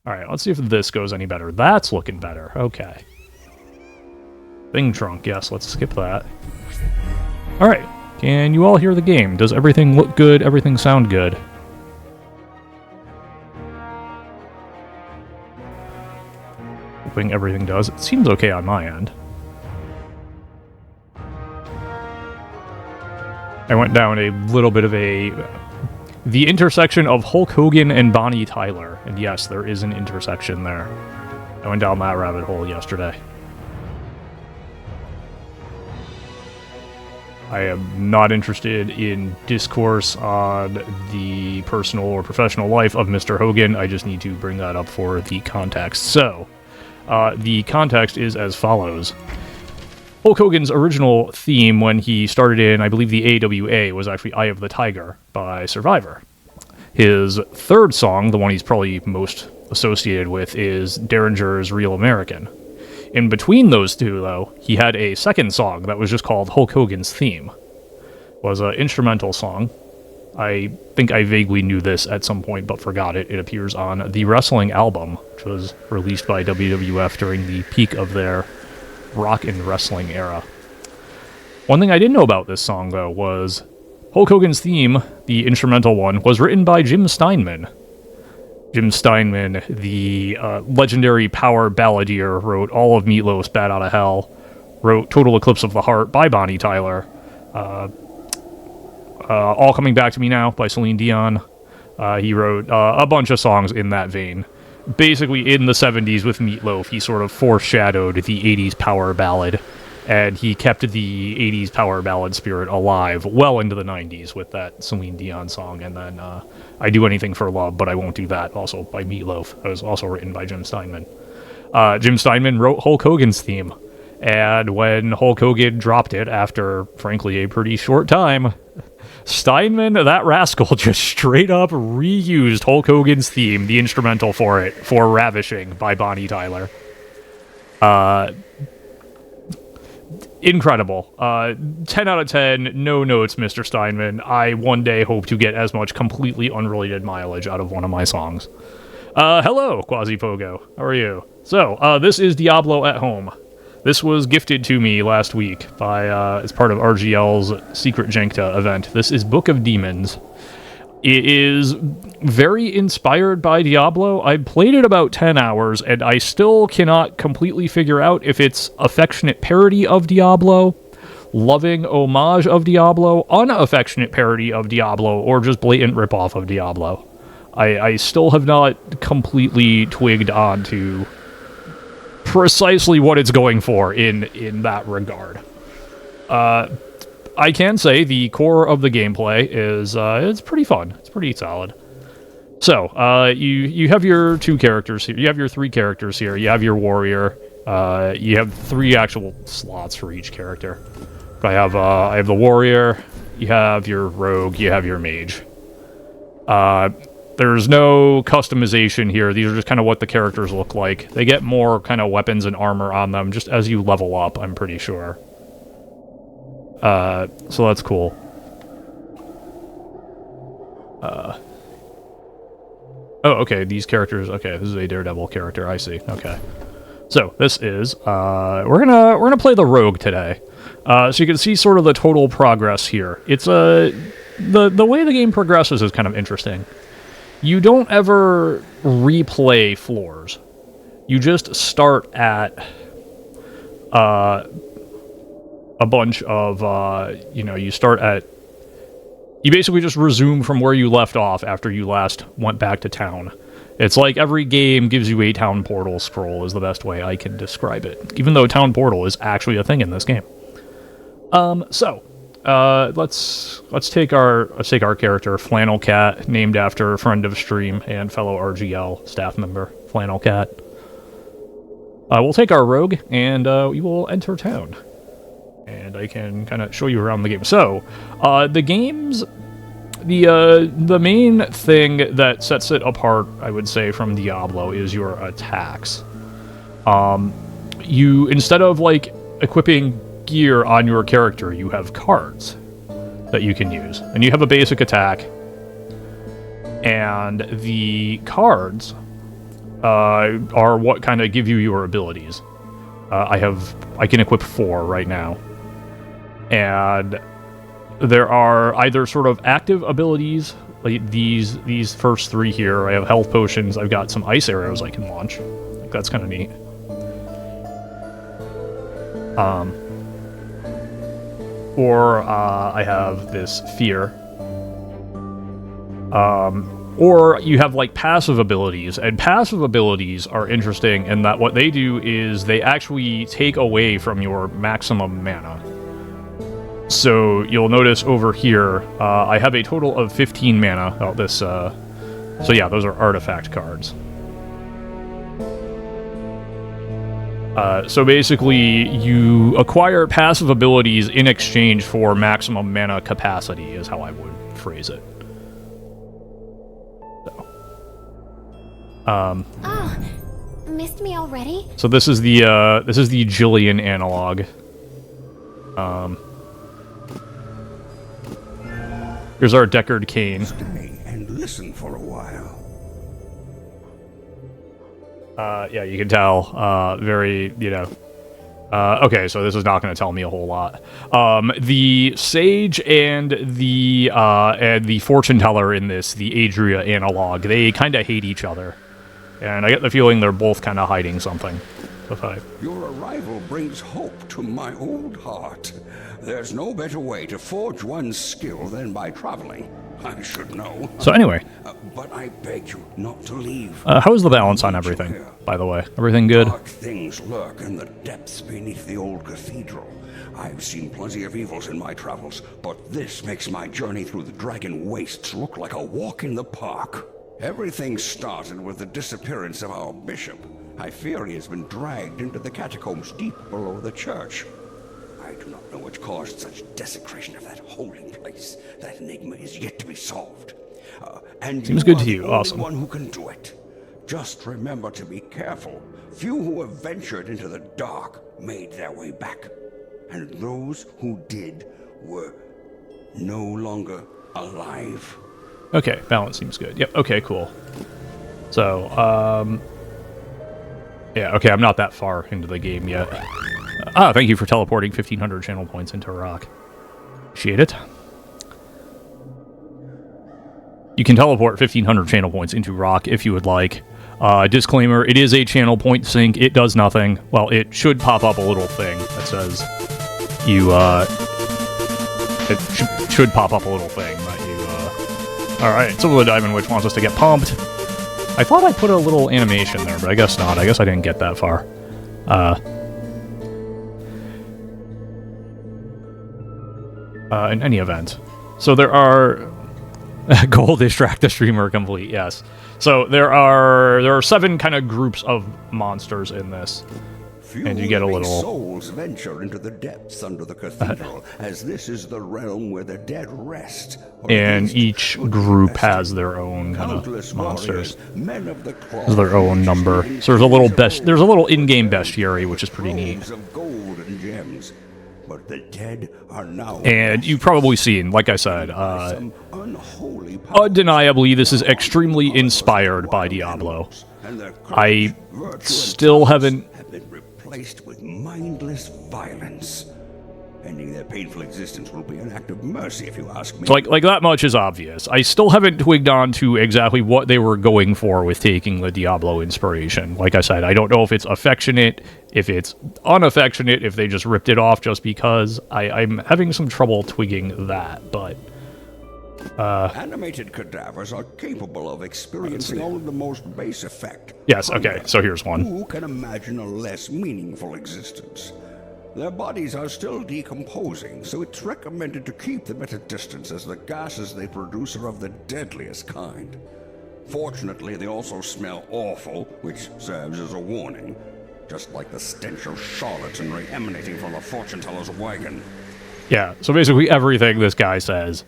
Alright, let's see if this goes any better. That's looking better. Okay. Thing trunk, yes, let's skip that. Alright, can you all hear the game? Does everything look good? Everything sound good? Hoping everything does. It seems okay on my end. I went down a little bit of the intersection of Hulk Hogan and Bonnie Tyler. And yes, there is an intersection there. I went down that rabbit hole yesterday. I am not interested in discourse on the personal or professional life of Mr. Hogan. I just need to bring that up for the context. So, the context is as follows. Hulk Hogan's original theme when he started in, I believe, the AWA was actually Eye of the Tiger by Survivor. His third song, the one he's probably most associated with, is Derringer's Real American. In between those two, though, he had a second song that was just called Hulk Hogan's Theme. It was an instrumental song. I think I vaguely knew this at some point, but forgot it. It appears on the Wrestling album, which was released by WWF during the peak of their rock and wrestling era. One thing I didn't know about this song, though, was Hulk Hogan's Theme, the instrumental one, was written by Jim Steinman. Jim Steinman, the legendary power balladeer, wrote all of Meatloaf's Bat Outta Hell, wrote Total Eclipse of the Heart by Bonnie Tyler, All Coming Back to Me Now by Celine Dion. He wrote a bunch of songs in that vein. Basically, in the 70s with Meatloaf, he sort of foreshadowed the 80s power ballad, and he kept the 80s power ballad spirit alive well into the 90s with that Celine Dion song, and then I Do Anything for Love, But I Won't Do That, also by Meatloaf. It was also written by Jim Steinman. Jim Steinman wrote Hulk Hogan's theme, and when Hulk Hogan dropped it after, frankly, a pretty short time, Steinman, that rascal, just straight up reused Hulk Hogan's theme, the instrumental for it, for Ravishing by Bonnie Tyler. Incredible. 10 out of 10, no notes, Mr. Steinman. I one day hope to get as much completely unrelated mileage out of one of my songs. Hello, Quasi-Pogo. How are you? So, this is Diablo at Home. This was gifted to me last week by, as part of RGL's Secret Jankta event. This is Book of Demons. It is very inspired by Diablo. I played it about 10 hours, and I still cannot completely figure out if it's affectionate parody of Diablo, loving homage of Diablo, unaffectionate parody of Diablo, or just blatant ripoff of Diablo. I still have not completely twigged onto precisely what it's going for in that regard. I can say the core of the gameplay is it's pretty fun. It's pretty solid. So, you have your two characters here. You have your three characters here. You have your warrior. You have 3 actual slots for each character. I have the warrior. You have your rogue. You have your mage. There's no customization here. These are just kind of what the characters look like. They get more kind of weapons and armor on them just as you level up, I'm pretty sure. So that's cool. Oh, okay, these characters... Okay, this is a Daredevil character, I see. Okay. So, this is... we're gonna play the Rogue today. So you can see sort of the total progress here. It's the way the game progresses is kind of interesting. You don't ever replay floors. You just start at a bunch of, you start at... You basically just resume from where you left off after you last went back to town. It's like every game gives you a town portal scroll is the best way I can describe it. Even though town portal is actually a thing in this game. Let's take our character, Flannel Cat, named after a friend of stream and fellow RGL staff member, Flannel Cat. We'll take our rogue, and we will enter town. And I can kind of show you around the game. So, the game's... The main thing that sets it apart, I would say, from Diablo is your attacks. You, instead of, like, equipping gear on your character, you have cards that you can use. And you have a basic attack. And the cards are what kind of give you your abilities. I can equip 4 right now. And there are either sort of active abilities, like these first 3 here. I have health potions, I've got some ice arrows I can launch. Like, that's kind of neat. Or I have this fear. Or you have, like, passive abilities, and passive abilities are interesting in that what they do is they actually take away from your maximum mana. So you'll notice over here, I have a total of 15 mana. Oh, this, so yeah, those are artifact cards. So basically, you acquire passive abilities in exchange for maximum mana capacity, is how I would phrase it. Oh, missed me already? So this is the Jillian analog. Here's our Deckard Cain. Stay and listen for a while. Yeah, you can tell. Very, you know. Okay, so this is not going to tell me a whole lot. The Sage and the Fortune Teller in this, the Adria analog, they kind of hate each other. And I get the feeling they're both kind of hiding something. Your arrival brings hope to my old heart. There's no better way to forge one's skill than by traveling. I should know. So anyway. But I beg you not to leave. How is the balance on everything, by the way? Everything good? Dark things lurk in the depths beneath the old cathedral. I've seen plenty of evils in my travels, but this makes my journey through the Dragon Wastes look like a walk in the park. Everything started with the disappearance of our bishop. I fear he has been dragged into the catacombs deep below the church. I do not know what caused such desecration of that holy place. That enigma is yet to be solved. And seems good to you. Awesome. One who can do it. Just remember to be careful. Few who have ventured into the dark made their way back, and those who did were no longer alive. Okay, balance seems good. Yep. Okay, cool. So, yeah. Okay, I'm not that far into the game yet. Thank you for teleporting 1,500 channel points into Rock. Appreciate it. You can teleport 1,500 channel points into Rock if you would like. Disclaimer, it is a channel point sink. It does nothing. Well, it should pop up a little thing that says you, it should pop up a little thing that you, alright, Silver the Diamond Witch wants us to get pumped. I thought I put a little animation there, but I guess not. I guess I didn't get that far. In any event. So there are... Goal distract the streamer complete, yes. So there are 7 kind of groups of monsters in this. And you get a little... souls venture into the depths under the cathedral, as this is the realm where the dead rest. And each group has their own kind of monsters. There's their own number. So there's a little in-game bestiary, which is pretty neat. Of gold and gems. But the dead are now, and you've probably seen, like I said, undeniably, this is extremely inspired by Diablo. I still haven't... have been replaced with mindless violence. Ending their painful existence will be an act of mercy, if you ask me. So like that much is obvious. I still haven't twigged on to exactly what they were going for with taking the Diablo inspiration. Like I said, I don't know if it's affectionate, if it's unaffectionate, if they just ripped it off just because. I'm having some trouble twigging that, but... Animated cadavers are capable of experiencing only the most base effect. Yes, okay, so here's one. Who can imagine a less meaningful existence? Their bodies are still decomposing, so it's recommended to keep them at a distance, as the gases they produce are of the deadliest kind. Fortunately, they also smell awful, which serves as a warning, just like the stench of charlatanry emanating from the fortune teller's wagon. Yeah, so basically everything this guy says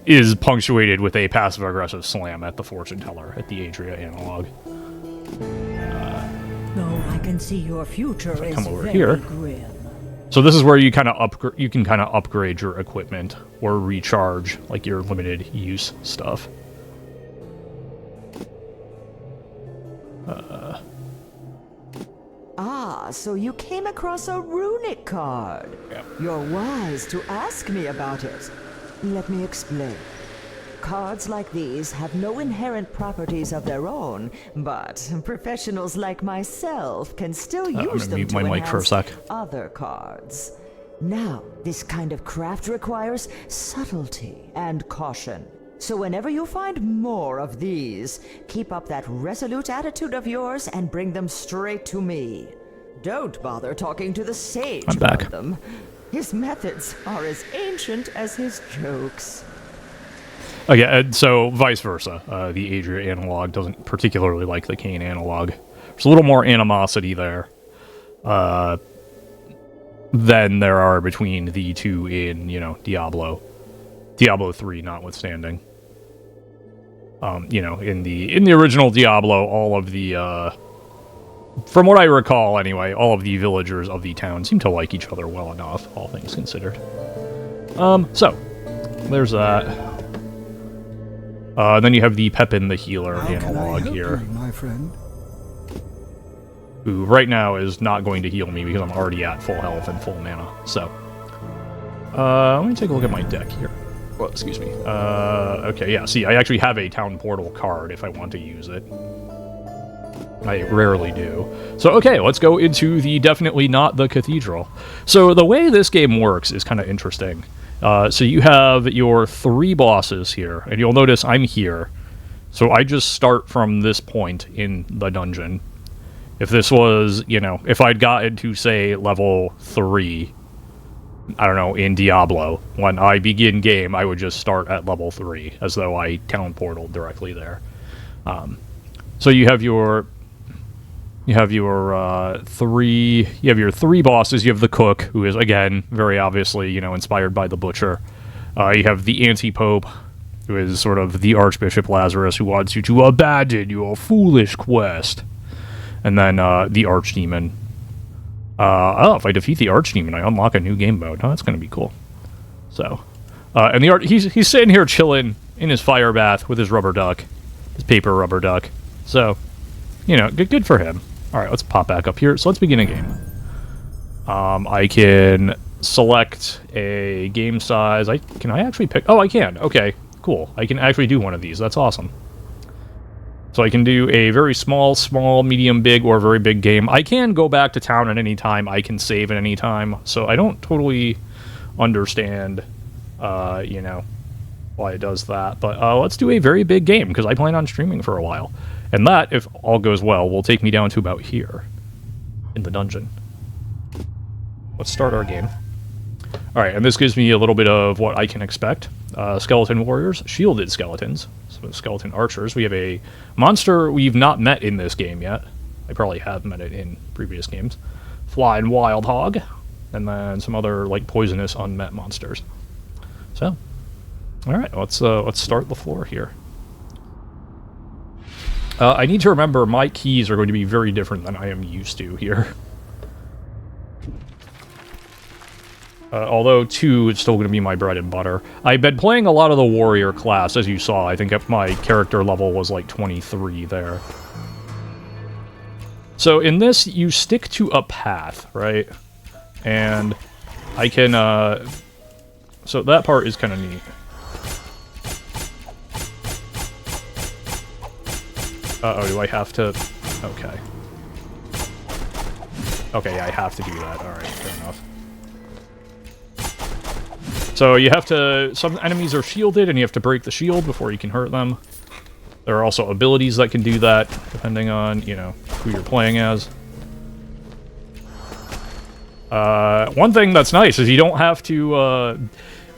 is punctuated with a passive-aggressive slam at the fortune teller, at the Adria analog. No, I can see your future is come over very here. grim. So this is where you kind of upgrade your equipment or recharge like your limited use stuff. Ah, so you came across a runic card. Yep. You're wise to ask me about it. Let me explain. Cards like these have no inherent properties of their own, but professionals like myself can still I'm use gonna them mute to my mic for a enhance sec. other cards. Now, this kind of craft requires subtlety and caution. So whenever you find more of these, keep up that resolute attitude of yours and bring them straight to me. Don't bother talking to the sage I'm back. about them. His methods are as ancient as his jokes. Okay, and so vice versa. The Adria analog doesn't particularly like the Cain analog. There's a little more animosity there than there are between the two in, you know, Diablo. Diablo 3 notwithstanding. You know, in the original Diablo, all of the, from what I recall anyway, all of the villagers of the town seem to like each other well enough, all things considered. So, there's that. Then you have the Pepin the Healer analog here, my friend? who right now is not going to heal me because I'm already at full health and full mana. So, let me take a look at my deck here. Well, excuse me. Okay, yeah, see, I actually have a Town Portal card if I want to use it. I rarely do. So, okay, let's go into the definitely not the Cathedral. So, the way this game works is kind of interesting. So you have your 3 bosses here, and you'll notice I'm here. So I just start from this point in the dungeon. If this was, you know, if I'd gotten to, say, level 3, I don't know, in Diablo, when I begin game, I would just start at level 3, as though I town portaled directly there. So you have your 3 bosses. You have the cook, who is, again, very obviously, you know, inspired by the butcher. You have the anti-pope, who is sort of the Archbishop Lazarus, who wants you to abandon your foolish quest. And then the archdemon. If I defeat the archdemon, I unlock a new game mode. Oh, that's going to be cool. So, and he's sitting here chilling in his fire bath with his rubber duck, his paper rubber duck. So, you know, good for him. All right, let's pop back up here. So let's begin a game. I can select a game size. Can I actually pick? Oh, I can. Okay, cool. I can actually do one of these. That's awesome. So I can do a very small, medium, big, or very big game. I can go back to town at any time. I can save at any time. So I don't totally understand, you know, why it does that. But let's do a very big game, because I plan on streaming for a while. And that, if all goes well, will take me down to about here in the dungeon. Let's start our game. Alright, and this gives me a little bit of what I can expect. Skeleton warriors, shielded skeletons, so skeleton archers. We have a monster we've not met in this game yet. I probably have met it in previous games. Flying wild hog, and then some other, like, poisonous unmet monsters. So, alright, let's start the floor here. I need to remember my keys are going to be very different than I am used to here. Although 2 is still going to be my bread and butter. I've been playing a lot of the warrior class, as you saw. I think my character level was like 23 there. So in this, you stick to a path, right? And I can, so that part is kind of neat. Uh-oh, do I have to... Okay. Okay, yeah, I have to do that. Alright, fair enough. So you have to... Some enemies are shielded, and you have to break the shield before you can hurt them. There are also abilities that can do that, depending on, you know, who you're playing as. One thing that's nice is you don't have to...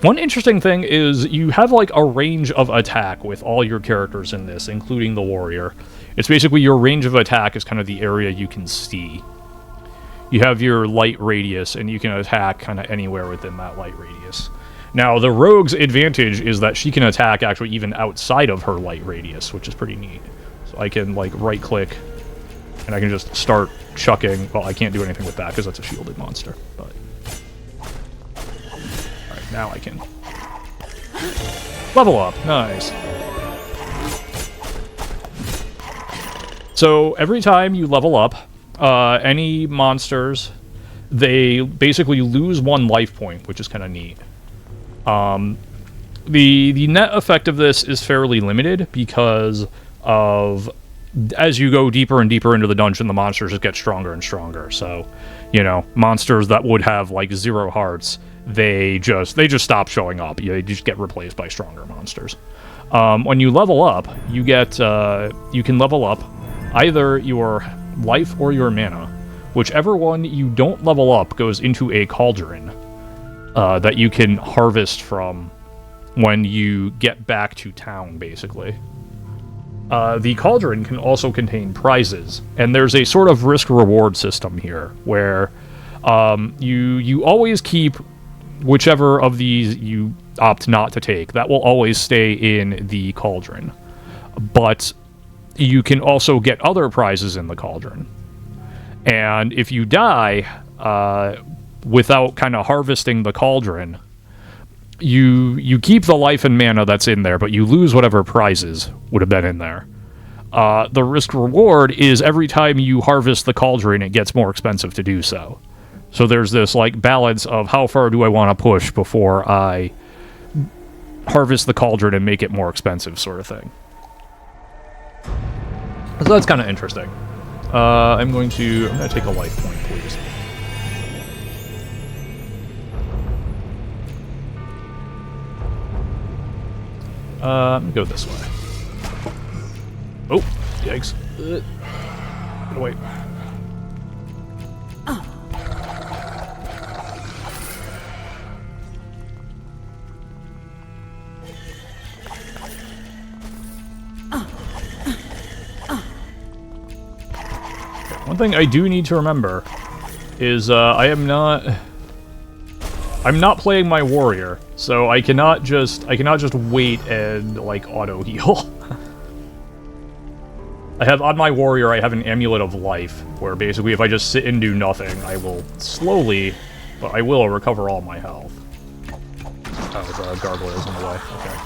One interesting thing is you have, like, a range of attack with all your characters in this, including the warrior. It's basically your range of attack is kind of the area you can see. You have your light radius, and you can attack kind of anywhere within that light radius. Now, the rogue's advantage is that she can attack actually even outside of her light radius, which is pretty neat. So I can, like, right-click, and I can just start chucking... Well, I can't do anything with that, because that's a shielded monster, but... Alright, now I can... Level up! Nice. So every time you level up, any monsters, they basically lose 1 life point, which is kind of neat. The net effect of this is fairly limited because of, as you go deeper and deeper into the dungeon, the monsters just get stronger and stronger. So, you know, monsters that would have like 0 hearts, they just stop showing up. They just get replaced by stronger monsters. When you level up, you can level up either your life or your mana. Whichever one you don't level up goes into a cauldron that you can harvest from when you get back to town, basically. The cauldron can also contain prizes, and there's a sort of risk-reward system here, where you always keep whichever of these you opt not to take. That will always stay in the cauldron. But you can also get other prizes in the cauldron. And if you die without kind of harvesting the cauldron, you keep the life and mana that's in there, but you lose whatever prizes would have been in there. The risk reward is every time you harvest the cauldron, it gets more expensive to do so. So there's this like balance of how far do I want to push before I harvest the cauldron and make it more expensive, sort of thing. So that's kind of interesting. I'm gonna take a life point, please. I'm gonna go this way. Oh, yikes. Get away. One thing I do need to remember is I'm not playing my warrior, so I cannot just wait and like auto heal. On my warrior I have an amulet of life, where basically if I just sit and do nothing, I will slowly, but I will recover all my health. Oh, the gargoyle's in the way. Okay.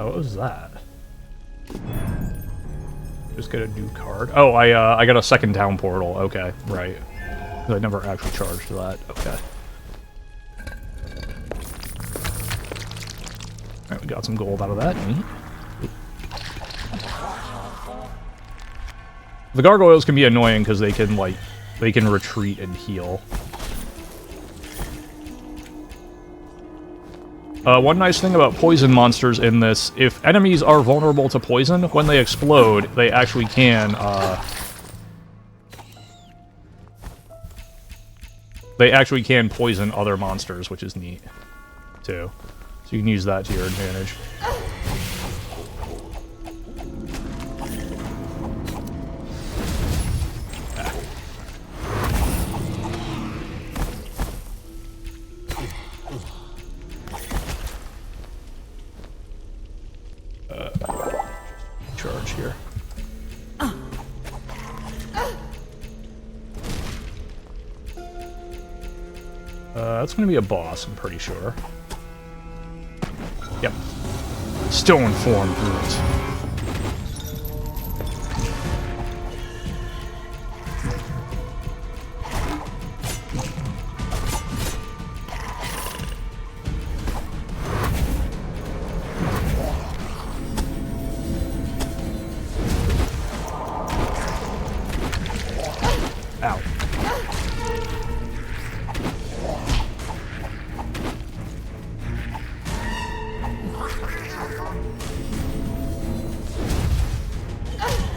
What was that? Just get a new card. Oh, I got a second town portal. Okay, right. I never actually charged that. Okay. Alright, we got some gold out of that. Neat. The gargoyles can be annoying because they can retreat and heal. One nice thing about poison monsters in this, if enemies are vulnerable to poison, when they explode, they actually can, poison other monsters, which is neat, too. So you can use that to your advantage. Charge here. That's gonna be a boss, I'm pretty sure. Yep. Stone form brute. Ow.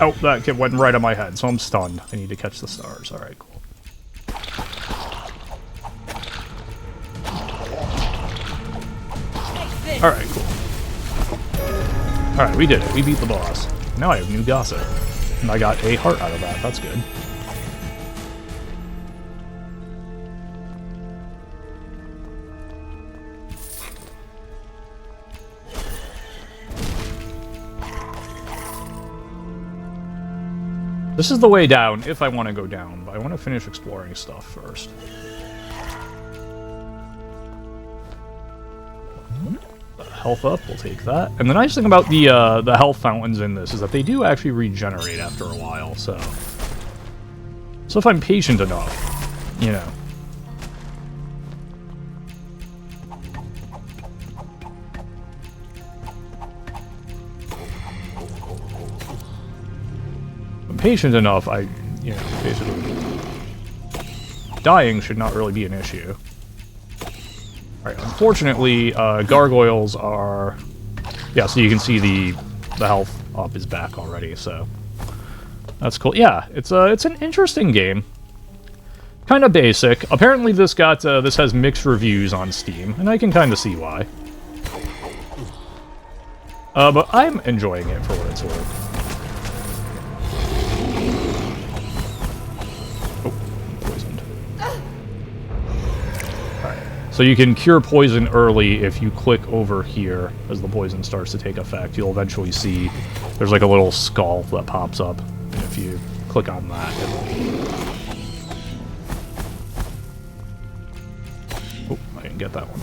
Oh, that kid went right on my head, so I'm stunned. I need to catch the stars. Alright, cool. Alright, cool. Alright, we did it. We beat the boss. Now I have new gossip. And I got a heart out of that. That's good. This is the way down, if I want to go down, but I want to finish exploring stuff first. Health up, we'll take that. And the nice thing about the health fountains in this is that they do actually regenerate after a while, so... So if I'm patient enough, you know... Patient enough, you know, basically, dying should not really be an issue. Alright, unfortunately, gargoyles are... Yeah, so you can see the health up is back already, so... That's cool. Yeah, it's an interesting game. Kind of basic. Apparently this has mixed reviews on Steam, and I can kind of see why. But I'm enjoying it for what it's worth. So you can cure poison early if you click over here as the poison starts to take effect. You'll eventually see there's like a little skull that pops up. And if you click on that, oh, I didn't get that one.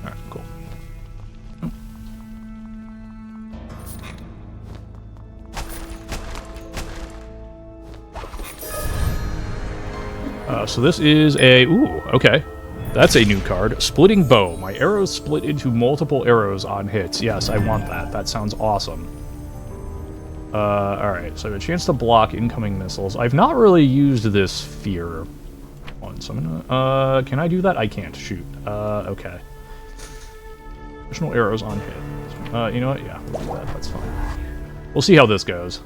Alright, cool. So this is a... Ooh, okay. That's a new card. Splitting Bow. My arrows split into multiple arrows on hits. Yes, I want that. That sounds awesome. Alright, so I have a chance to block incoming missiles. I've not really used this fear one, so I'm gonna... can I do that? I can't. Shoot. Okay. Additional arrows on hit. You know what? Yeah, we'll do that. That's fine. We'll see how this goes.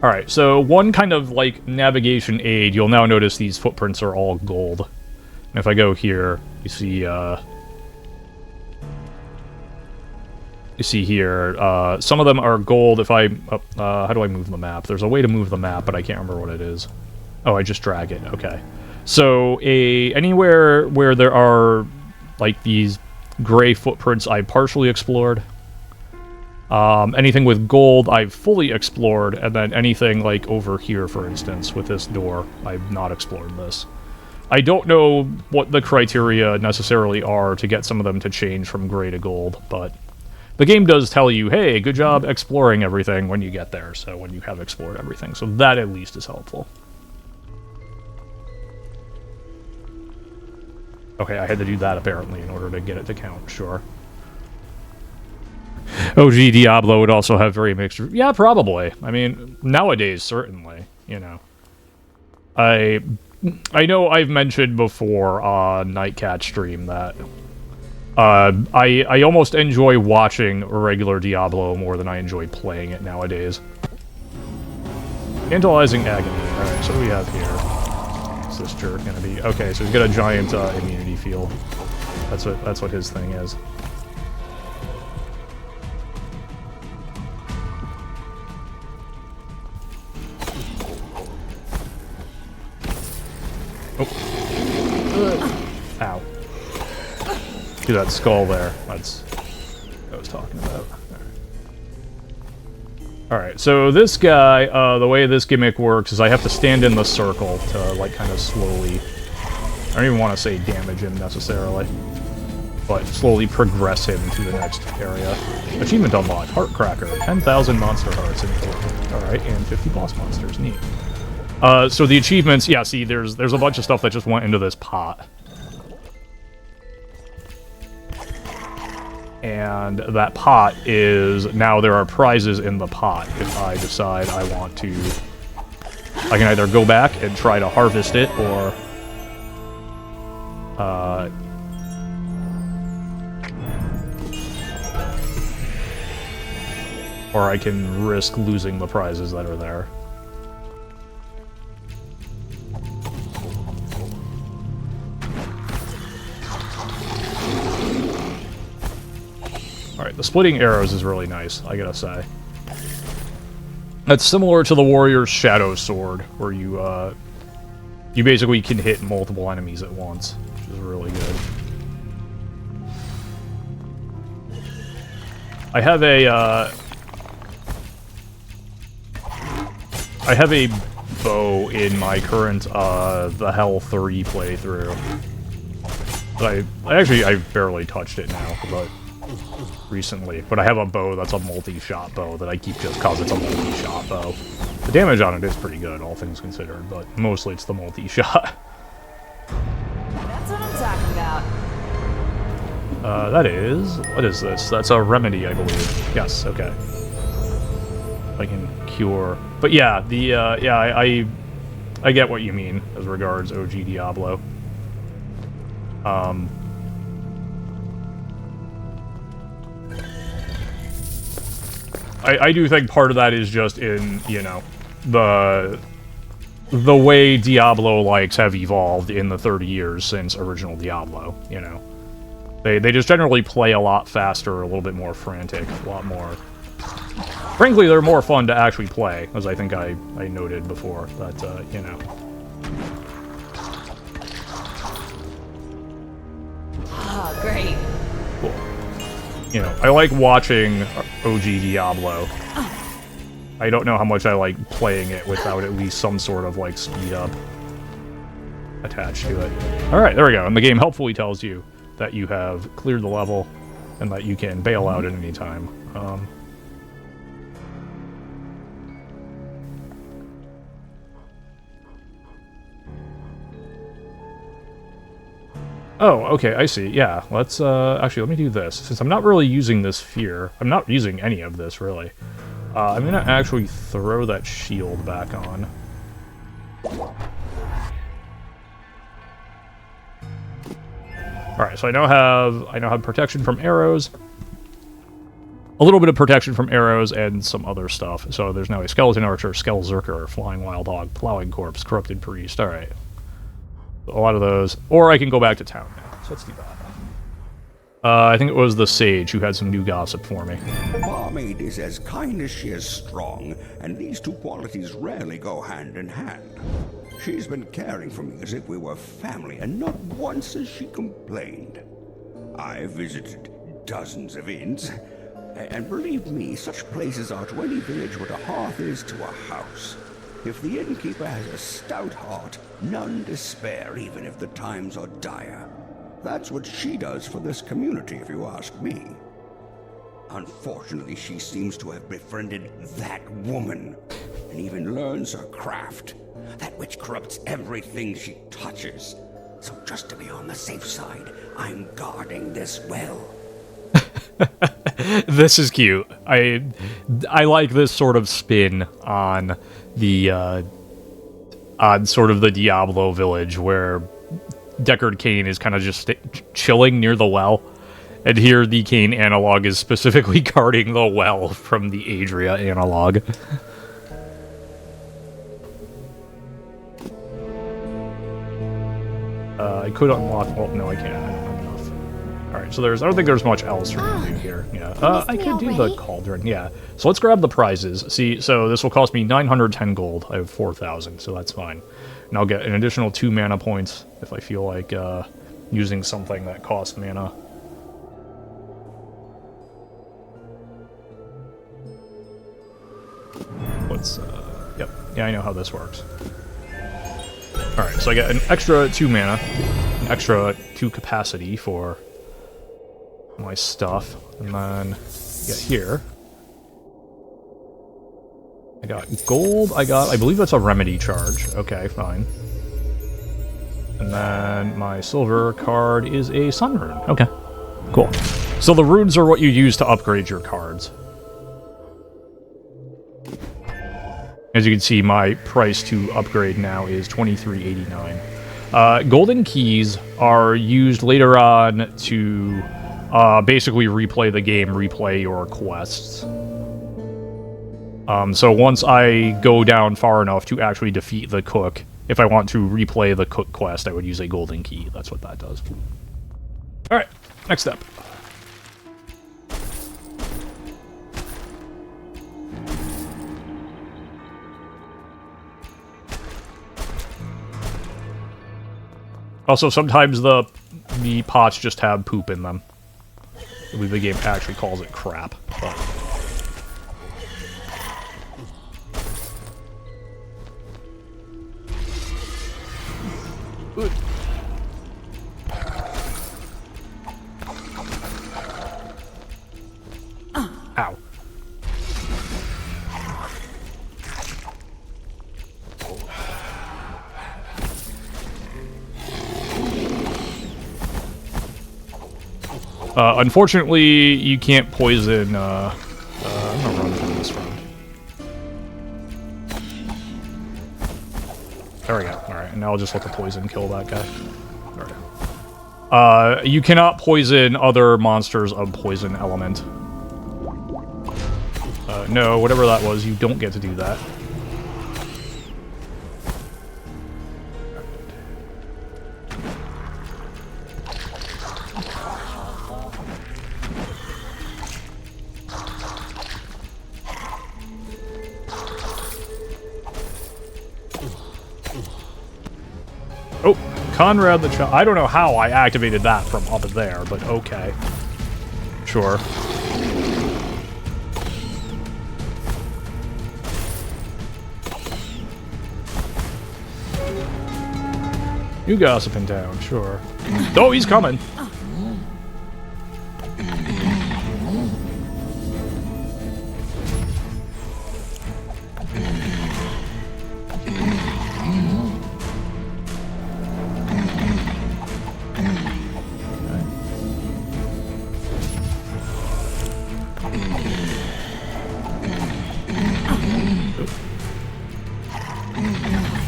Alright, so one kind of, like, navigation aid, you'll now notice these footprints are all gold. And if I go here, you see here, some of them are gold if I... how do I move the map? There's a way to move the map, but I can't remember what it is. Oh, I just drag it. Okay. So, anywhere where there are, like, these gray footprints I partially explored. Anything with gold, I've fully explored, and then anything, like, over here, for instance, with this door, I've not explored this. I don't know what the criteria necessarily are to get some of them to change from gray to gold, but the game does tell you, hey, good job exploring everything when you get there, so when you have explored everything, so that at least is helpful. Okay, I had to do that, apparently, in order to get it to count, sure. OG Diablo would also have very mixed... Yeah, probably. I mean, nowadays, certainly, you know. I know I've mentioned before on Nightcat stream that I almost enjoy watching regular Diablo more than I enjoy playing it nowadays. Tantalizing Agony. Alright, so what do we have here? What's this jerk gonna be? Okay, so he's got a giant immunity field. That's what his thing is. Oh. Ow. See that skull there? That's what I was talking about. Alright, so this guy, the way this gimmick works is I have to stand in the circle to, like, kind of slowly... I don't even want to say damage him, necessarily. But slowly progress him to the next area. Achievement unlocked. Heartcracker. 10,000 monster hearts in total. Alright, and 50 boss monsters. Neat. So the achievements, yeah, see, there's a bunch of stuff that just went into this pot. And that pot is, now there are prizes in the pot if I decide I want to... I can either go back and try to harvest it, or... or I can risk losing the prizes that are there. Alright, the splitting arrows is really nice, I gotta say. That's similar to the Warrior's Shadow Sword, where you basically can hit multiple enemies at once, which is really good. I have a bow in my current the Hell 3 playthrough. But I barely touched it now, but recently. But I have a bow that's a multi-shot bow that I keep just because it's a multi-shot bow. The damage on it is pretty good, all things considered, but mostly it's the multi-shot. That's what I'm talking about. That is... What is this? That's a remedy, I believe. Yes, okay. I can cure... But yeah, the, yeah, I get what you mean as regards OG Diablo. I do think part of that is just in, you know, the way Diablo likes have evolved in the 30 years since original Diablo, you know. They just generally play a lot faster, a little bit more frantic, a lot more... Frankly, they're more fun to actually play, as I think I noted before, but, you know. Oh, great. Cool. You know, I like watching OG Diablo. I don't know how much I like playing it without at least some sort of, like, speed up attached to it. Alright, there we go. And the game helpfully tells you that you have cleared the level and that you can bail out at any time. Oh, okay, I see. Yeah, let's, actually, let me do this. Since I'm not really using this sphere, I'm not using any of this, really. I'm gonna actually throw that shield back on. Alright, so I now have protection from arrows. A little bit of protection from arrows and some other stuff. So there's now a skeleton archer, skellzerker, flying wild hog, plowing corpse, corrupted priest. Alright. A lot of those. Or I can go back to town now. So let's do that. I think it was the sage who had some new gossip for me. Barmaid is as kind as she is strong, and these two qualities rarely go hand in hand. She's been caring for me as if we were family, and not once has she complained. I've visited dozens of inns, and believe me, such places are to any village what a hearth is to a house. If the innkeeper has a stout heart, none despair, even if the times are dire. That's what she does for this community, if you ask me. Unfortunately, she seems to have befriended that woman, and even learns her craft. That which corrupts everything she touches. So just to be on the safe side, I'm guarding this well. This is cute. I like this sort of spin on the on sort of the Diablo village where Deckard Cain is kind of just chilling near the well, and here the Cain analog is specifically guarding the well from the Adria analog. I could unlock... Well, no, I can't. I don't have enough. Alright, so I don't think there's much else for me to do here. Yeah, I could do the cauldron, yeah. So let's grab the prizes. See, so this will cost me 910 gold. I have 4,000, so that's fine. And I'll get an additional 2 mana points if I feel like using something that costs mana. Let's, yep. Yeah, I know how this works. Alright, so I get an extra 2 mana, an extra 2 capacity for my stuff, and then get here. I got gold, I believe that's a remedy charge. Okay, fine. And then my silver card is a sun rune. Okay, cool. So the runes are what you use to upgrade your cards. As you can see, my price to upgrade now is $23.89. Golden keys are used later on to basically replay the game, replay your quests. So once I go down far enough to actually defeat the cook, if I want to replay the cook quest, I would use a golden key. That's what that does. Alright, next step. Also, sometimes the pots just have poop in them. I believe the game actually calls it crap. Fuck. Ow. Unfortunately, you can't poison, I'm gonna run from this round. There we go. Alright, and now I'll just let the poison kill that guy. There we go. You cannot poison other monsters of poison element. No, whatever that was, you don't get to do that. Oh, Conrad the Child. I don't know how I activated that from up there, but okay. Sure. You gossip in town, sure. Oh, he's coming!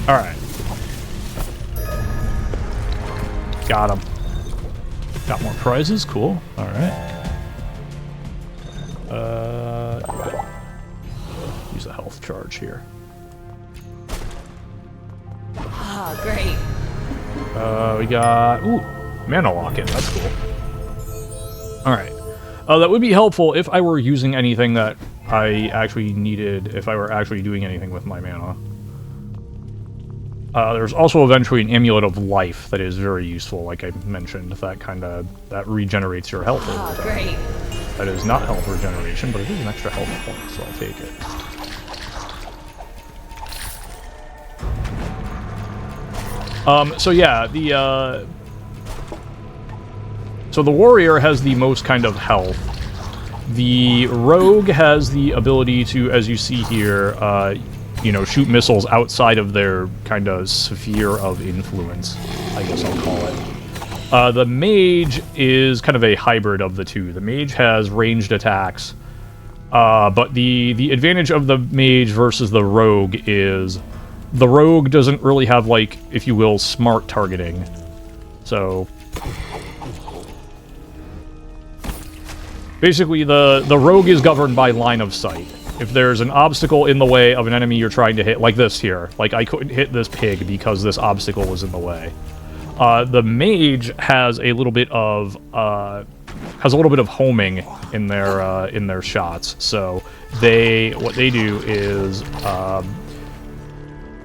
Alright. Got him. Got more prizes, cool. Alright. Use a health charge here. Ah, great. We got... Ooh, mana locket, that's cool. Alright. That would be helpful if I were using anything that I actually needed, if I were actually doing anything with my mana. There's also eventually an amulet of life that is very useful, like I mentioned. That regenerates your health over time. Great. That is not health regeneration, but it is an extra health point, so I'll take it. So yeah, so the warrior has the most kind of health. The rogue has the ability to, as you see here, you know, shoot missiles outside of their kind of sphere of influence, I guess I'll call it. The mage is kind of a hybrid of the two. The mage has ranged attacks, but the advantage of the mage versus the rogue is the rogue doesn't really have, like, if you will, smart targeting. So basically, the rogue is governed by line of sight. If there's an obstacle in the way of an enemy you're trying to hit, like this here, like I couldn't hit this pig because this obstacle was in the way. The mage has a little bit of homing in their shots. So what they do is,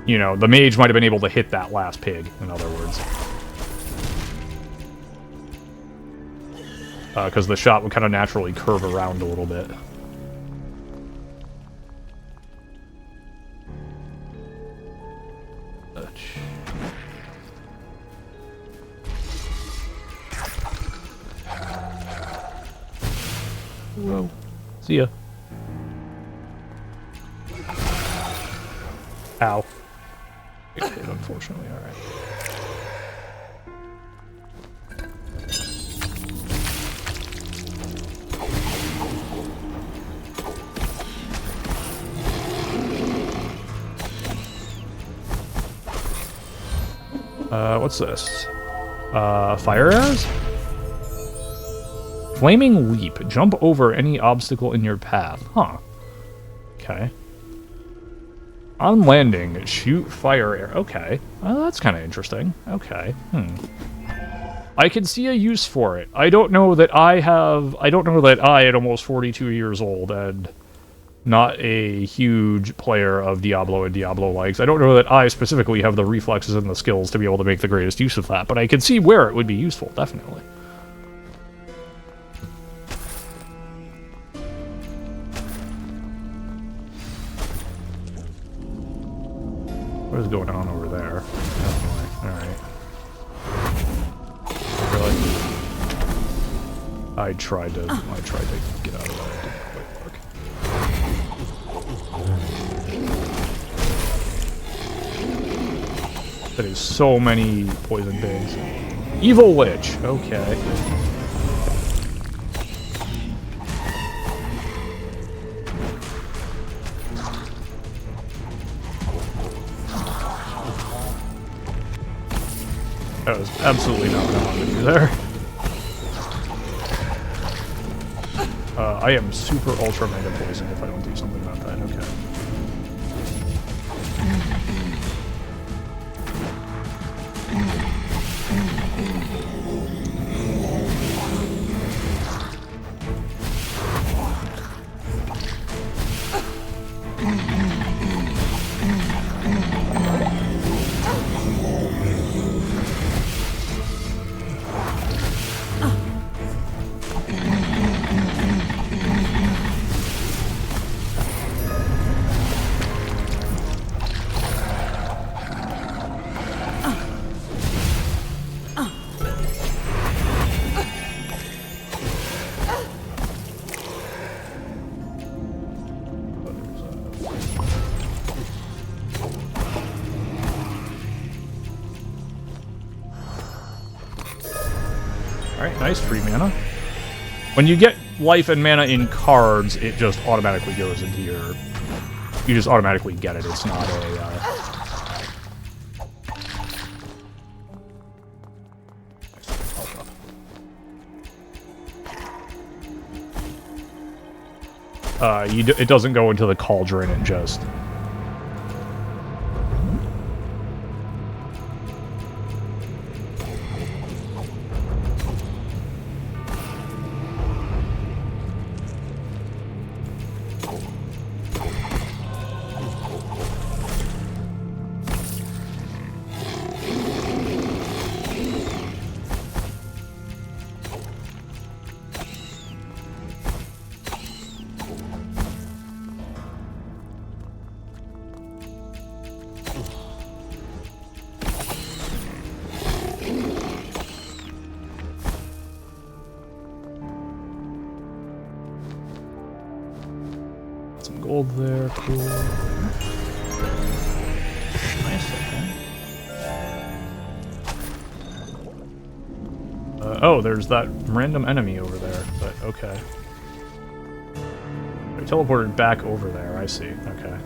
you know, the mage might have been able to hit that last pig, in other words. Because the shot would kind of naturally curve around a little bit. Whoa. See ya. Ow. It hit, unfortunately, alright. What's this? Fire arrows? Flaming Leap. Jump over any obstacle in your path. Huh. Okay. On landing, shoot fire arrow. Okay. That's kind of interesting. Okay. I can see a use for it. I don't know that I, at almost 42 years old, and not a huge player of Diablo and Diablo-likes, I don't know that I specifically have the reflexes and the skills to be able to make the greatest use of that, but I can see where it would be useful, definitely. What is going on over there? Anyway, alright. Really? I tried to get out of that. It didn't quite work. That is so many poison things. Evil Witch! Okay. That was absolutely not what I wanted to do there. I am super ultra mega poisoned if I don't do something about that. Okay. Alright, nice free mana. When you get life and mana in cards, it just automatically goes into your... You just automatically get it. It's not a... it doesn't go into the cauldron, it just... Some gold there, cool. Nice, okay. Oh, there's that random enemy over there, but okay. I teleported back over there, I see, okay.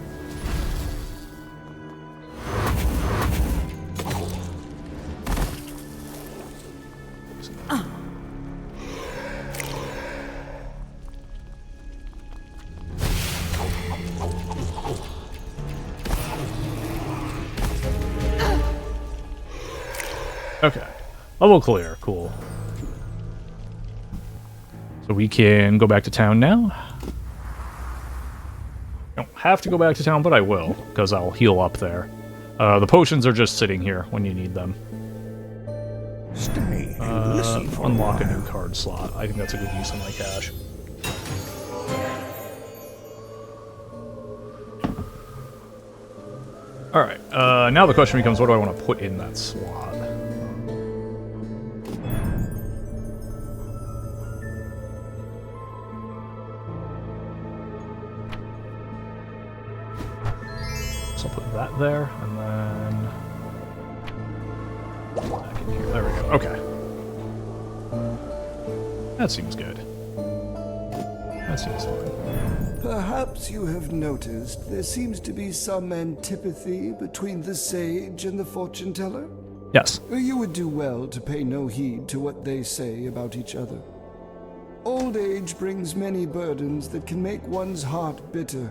Okay. Level clear. Cool. So we can go back to town now. I don't have to go back to town, but I will, because I'll heal up there. The potions are just sitting here when you need them. Stay and listen for Unlock a while. new card slot. I think that's a good use of my cash. Alright, now the question becomes, what do I want to put in that slot? So I'll put that there, and then... back in here. There we go. Okay. That seems good. That seems fine. Perhaps you have noticed there seems to be some antipathy between the sage and the fortune teller? Yes. You would do well to pay no heed to what they say about each other. Old age brings many burdens that can make one's heart bitter.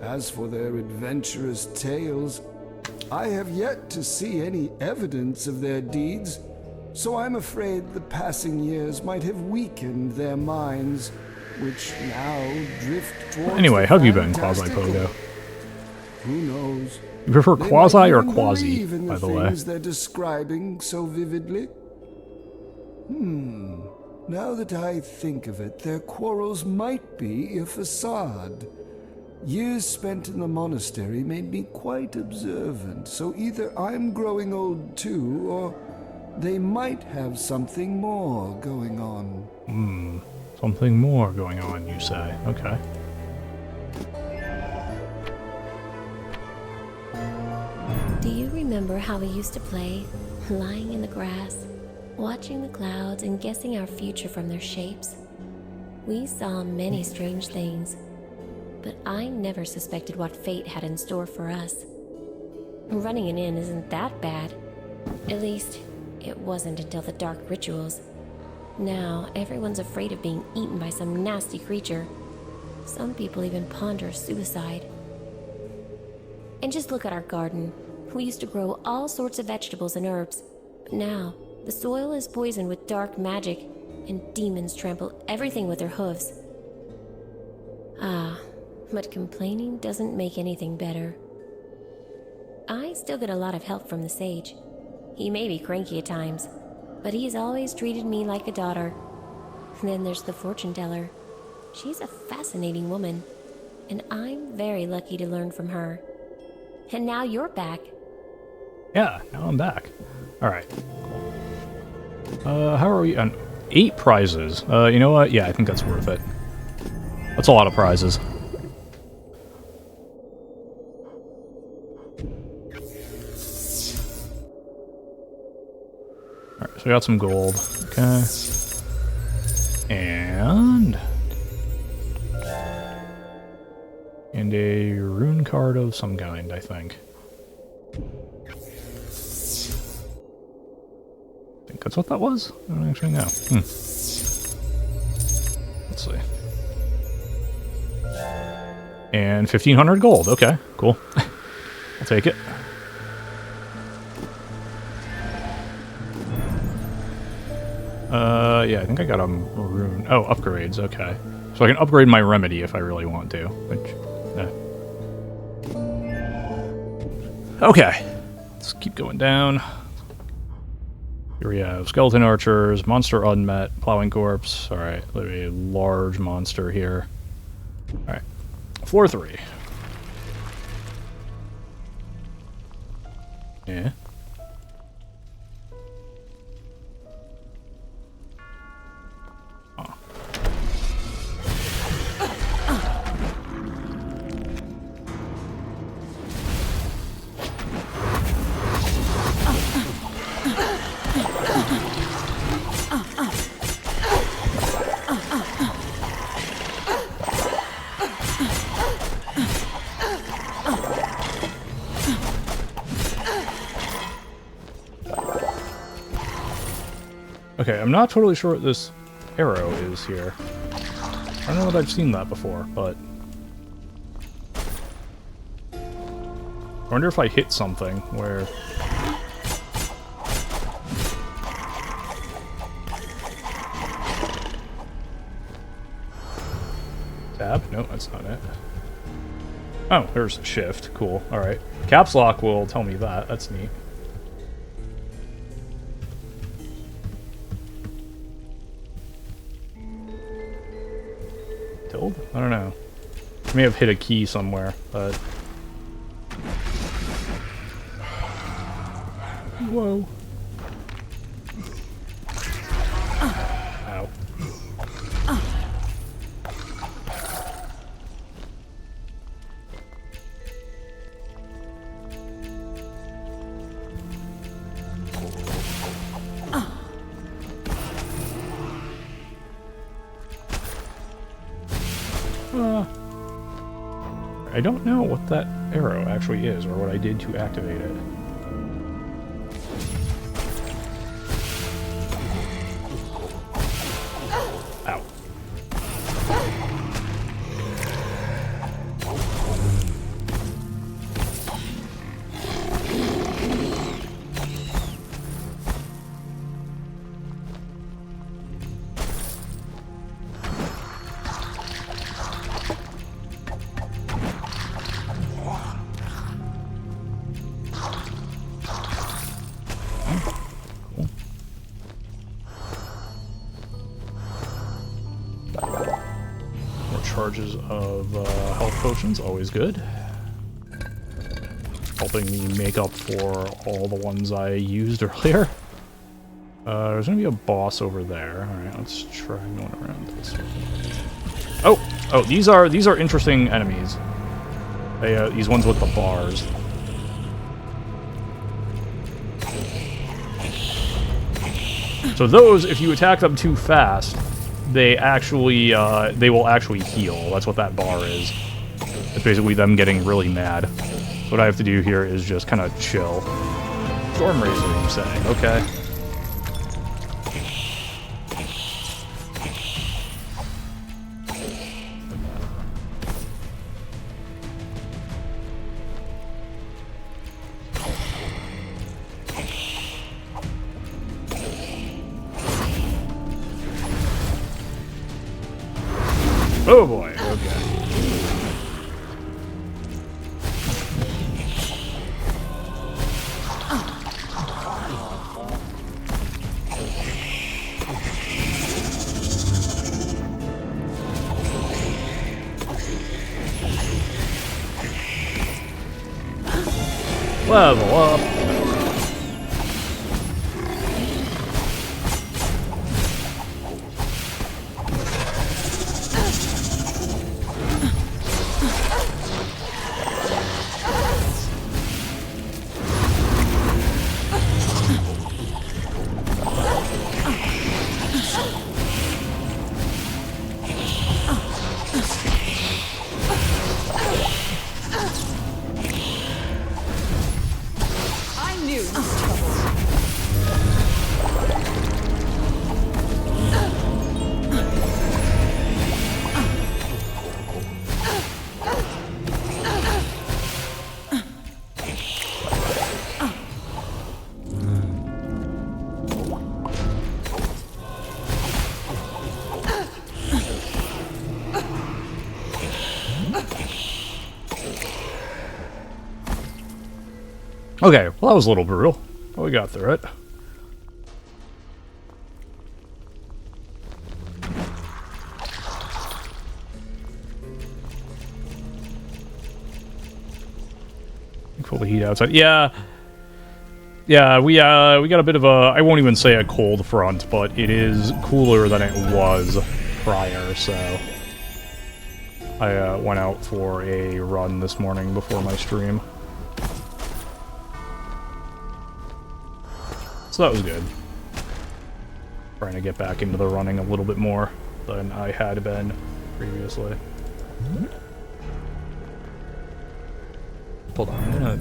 As for their adventurous tales, I have yet to see any evidence of their deeds, so I'm afraid the passing years might have weakened their minds, which now drift towards Anyway, the how have you been, fantastical. Quasi-Pogo? Who knows? You prefer They quasi might or even quasi, believe in by the way? things they're describing so vividly. Now that I think of it, their quarrels might be a facade. Years spent in the monastery made me quite observant, so either I'm growing old too, or they might have something more going on. Something more going on, you say? Okay. Do you remember how we used to play, lying in the grass, watching the clouds and guessing our future from their shapes? We saw many strange things, but I never suspected what fate had in store for us. Running an inn isn't that bad. At least, it wasn't until the dark rituals. Now, everyone's afraid of being eaten by some nasty creature. Some people even ponder suicide. And just look at our garden. We used to grow all sorts of vegetables and herbs. But now, the soil is poisoned with dark magic, and demons trample everything with their hooves. But complaining doesn't make anything better. I still get a lot of help from the sage. He may be cranky at times, but he's always treated me like a daughter. And then there's the fortune teller. She's a fascinating woman, and I'm very lucky to learn from her. And now you're back. Yeah, now I'm back. Alright. How are we on 8 prizes? You know what? Yeah, I think that's worth it. That's a lot of prizes. Alright, so we got some gold. Okay. And a rune card of some kind, I think. I think that's what that was? I don't actually know. Let's see. And 1,500 gold. Okay, cool. I'll take it. Yeah, I think I got a rune. Oh, upgrades, okay. So I can upgrade my remedy if I really want to, which... Okay. Let's keep going down. Here we have skeleton archers, monster unmet, plowing corpse. Alright, a large monster here. Alright. Floor 3. Yeah. Okay, I'm not totally sure what this arrow is here. I don't know if I've seen that before, but... I wonder if I hit something where... Tab? No, that's not it. Oh, there's shift. Cool. Alright. Caps lock will tell me that. That's neat. I don't know. I may have hit a key somewhere, but... Whoa. Ow. I don't know what that arrow actually is, or what I did to activate it. Ow. charges of health potions, always good. Helping me make up for all the ones I used earlier. There's gonna be a boss over there. Alright, let's try going around this way. Oh, these are interesting enemies. They, these ones with the bars. So those, if you attack them too fast, they actually, they will actually heal. That's what that bar is. It's basically them getting really mad. So what I have to do here is just kind of chill. Storm Razor, you say? Okay. Oh boy, okay. Level up. Okay, well that was a little brutal, but we got through it. Cool the heat outside. Yeah, we got a bit of a, I won't even say a cold front, but it is cooler than it was prior, so I went out for a run this morning before my stream. So that was good. Trying to get back into the running a little bit more than I had been previously. Hold on, I'm gonna...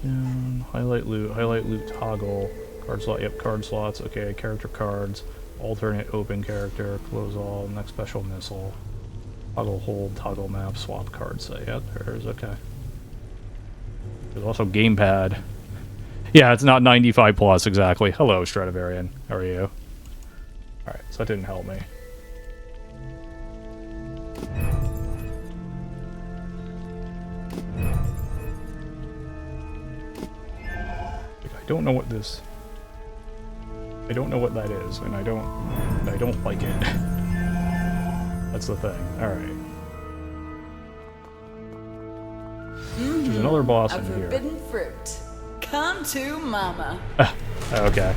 Down, highlight loot toggle, card slot, yep, card slots, okay, character cards, alternate open character, close all, next special missile, toggle hold, toggle map, swap card set, yep, there's, okay. There's also gamepad. Yeah, it's not 95 plus exactly. Hello, Stradivarian. How are you? Alright, so that didn't help me. I don't know what this... I don't know what that is, and I don't like it. That's the thing. Alright. There's another boss in here. Forbidden fruit. Come to mama. Okay.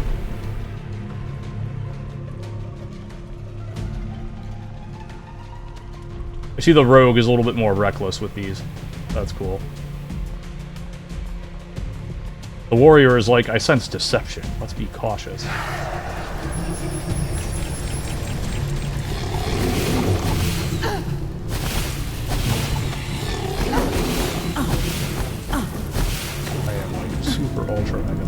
I see the rogue is a little bit more reckless with these. That's cool. The warrior is like, I sense deception. Let's be cautious. Ultra mega.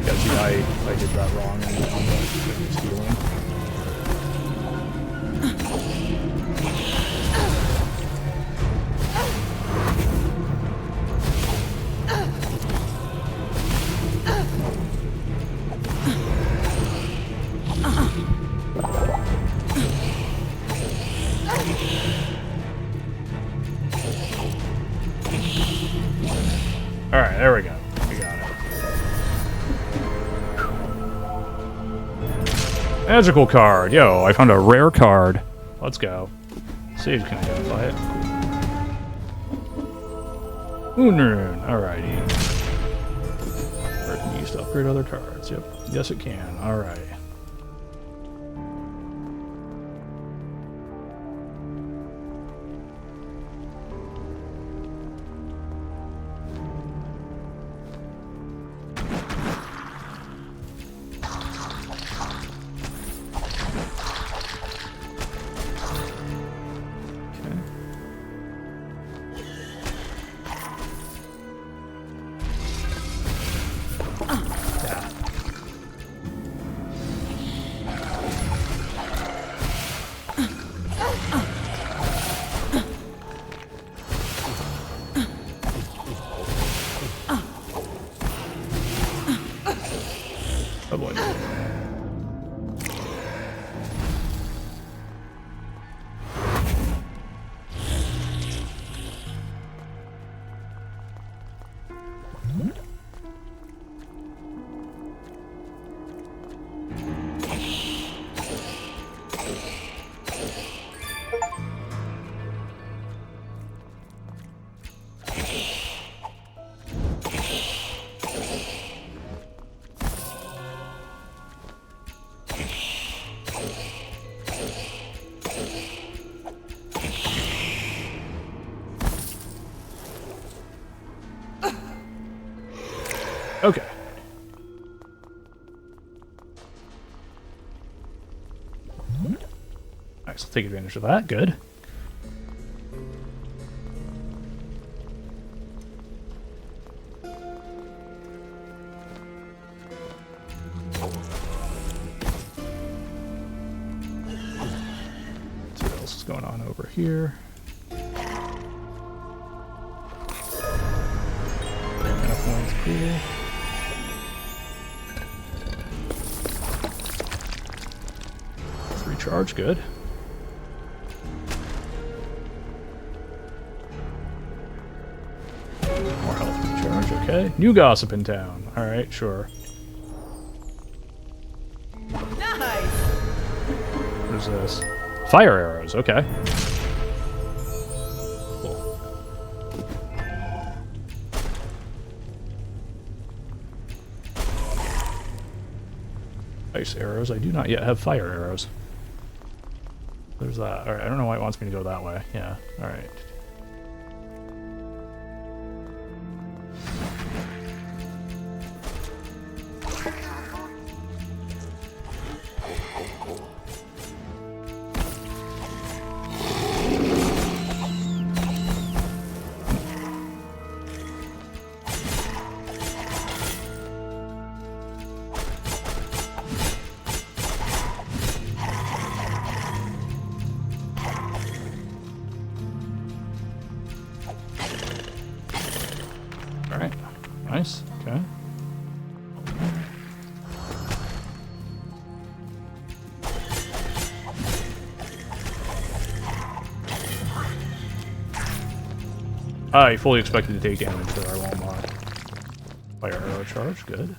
Yeah, see, I did that wrong and I'm stealing. Magical card. Yo, I found a rare card. Let's go. Sage can identify it. Moonrune. Alrighty. Or it can be used to upgrade other cards. Yep. Yes, it can. Alright. Oh boy. Okay. Nice, I'll take advantage of that. Good. Let's see what else is going on over here. Mana points, cool. Recharge, good. More health recharge, okay. New gossip in town. Alright, sure. Nice. What is this? Fire arrows, okay. Cool. Ice arrows. I do not yet have fire arrows. There's that. Alright, I don't know why it wants me to go that way. Yeah, alright. Alright, nice, okay. I fully expected to take damage there, I won't lie. Fire arrow charge, good.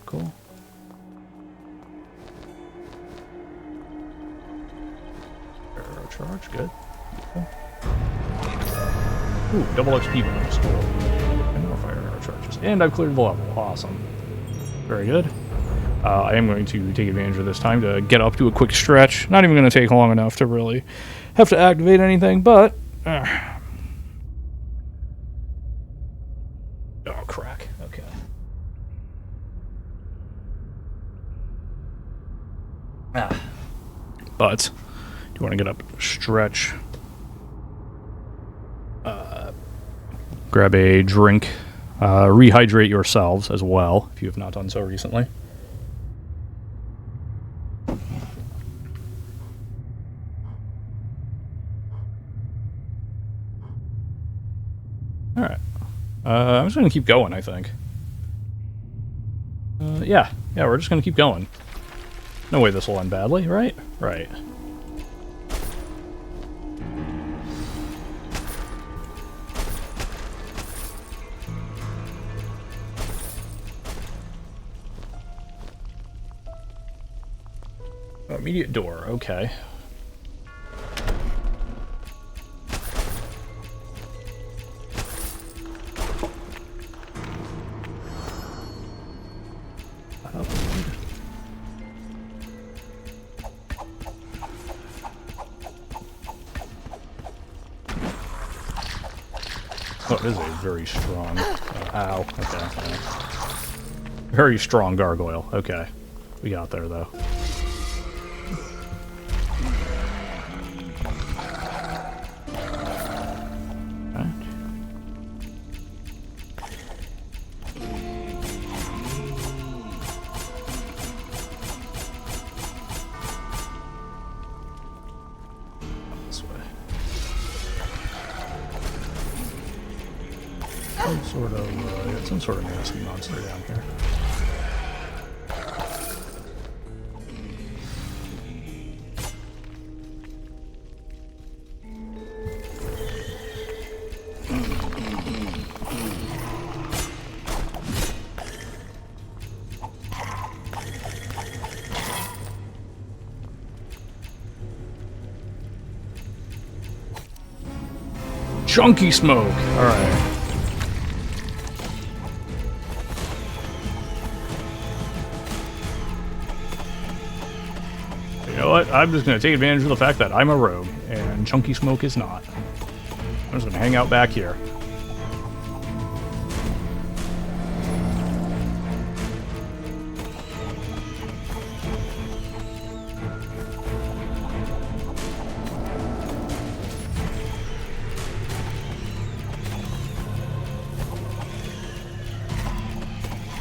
Cool. Arrow charge, good. Cool. Ooh, double XP bonus, cool. And more fire arrow charges. And I've cleared the level, awesome. Very good. I am going to take advantage of this time to get up to a quick stretch. Not even going to take long enough to really have to activate anything, but... Oh, crack. Okay. But do you want to get up, stretch, grab a drink, rehydrate yourselves as well if you have not done so recently. All right, I'm just gonna keep going. I think. Yeah, we're just gonna keep going. No way this will end badly, right? Right. Oh, immediate door, okay. Oh, it is a very strong... ow. Okay. Very strong gargoyle. Okay. We got there, though. Okay. This way. Some sort of nasty monster down here. Chunky smoke! Alright. You know what? I'm just going to take advantage of the fact that I'm a rogue, and Chunky Smoke is not. I'm just going to hang out back here.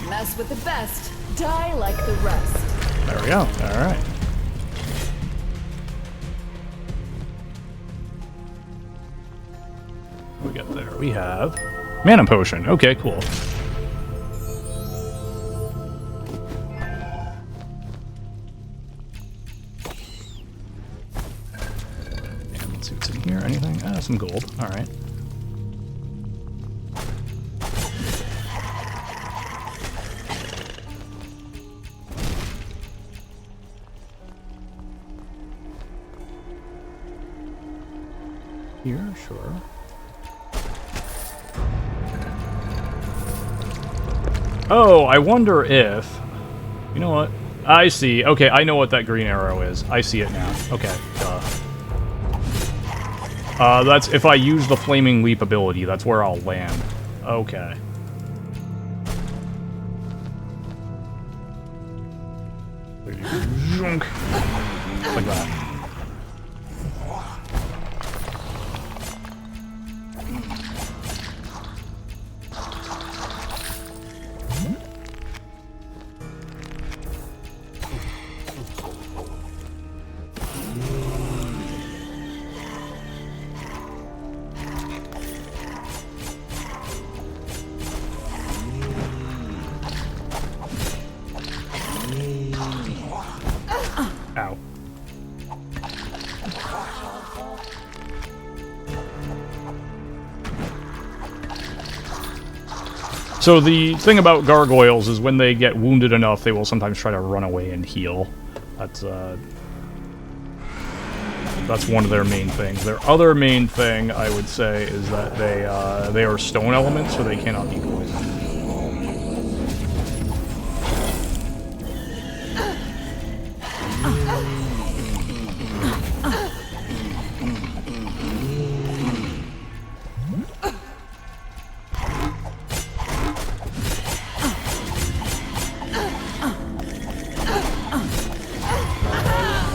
Mess with the best, die like the rest. There we go. Alright. We got there. We have mana potion. Okay, cool. And let's see what's in here. Anything? Ah, some gold. All right. Here, sure. Oh, I wonder if... You know what? I see. Okay, I know what that green arrow is. I see it now. Okay, that's if I use the Flaming Leap ability, that's where I'll land. Okay. Like that. Ow. So the thing about gargoyles is when they get wounded enough, they will sometimes try to run away and heal. That's one of their main things. Their other main thing, I would say, is that they are stone elements, so they cannot be poisoned.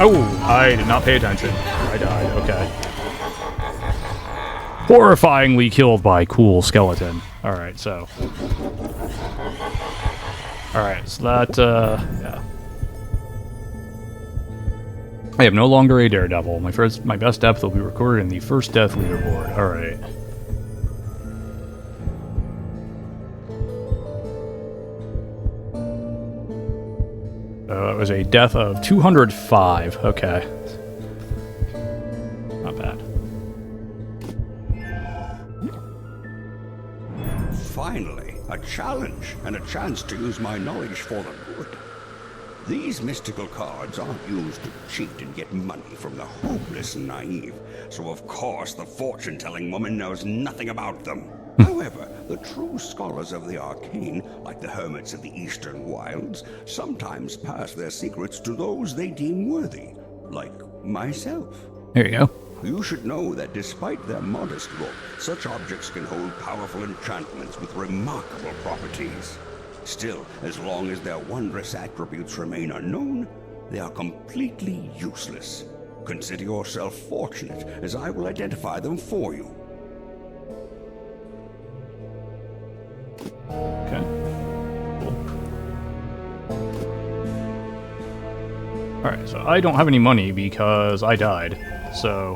Oh, I did not pay attention. I died, okay. Horrifyingly killed by cool skeleton. Alright, so... Alright, so that, yeah. I am no longer a daredevil. My best death will be recorded in the first death leaderboard. Alright. It was a death of 205. Okay. Not bad. Finally, a challenge and a chance to use my knowledge for the good. These mystical cards aren't used to cheat and get money from the hopeless and naive, so of course the fortune-telling woman knows nothing about them. However, the true scholars of the arcane, like the hermits of the eastern wilds, sometimes pass their secrets to those they deem worthy, like myself. There you go. You should know that despite their modest look, such objects can hold powerful enchantments with remarkable properties. Still, as long as their wondrous attributes remain unknown, they are completely useless. Consider yourself fortunate, as I will identify them for you. Okay. Cool. Alright, so I don't have any money because I died. So...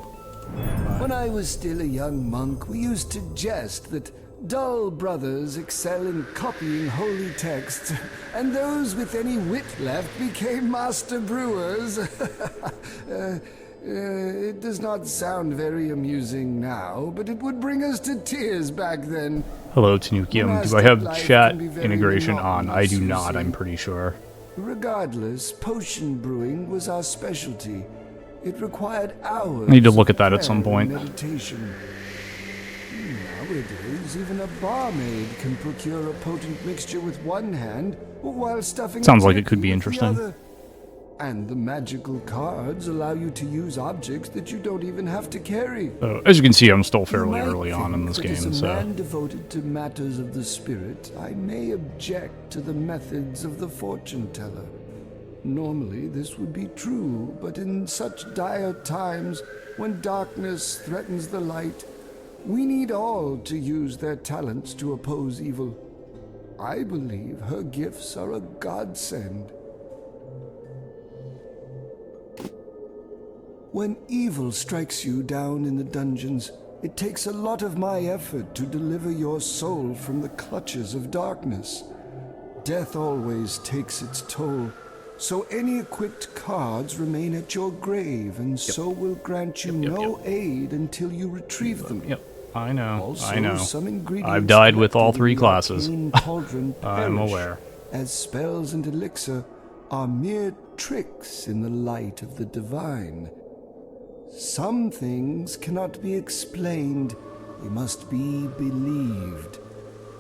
When I was still a young monk, we used to jest that dull brothers excel in copying holy texts, and those with any wit left became master brewers. It does not sound very amusing now, but it would bring us to tears back then. Hello, Tanukium. Do I have chat integration on? I do not, I'm pretty sure. Regardless, potion brewing was our specialty. It required hours. I need to look at that of at some prayer and point. meditation. Nowadays, even a barmaid can procure a potent mixture with one hand while stuffing. Sounds like it could be interesting. Other. And the magical cards allow you to use objects that you don't even have to carry. So, as you can see, I'm still You fairly might early on in think this that game, as a so... man devoted to matters of the spirit, I may object to the methods of the fortune teller. Normally, this would be true, but in such dire times, when darkness threatens the light, we need all to use their talents to oppose evil. I believe her gifts are a godsend. When evil strikes you down in the dungeons, it takes a lot of my effort to deliver your soul from the clutches of darkness. Death always takes its toll. So any equipped cards remain at your grave, and so will grant you no aid until you retrieve them. Yep, I know, Also, I know. some ingredients I've died with all collected three in the classes. arcane cauldron I'm perish, aware. as spells and elixir are mere tricks in the light of the divine. Some things cannot be explained, they must be believed.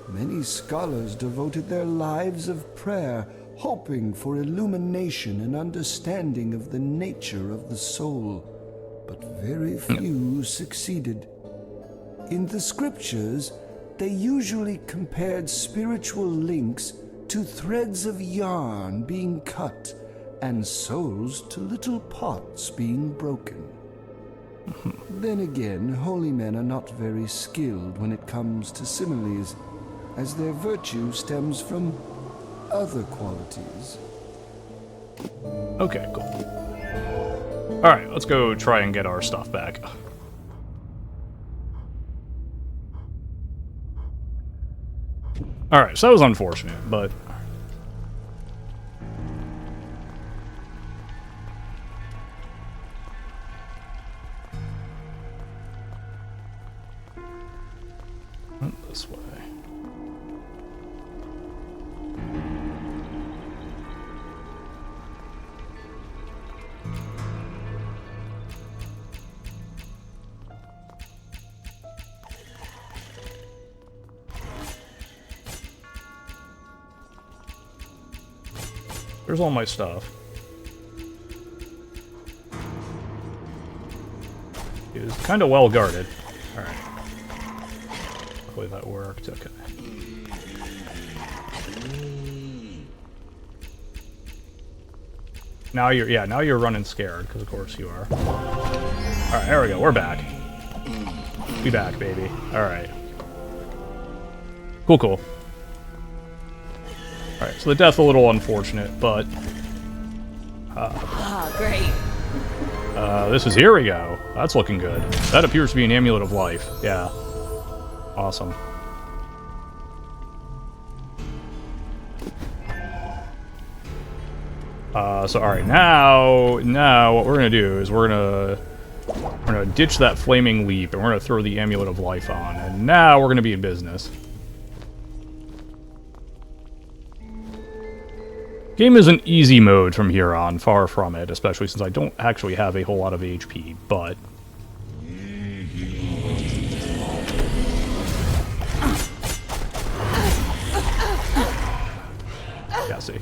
Many scholars devoted their lives of prayer, hoping for illumination and understanding of the nature of the soul, but very few succeeded. In the scriptures, they usually compared spiritual links to threads of yarn being cut and souls to little pots being broken. Then again, holy men are not very skilled when it comes to similes, as their virtue stems from other qualities. Okay, cool. Alright, let's go try and get our stuff back. Alright, so that was unfortunate, but... Went this way. There's all my stuff. It was kind of well guarded. Alright. Hopefully that worked. Okay. Now you're running scared, because of course you are. Alright, there we go. We're back. Be back, baby. Alright. Cool, cool. Alright, so the death a little unfortunate, but... Great. This is... Here we go. That's looking good. That appears to be an amulet of life. Yeah. Awesome. So alright, now what we're gonna do is we're gonna ditch that flaming leap and we're gonna throw the amulet of life on, and now we're gonna be in business. Game is an easy mode from here on, far from it, especially since I don't actually have a whole lot of HP, but... Yeah, see.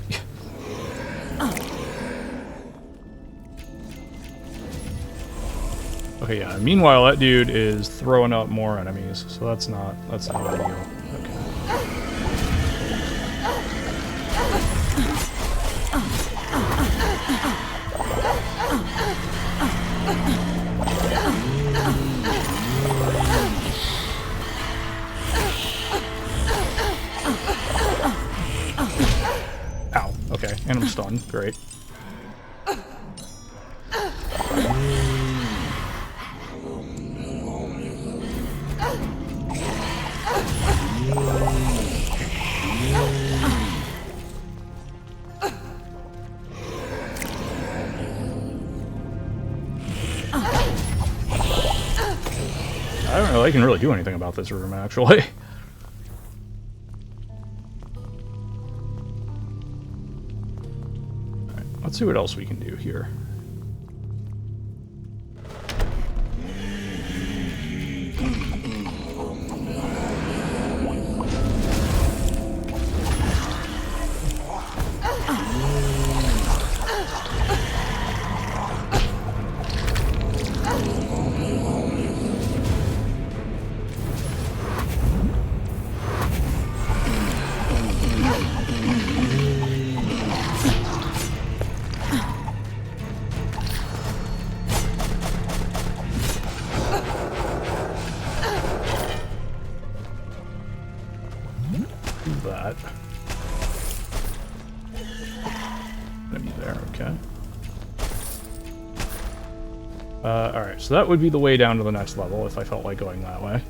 Okay, yeah, meanwhile that dude is throwing up more enemies, so that's not ideal. Okay. Ow, okay, and I'm stunned, great. I don't know if I can really do anything about this room, actually. Alright, let's see what else we can do here. That. Enemy there, okay. Alright, so that would be the way down to the next level if I felt like going that way.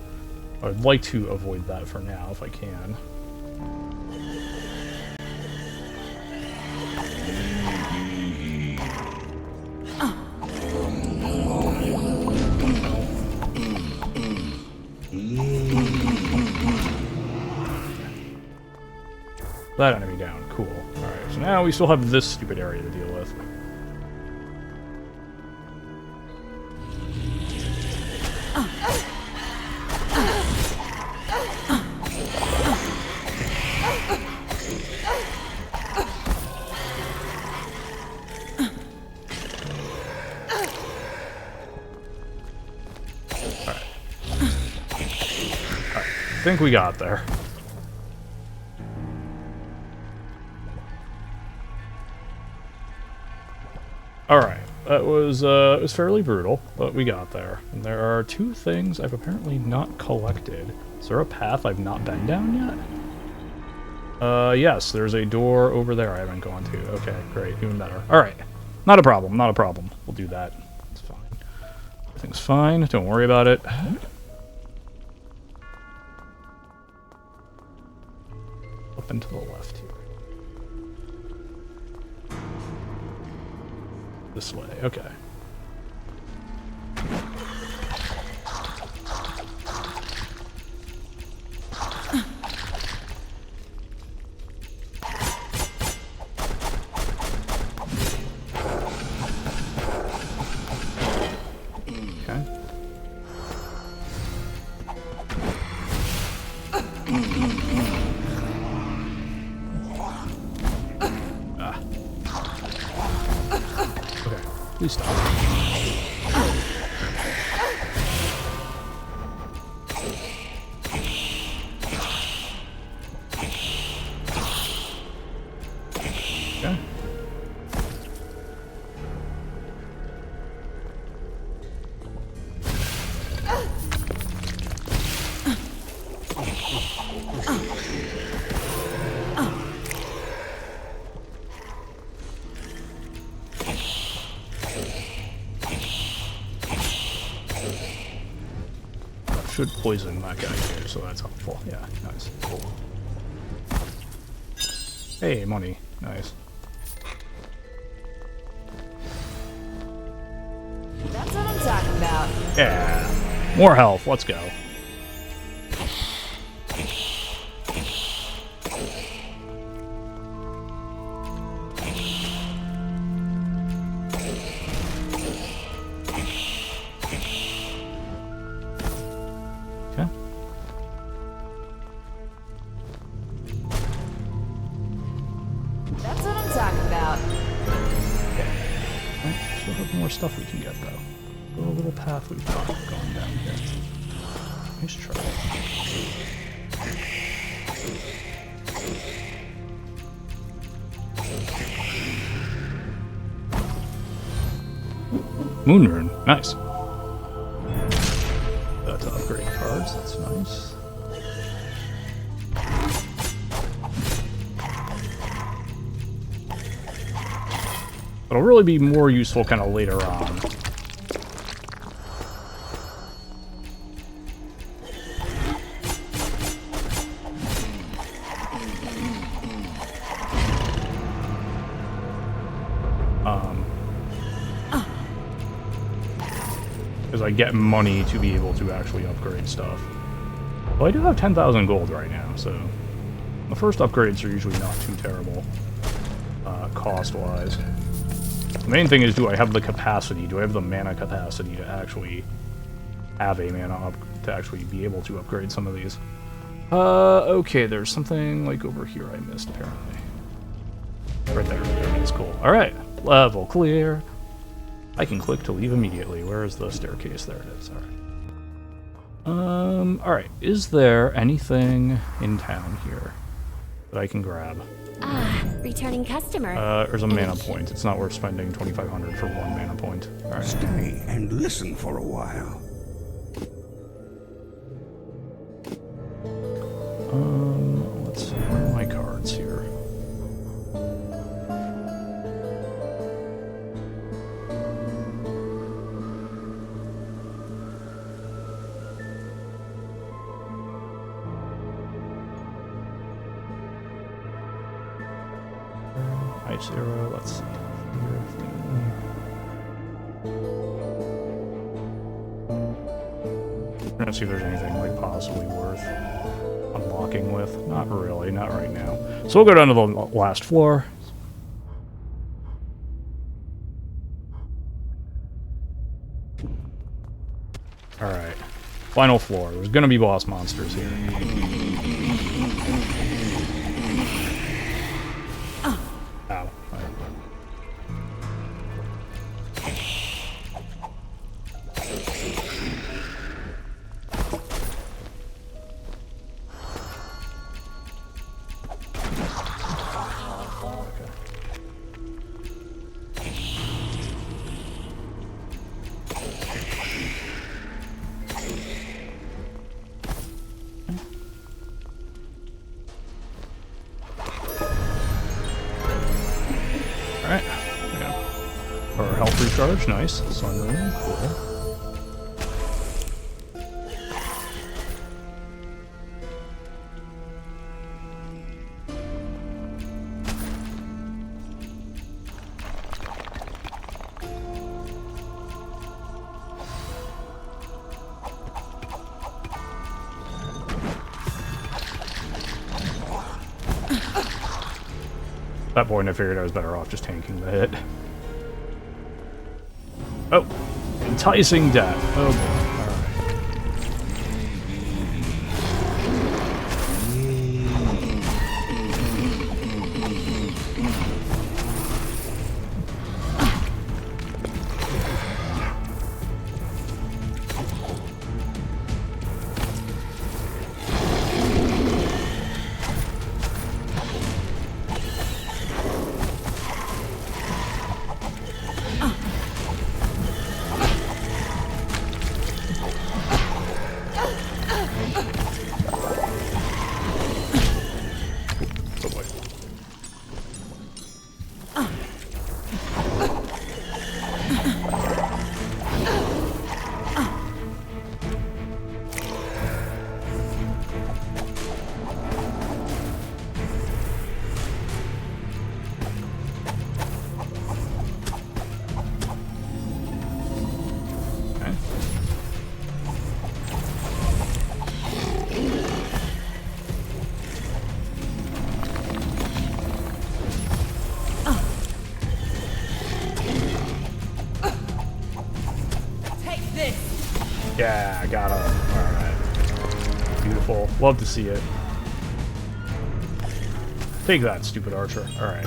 I would like to avoid that for now if I can. That enemy down, cool. Alright, so now we still have this stupid area to deal with. Alright. I think we got there. Alright, that was it was fairly brutal, but we got there. And there are two things I've apparently not collected. Is there a path I've not been down yet? Yes, there's a door over there I haven't gone to. Okay, great, even better. Alright, not a problem, not a problem. We'll do that. It's fine. Everything's fine, don't worry about it. Up and to the left here. This way, okay. Okay. Please stop. Okay. Should poison that guy too, so that's helpful. Yeah, nice. Cool. Hey, money. Nice. That's what I'm talking about. Yeah. More health. Let's go. Still have more stuff we can get, though. A little path we've got going down here. Nice try. Moon rune, nice. To upgrade cards, that's nice. It'll really be more useful kind of later on. Because I get money to be able to actually upgrade stuff. Well, I do have 10,000 gold right now, so the first upgrades are usually not too terrible, cost-wise. The main thing is, do I have the capacity? Do I have the mana capacity to actually have a mana up to actually be able to upgrade some of these? Okay, there's something like over here I missed apparently. Right there. There it is. Cool. All right, level clear. I can click to leave immediately. Where is the staircase? There it is. All right. All right. Is there anything in town here that I can grab? Ah, returning customer. There's a mana point. It's not worth spending 2,500 for one mana point. All right. Stay and listen for a while. Let's see. Where are my cards here? Zero, let's see. We're gonna see if there's anything like possibly worth unlocking with. Not really, not right now. So we'll go down to the last floor. Alright. Final floor. There's gonna be boss monsters here. Alright, yeah. Our health recharge, nice. Sun rune, cool. At that point, I figured I was better off just tanking the hit. Oh, enticing death. Oh boy. Yeah, got him. Alright. Beautiful. Love to see it. Take that, stupid archer. Alright.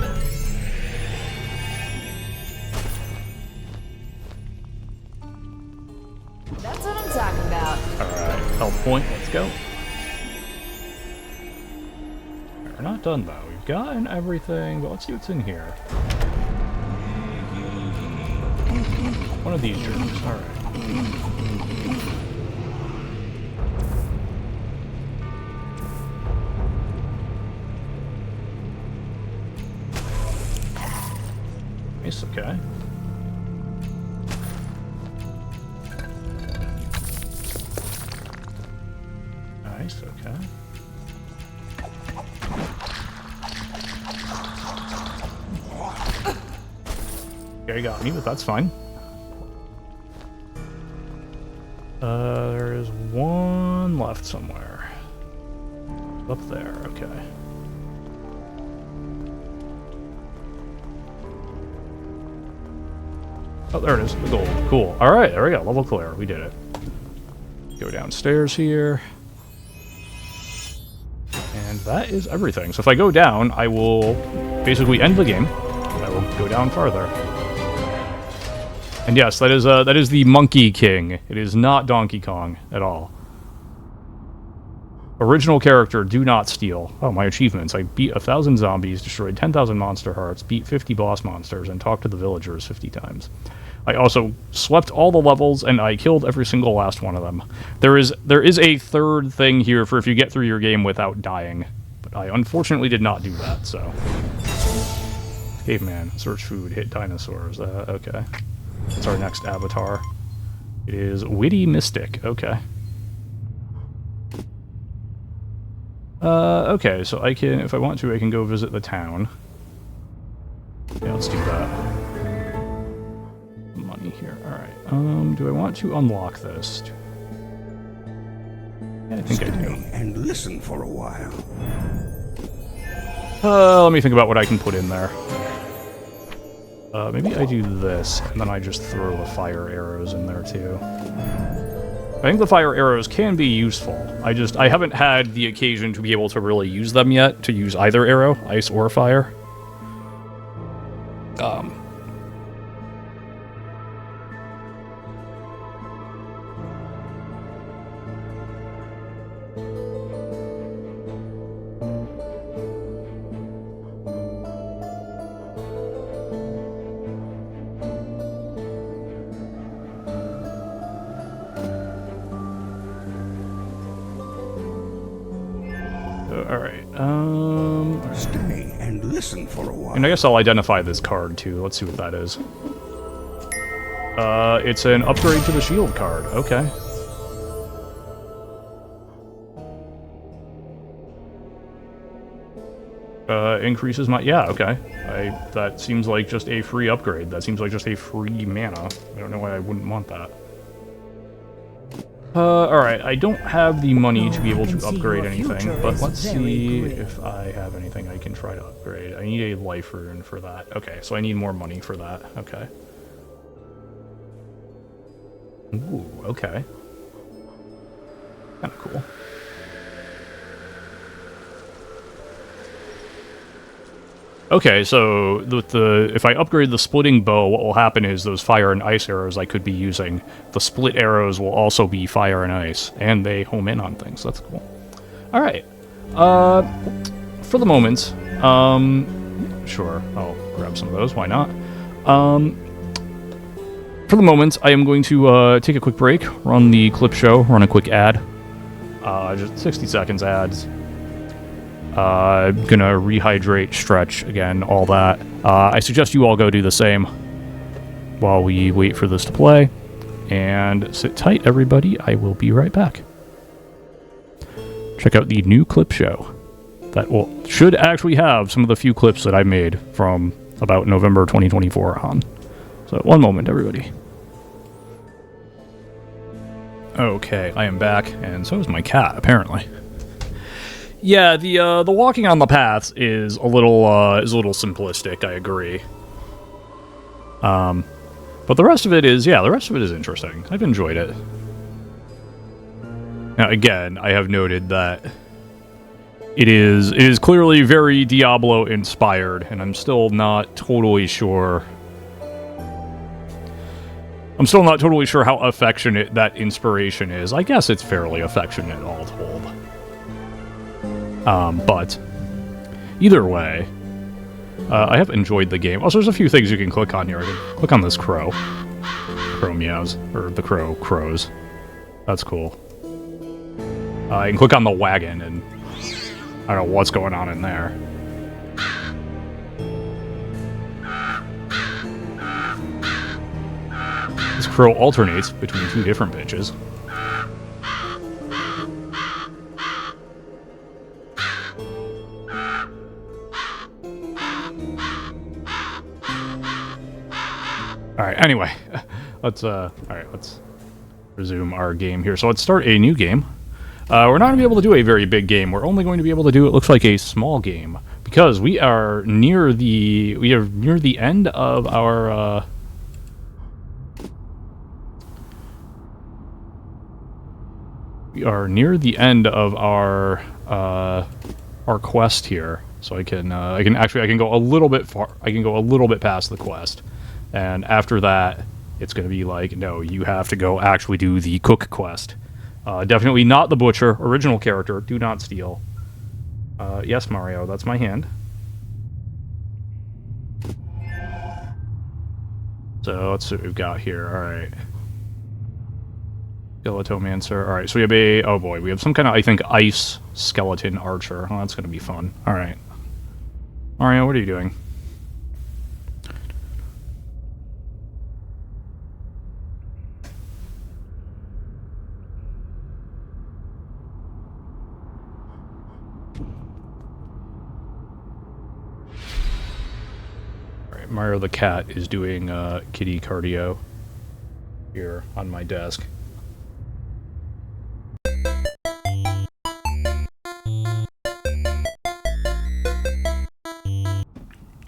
health point. Let's go. We're not done, though. We've gotten everything, but let's see what's in here. One of these germs. Alright. Nice, okay. Nice, okay. Okay, got me, but that's fine. There is one left somewhere. Up there, okay. Oh, there it is, the gold. Cool. Alright, there we go. Level clear. We did it. Go downstairs here. And that is everything. So if I go down, I will basically end the game. I will go down farther. And yes, that is the Monkey King. It is not Donkey Kong at all. Original character, do not steal. Oh, my achievements. I beat 1,000 zombies, destroyed 10,000 monster hearts, beat 50 boss monsters, and talked to the villagers 50 times. I also swept all the levels, and I killed every single last one of them. There is a third thing here for if you get through your game without dying. But I unfortunately did not do that, so... Caveman, search food, hit dinosaurs. Okay. That's our next avatar. It is Witty Mystic. Okay. Okay, so I can, if I want to, I can go visit the town. Yeah, let's do that. Money here. Alright. Do I want to unlock this? Yeah, I think I do. And listen for a while. Let me think about what I can put in there. Maybe I do this, and then I just throw the fire arrows in there, too. I think the fire arrows can be useful. I haven't had the occasion to be able to really use them yet, to use either arrow, ice or fire. Stay and listen for a while. And I guess I'll identify this card, too. Let's see what that is. It's an upgrade to the shield card. Okay. Increases my... Yeah, okay. That seems like just a free upgrade. That seems like just a free mana. I don't know why I wouldn't want that. Alright, I don't have the money to be able to upgrade anything, but let's see if I have anything I can try to upgrade. I need a life rune for that. Okay, so I need more money for that. Okay. Ooh, okay. Kinda cool. Okay, so if I upgrade the splitting bow, what will happen is those fire and ice arrows I could be using, the split arrows will also be fire and ice, and they home in on things. That's cool. Alright. For the moment, sure, I'll grab some of those, why not? For the moment, I am going to take a quick break, run the clip show, run a quick ad. Just 60 seconds ads. Gonna rehydrate, stretch, again, all that. I suggest you all go do the same while we wait for this to play. And sit tight, everybody. I will be right back. Check out the new clip show. That should actually have some of the few clips that I made from about November 2024 on. So, one moment, everybody. Okay, I am back, and so is my cat, apparently. Yeah, the walking on the paths is a little simplistic, I agree. But the rest of it is, interesting. I've enjoyed it. Now, again, I have noted that it is clearly very Diablo inspired, and I'm still not totally sure I'm still not totally sure how affectionate that inspiration is. I guess it's fairly affectionate, all told. But either way, I have enjoyed the game. Also, there's a few things you can click on here. I can click on this crow. Crow meows. Or the crow crows. That's cool. I can click on the wagon, and I don't know what's going on in there. This crow alternates between two different bitches. Alright, anyway. Let's resume our game here. So let's start a new game. We're not going to be able to do a very big game. We're only going to be able to do, it looks like, a small game. Because we are near the end of our, our quest here. So I can go a little bit far. I can go a little bit past the quest. And after that, it's going to be like, no, you have to go actually do the cook quest. Definitely not the butcher. Original character. Do not steal. Yes, Mario, that's my hand. So let's see what we've got here. Alright. Skeletomancer. Alright, so we have a... Oh boy, we have some kind of, I think, ice skeleton archer. Oh, that's going to be fun. Alright. Mario, what are you doing? Mario the cat is doing kitty cardio here on my desk.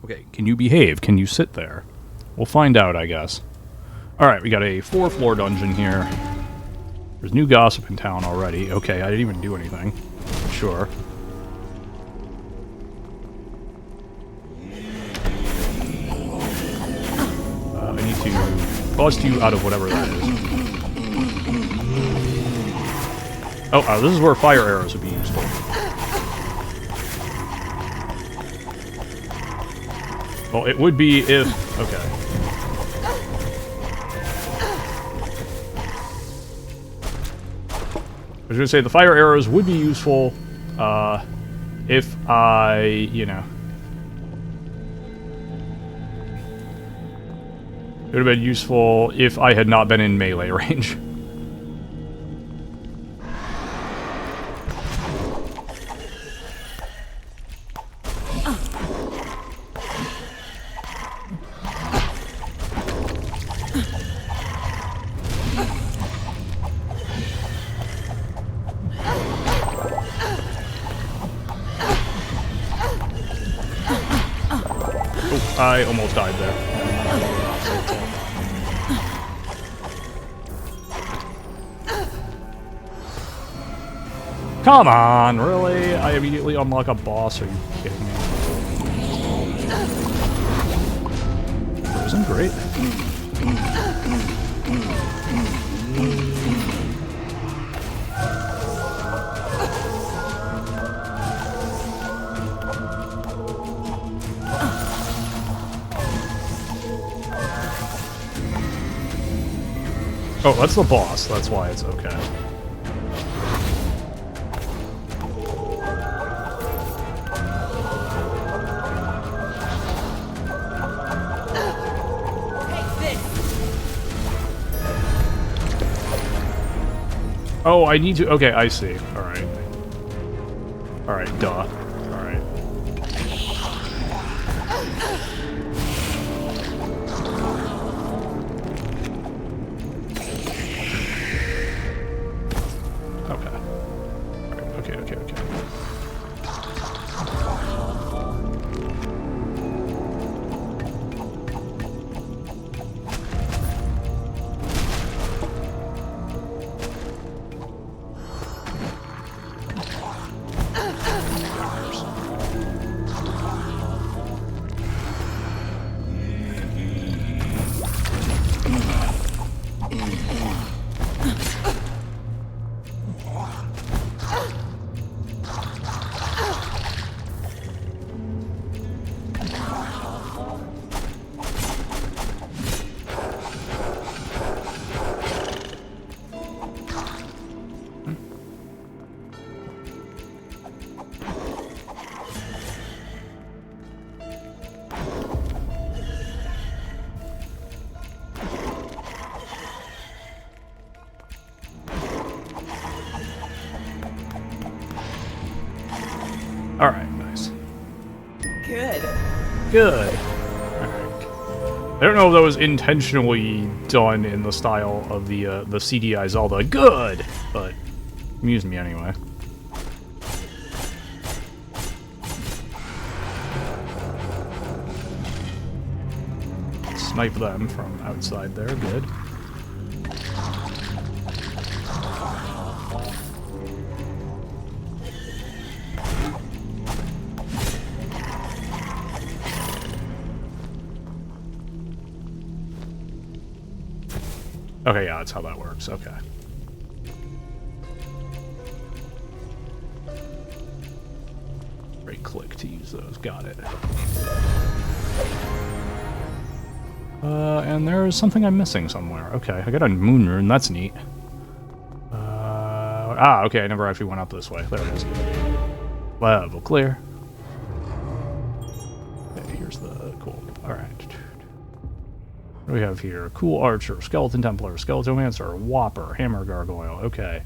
Okay, can you behave? Can you sit there? We'll find out, I guess. Alright, we got a 4-floor dungeon here. There's new gossip in town already. Okay, I didn't even do anything. Sure. I need to bust you out of whatever that is. Oh, this is where fire arrows would be useful. Well, it would be if... Okay. I was going to say the fire arrows would be useful if I, you know... It would have been useful if I had not been in melee range. Oh, I almost died there. Come on, really? I immediately unlock a boss, are you kidding me? Frozen, great. Oh, that's the boss, that's why it's okay. Oh, I need to... Okay, I see. Alright. Alright, duh. Alright. Okay. Alright, okay. Good. Alright. I don't know if that was intentionally done in the style of the CDI Zelda. Good! But, amused me anyway. Snipe them from outside there. Good. Okay, yeah, that's how that works. Okay. Right click to use those. Got it. And there's something I'm missing somewhere. Okay, I got a moon rune. That's neat. Okay, I never actually went up this way. There it is. Level clear. Okay, here's the cool. Alright. What do we have here? Cool Archer, Skeleton Templar, Skeletomancer, Whopper, Hammer Gargoyle. Okay.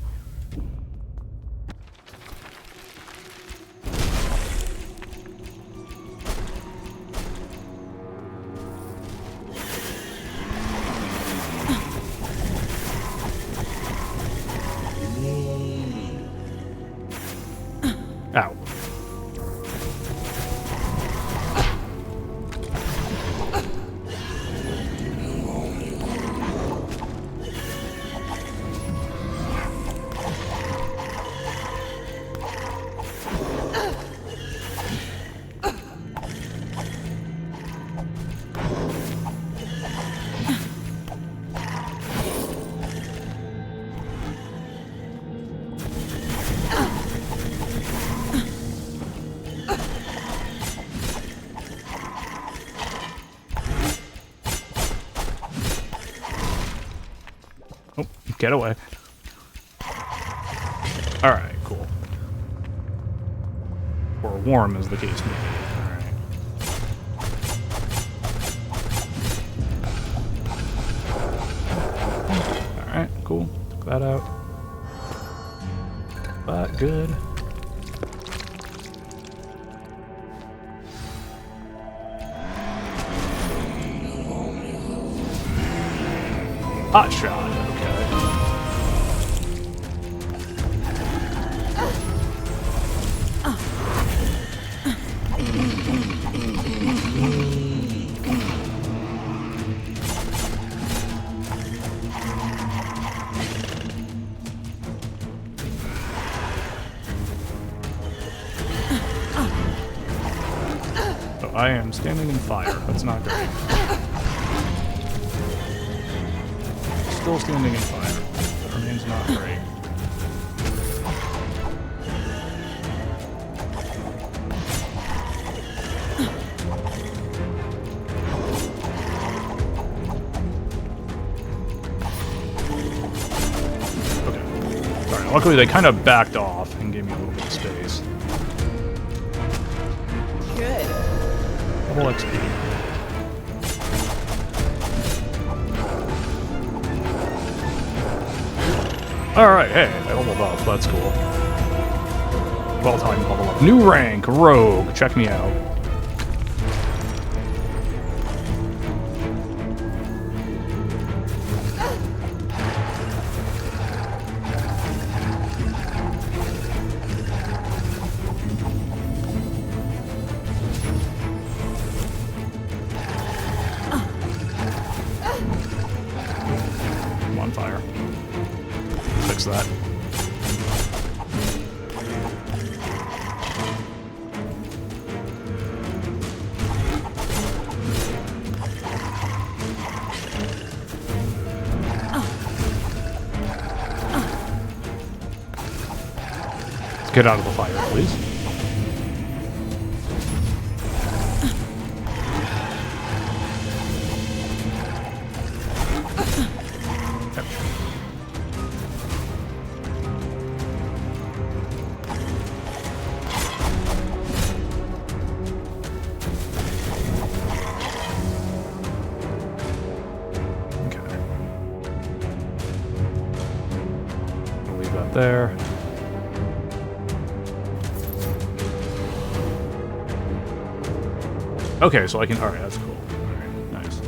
Ow. Oh, get away. Alright, cool. Or warm, as the case may be. Alright. Alright, cool. Took that out. That good. Hot shot. I am standing in fire. That's not great. Still standing in fire. That remains not great. Okay. Alright, luckily they kind of backed off and gave me a little bit of space. Good. Double XP. Alright, hey, I leveled up. That's cool. Well-timed level up. New rank, Rogue. Check me out. I'm on fire. Fix that. Let's get out of the fire, please. There. Okay, so I can... Alright, that's cool. Alright, nice.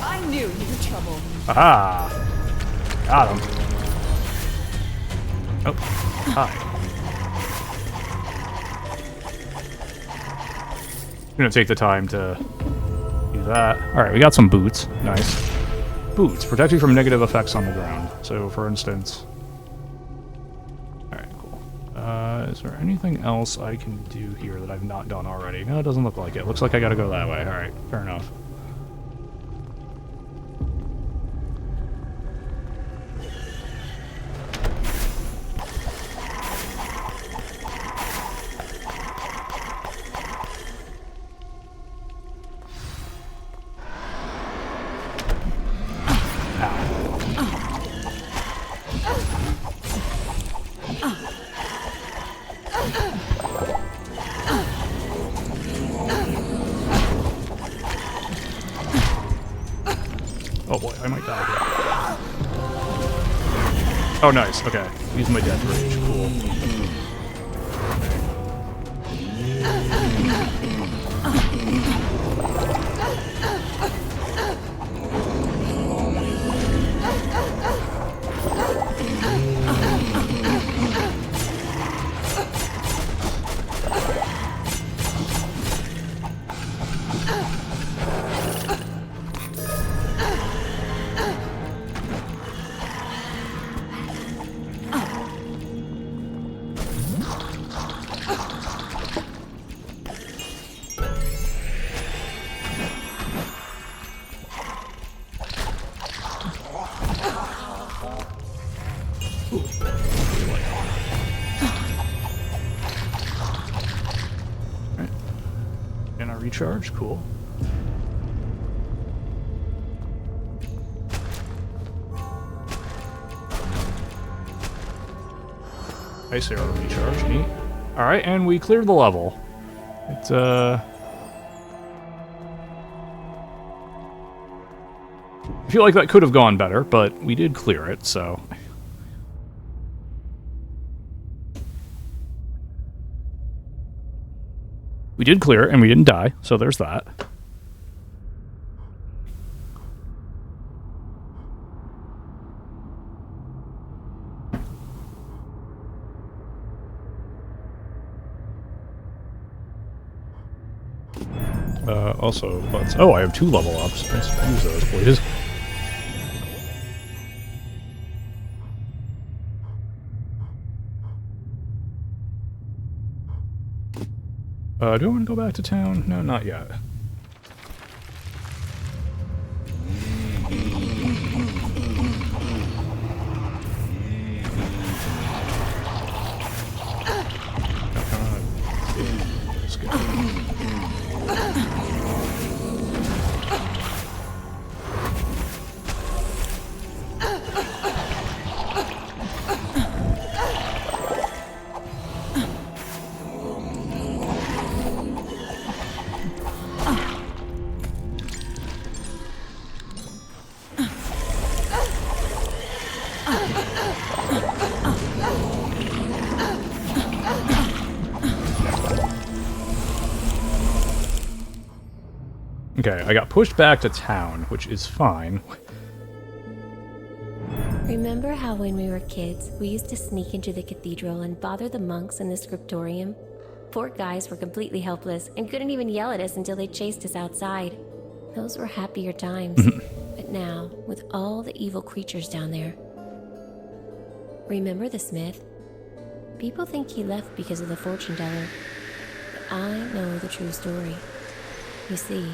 I knew you were trouble. Aha! Got him. Oh, hi. I'm gonna take the time to do that. Alright, we got some boots. Nice. Boots. Protect you from negative effects on the ground. So, for instance... Alright, cool. Is there anything else I can do here that I've not done already? No, it doesn't look like it. Looks like I gotta go that way. Alright, fair enough. Oh boy, I might die here. Oh, nice. Okay. Use my death rage. Cool. And I recharge, cool. Ice arrow recharge, neat. Alright, and we cleared the level. It's, I feel like that could have gone better, but we did clear it, so... We did clear it, and we didn't die, so there's that. Also, let's... Oh, I have 2 level ups. Let's use those, please. Do I want to go back to town? No, not yet. Okay, I got pushed back to town, which is fine. Remember how when we were kids, we used to sneak into the cathedral and bother the monks in the scriptorium? Poor guys were completely helpless and couldn't even yell at us until they chased us outside. Those were happier times. But now, with all the evil creatures down there... Remember the smith? People think he left because of the fortune teller. But I know the true story. You see,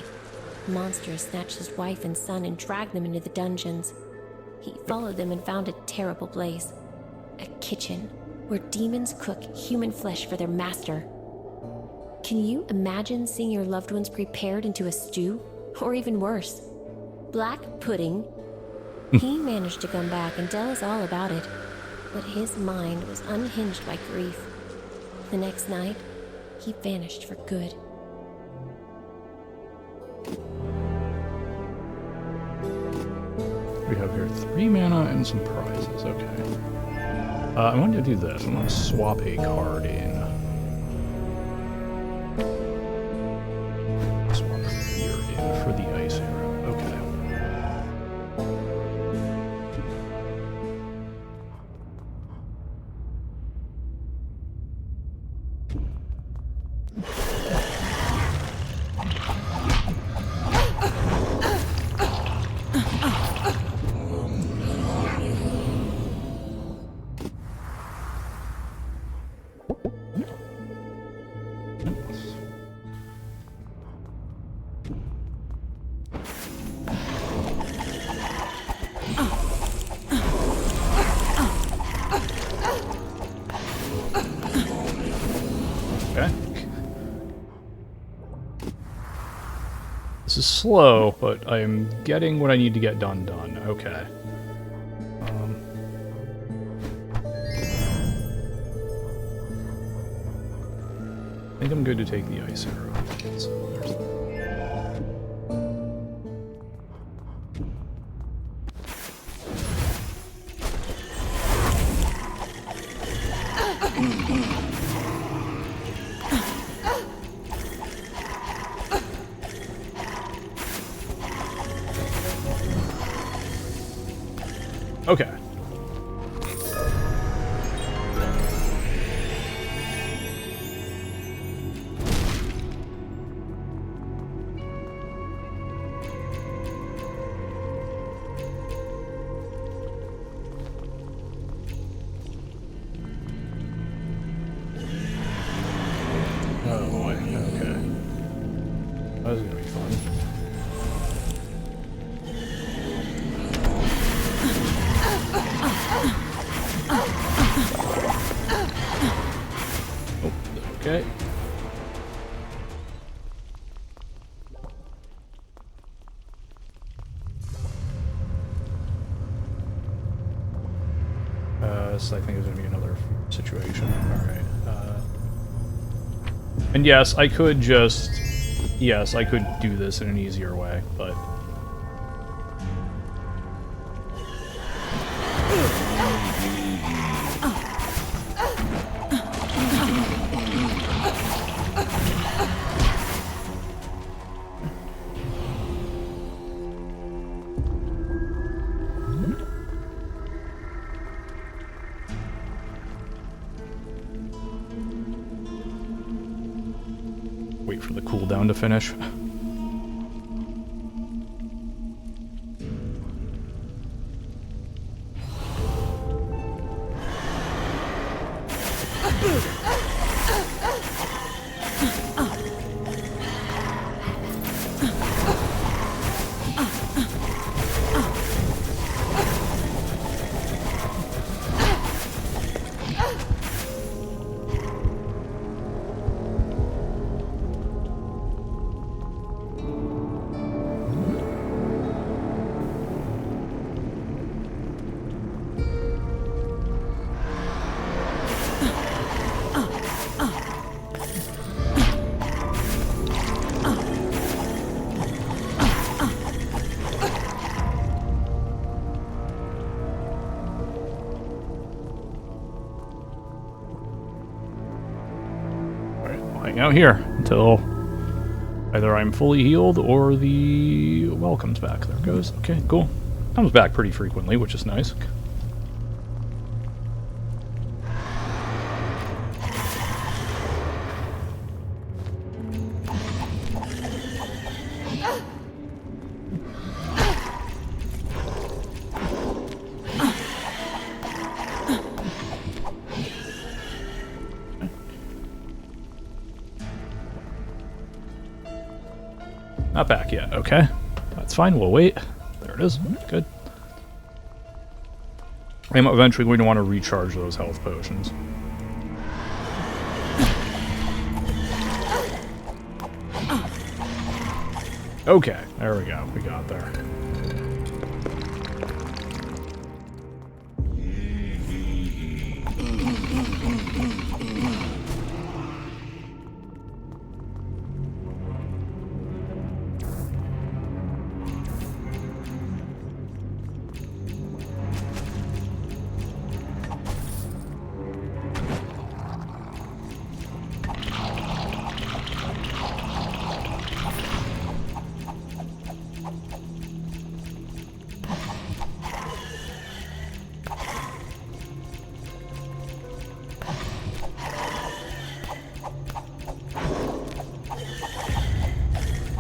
monsters snatched his wife and son and dragged them into the dungeons. He followed them and found a terrible place. A kitchen where demons cook human flesh for their master. Can you imagine seeing your loved ones prepared into a stew? Or even worse, black pudding? He managed to come back and tell us all about it, but his mind was unhinged by grief. The next night, he vanished for good. We have here 3 mana and some prizes, okay. I want to do this. I'm going to swap a card in. Okay. This is slow, but I am getting what I need to get done. Okay. I think I'm good to take the ice arrow. So there's that. Okay. Oh boy, okay. That was gonna be fun. Oh, okay. So I think it's gonna be another situation. Alright. And yes, I could just... Yes, I could do this in an easier way, but... Wait for the cooldown to finish. Hang out here until either I'm fully healed or the well comes back. There it goes. Okay, cool. Comes back pretty frequently, which is nice. Not back yet, okay. That's fine, we'll wait. There it is, good. I'm eventually going to want to recharge those health potions. Okay, there we go, we got there.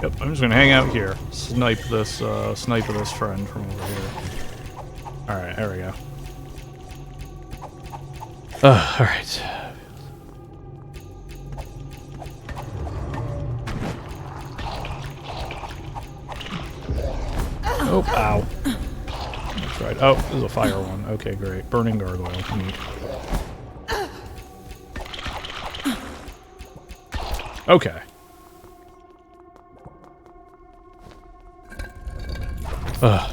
Yep, I'm just gonna hang out here. Snipe this friend from over here. Alright, there we go. Alright. Oh, ow. That's right. Oh, this is a fire one. Okay, great. Burning gargoyle. Neat. Okay. Ugh.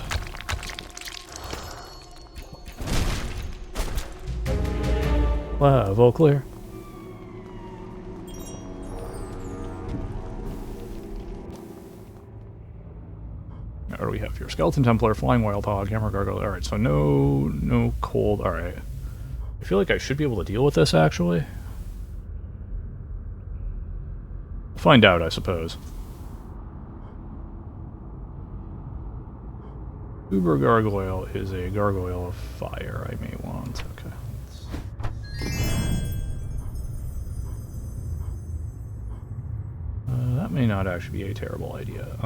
Level clear. What do we have here? Skeleton Templar, Flying Wild Hog, Hammer Gargoyle. Alright, so no cold. Alright. I feel like I should be able to deal with this, actually. Find out, I suppose. Uber Gargoyle is a gargoyle of fire I may want. Okay. That may not actually be a terrible idea.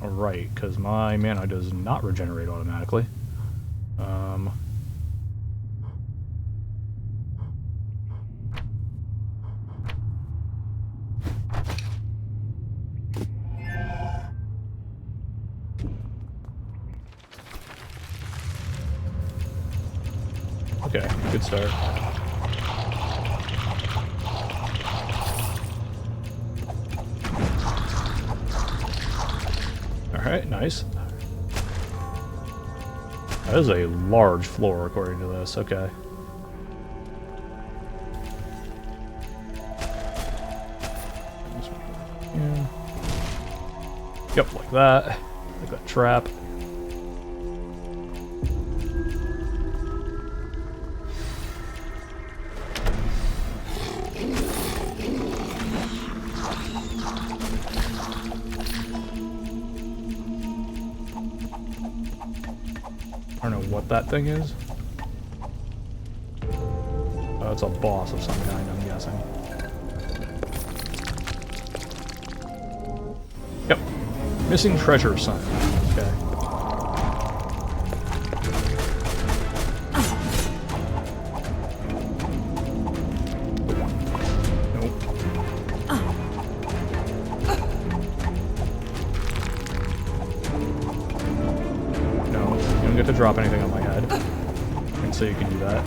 Right, because my mana does not regenerate automatically. Okay, good start. Alright, nice. That is a large floor according to this, okay. Yeah. Yep, like that. Like that trap. I don't know what that thing is. Oh, it's a boss of some kind, I'm guessing. Yep. Missing treasure sign. Okay. Nope. No, you don't get to drop anything on my head. And so you can do that.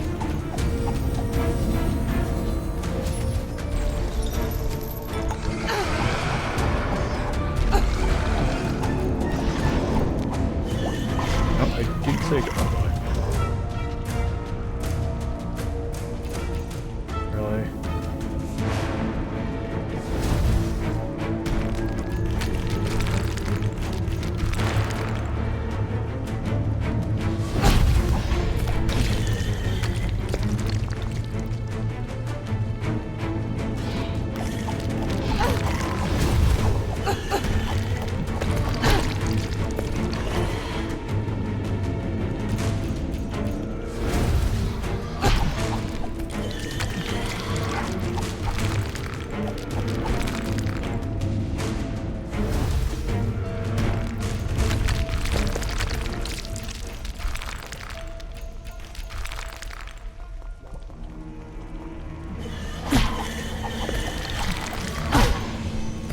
Take it, oh boy. Really?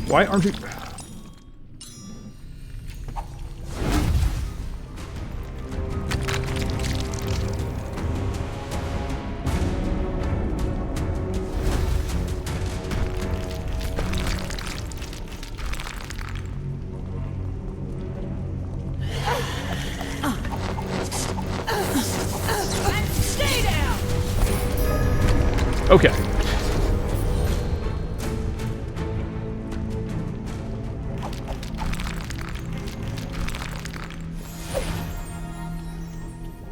Why aren't you... Stay down. Okay.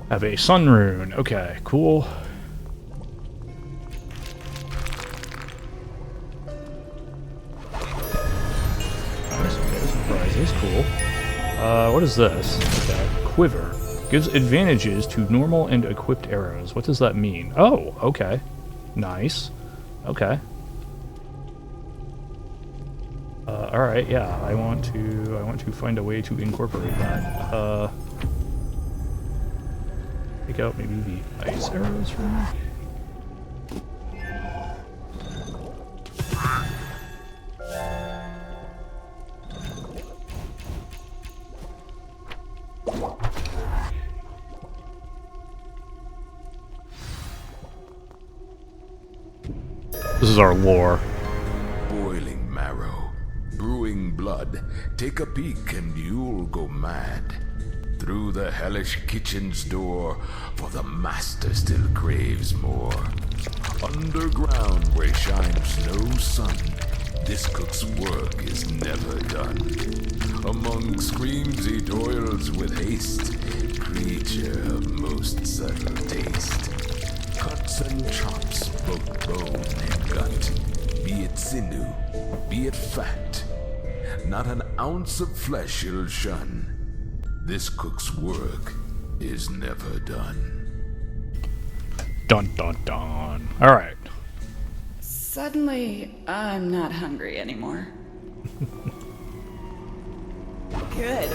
Have a sun rune. Okay, cool. Nice. Okay, some prizes. Cool. What is this? Okay. Quiver. Gives advantages to normal and equipped arrows. What does that mean? Oh, okay. Nice. Okay. Alright, yeah. I want to find a way to incorporate that. Take out maybe the ice arrows from me. This is our lore. Boiling marrow, brewing blood, take a peek and you'll go mad. Through the hellish kitchen's door, for the master still craves more. Underground where shines no sun, this cook's work is never done. Among screams he toils with haste, creature of most subtle taste. Cuts and chops both bone and gut, be it sinew, be it fat. Not an ounce of flesh he'll shun. This cook's work is never done. Dun dun dun. Alright. Suddenly, I'm not hungry anymore. Good.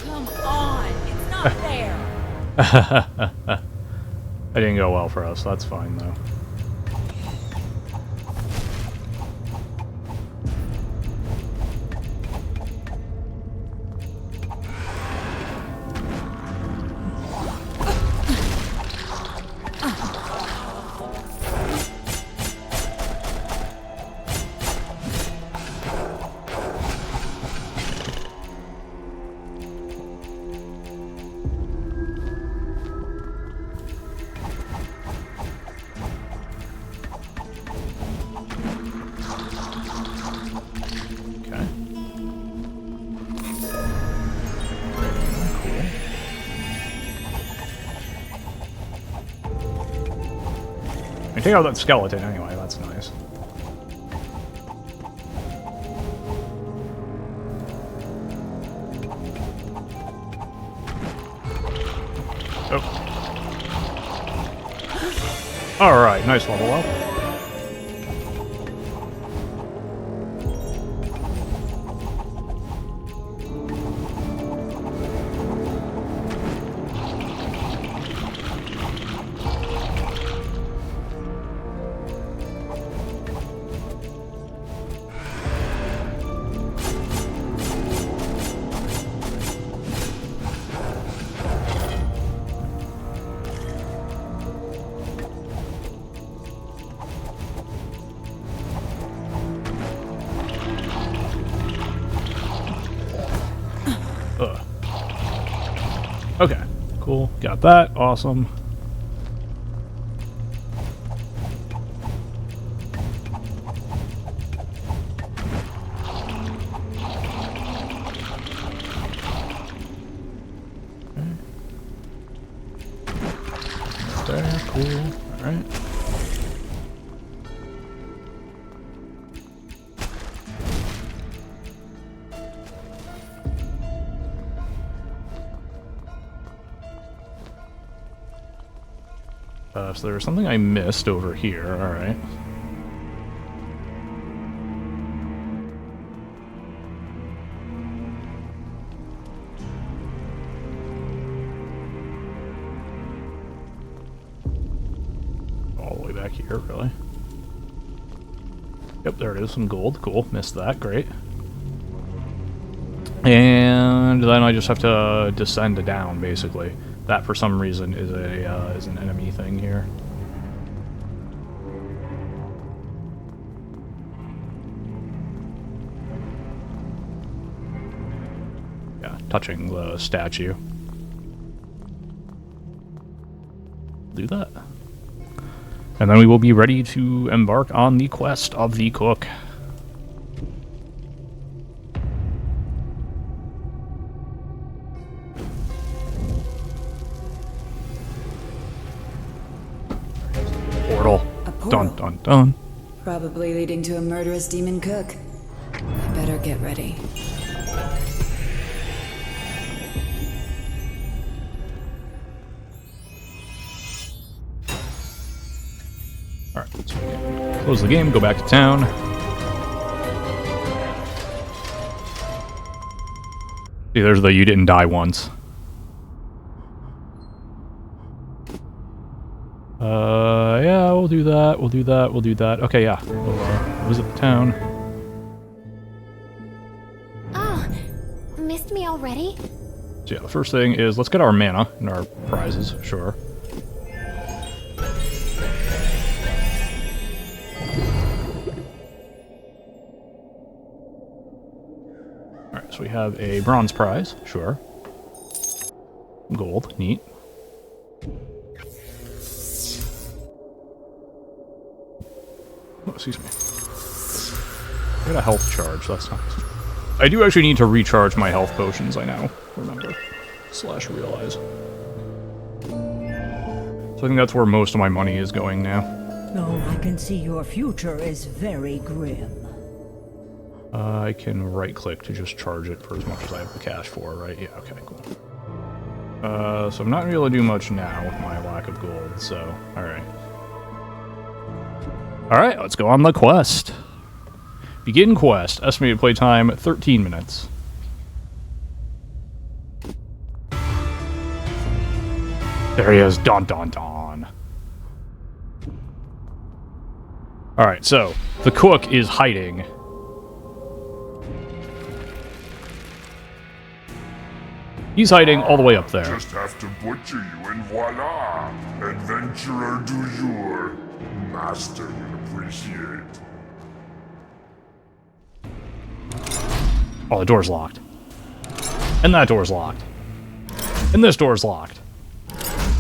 Come on, it's not fair. That didn't go well for us. That's fine, though. Take out that skeleton anyway, that's nice. Oh. Alright, nice level up. Okay, cool. Got that. Awesome. There, cool. Alright. So there was something I missed over here, alright. All the way back here, really. Yep, there it is, some gold. Cool, missed that, great. And then I just have to descend down, basically. That, for some reason, is an enemy thing here. Yeah, touching the statue. Do that. And then we will be ready to embark on the quest of the cook. Done. Probably leading to a murderous demon cook. I better get ready. Alright, so close the game, go back to town. See, there's the you didn't die once. Yeah, we'll do that, we'll do that, we'll do that. Okay, yeah, we'll visit the town. Oh, missed me already? So yeah, the first thing is, let's get our mana and our prizes, sure. Alright, so we have a bronze prize, sure. Gold, neat. Oh, excuse me. I got a health charge, that's nice. I do actually need to recharge my health potions, I now remember. / realize. So I think that's where most of my money is going now. Oh, I can see your future is very grim. I can right-click to just charge it for as much as I have the cash for, right? Yeah, okay, cool. So I'm not going to be able to do much now with my lack of gold, so, alright. Alright, let's go on the quest. Begin quest. Estimated playtime, 13 minutes. There he is. Don, don, don. Alright, so, the cook is hiding. He's hiding all the way up there. Just have to butcher you and voila! Adventurer du jour. Master will appreciate. Oh, the door's locked. And that door's locked. And this door's locked.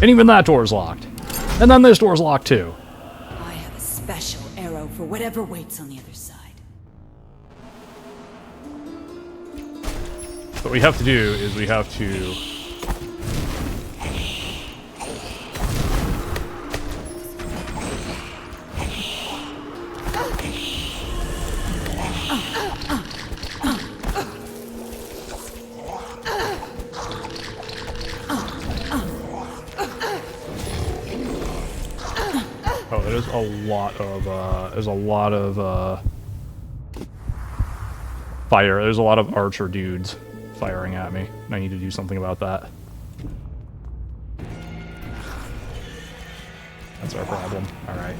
And even that door's locked. And then this door's locked too. I have a special arrow for whatever waits on the other side. What we have to do is we have to... Oh, there's a lot of fire. There's a lot of archer dudes firing at me. I need to do something about that. That's our problem. Alright.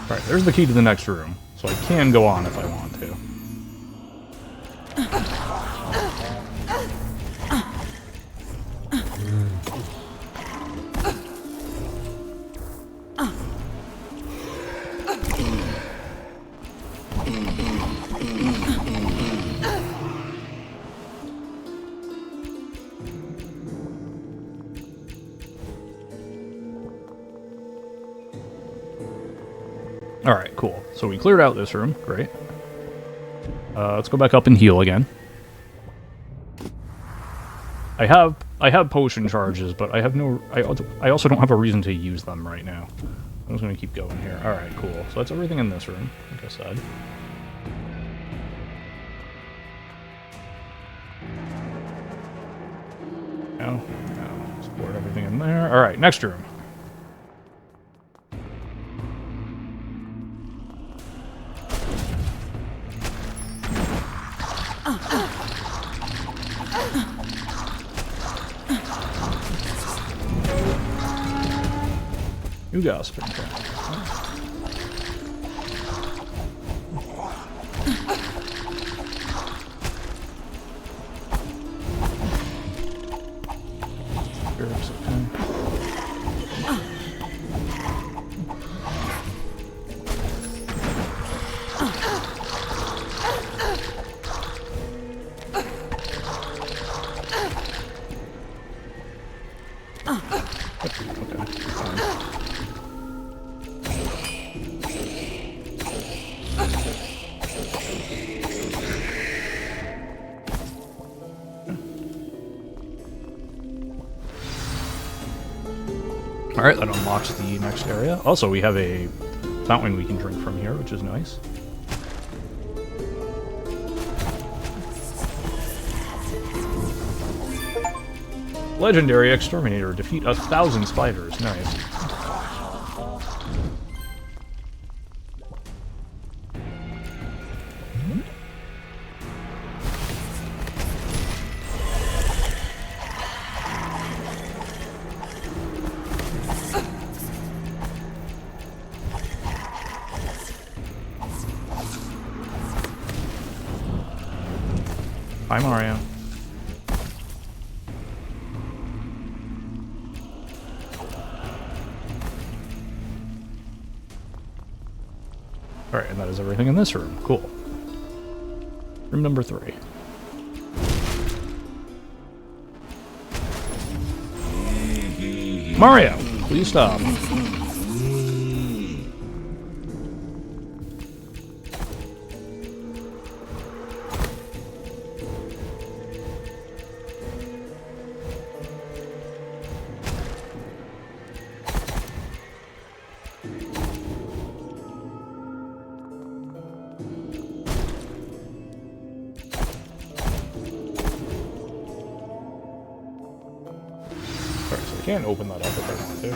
Alright, there's the key to the next room. So I can go on if I want to. Alright, cool. So we cleared out this room. Great. Let's go back up and heal again. I have potion charges, but I have no... I also don't have a reason to use them right now. I'm just going to keep going here. Alright, cool. So that's everything in this room, like I said. No. Support everything in there. Alright, next room. You got spin trap. Alright, that unlocks the next area. Also, we have a fountain we can drink from here, which is nice. Legendary Exterminator. Defeat 1,000 spiders. Nice. Hi, Mario. Alright, and that is everything in this room. Cool. Room number 3. Mario, please stop. Can't open that up if I want to.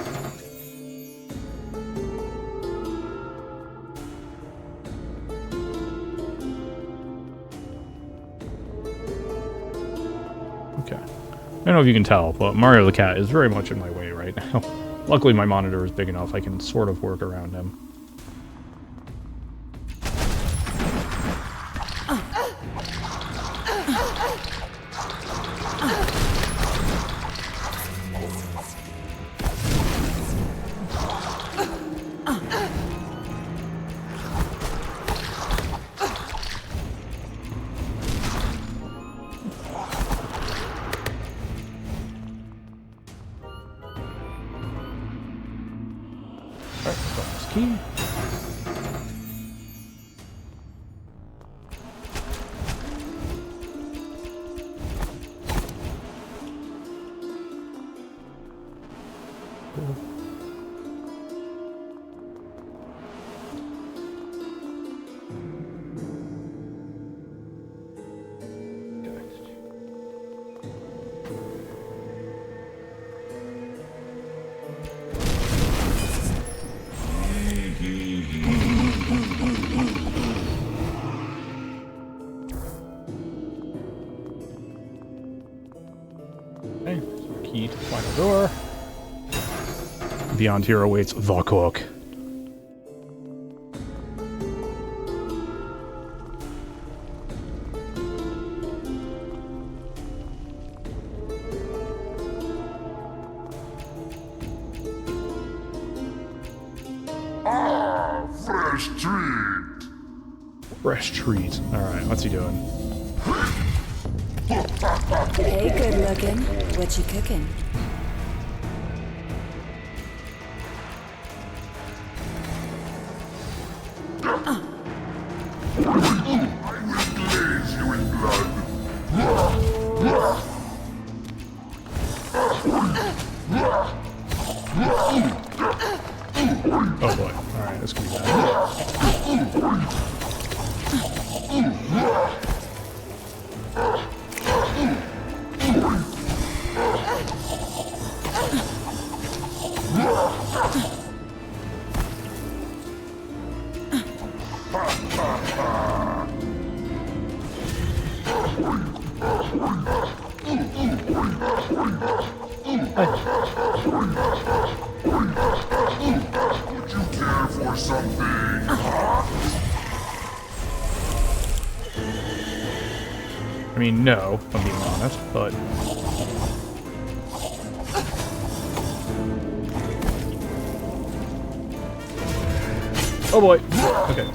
Okay. I don't know if you can tell, but Mario the Cat is very much in my way right now. Luckily my monitor is big enough I can sort of work around him. Key. Okay, so key to the final door. Beyond here awaits the cook. Ah, fresh treat. Fresh treat. Alright, what's he doing? Hey, good looking. What you cooking? I will glaze you in blood. Oh boy. Alright, this could be bad. Would you care for something hot? I mean, no, if I'm being honest, but... Oh boy. Okay.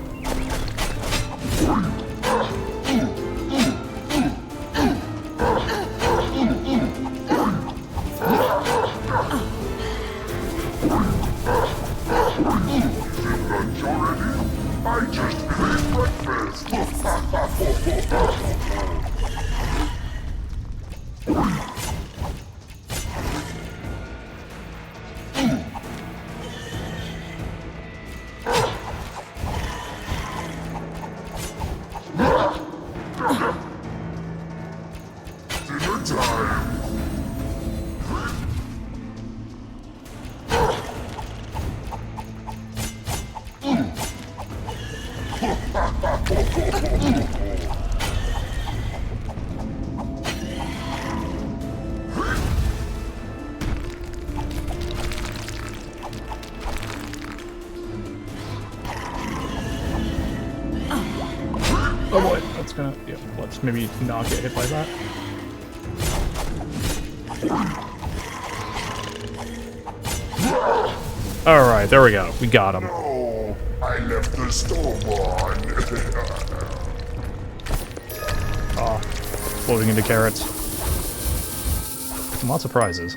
Lunch already? I just finished breakfast. Oh boy, that's gonna, yeah, let's maybe not get hit by that. Alright, there we go. We got him. Oh, I left the stove on. Oh, floating into carrots. Lots of prizes.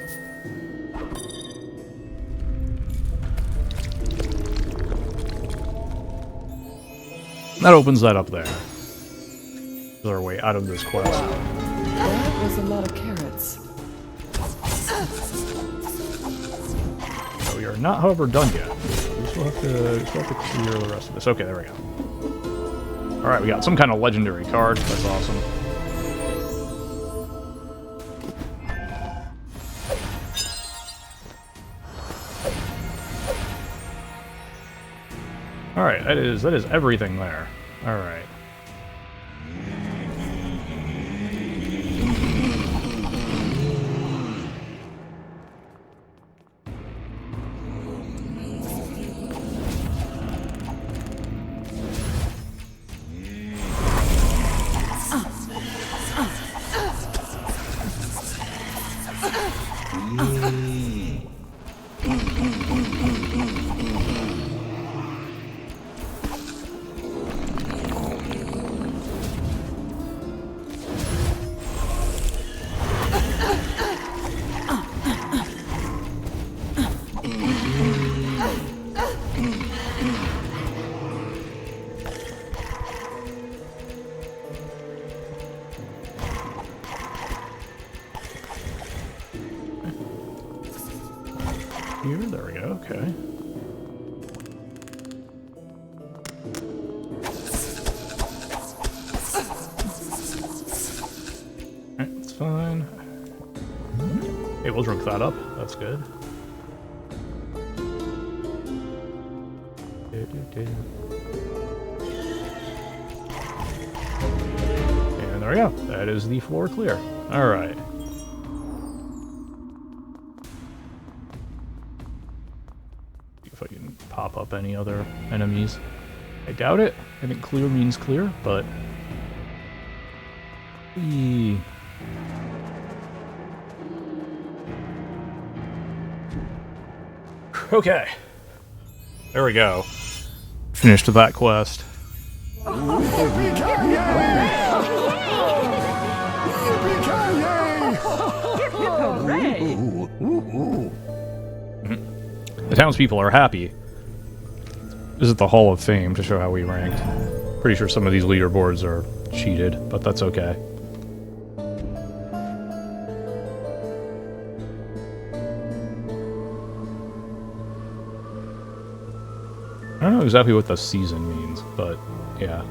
That opens that up there. Is our way out of this quest. That was a lot of carrots. So we are not, however, done yet. We still have to clear the rest of this. Okay, there we go. Alright, we got some kind of legendary card. That's awesome. Alright, that is everything there. Alright. Here, there we go, okay. Alright, it's fine. Okay, we'll drink that up, that's good. And there we go, that is the floor clear. Alright. If I can pop up any other enemies. I doubt it. I think clear means clear, but... Okay. There we go. Finished that quest. The townspeople are happy. This is the Hall of Fame to show how we ranked. Pretty sure some of these leaderboards are cheated, but that's okay. I don't know exactly what the season means, but yeah.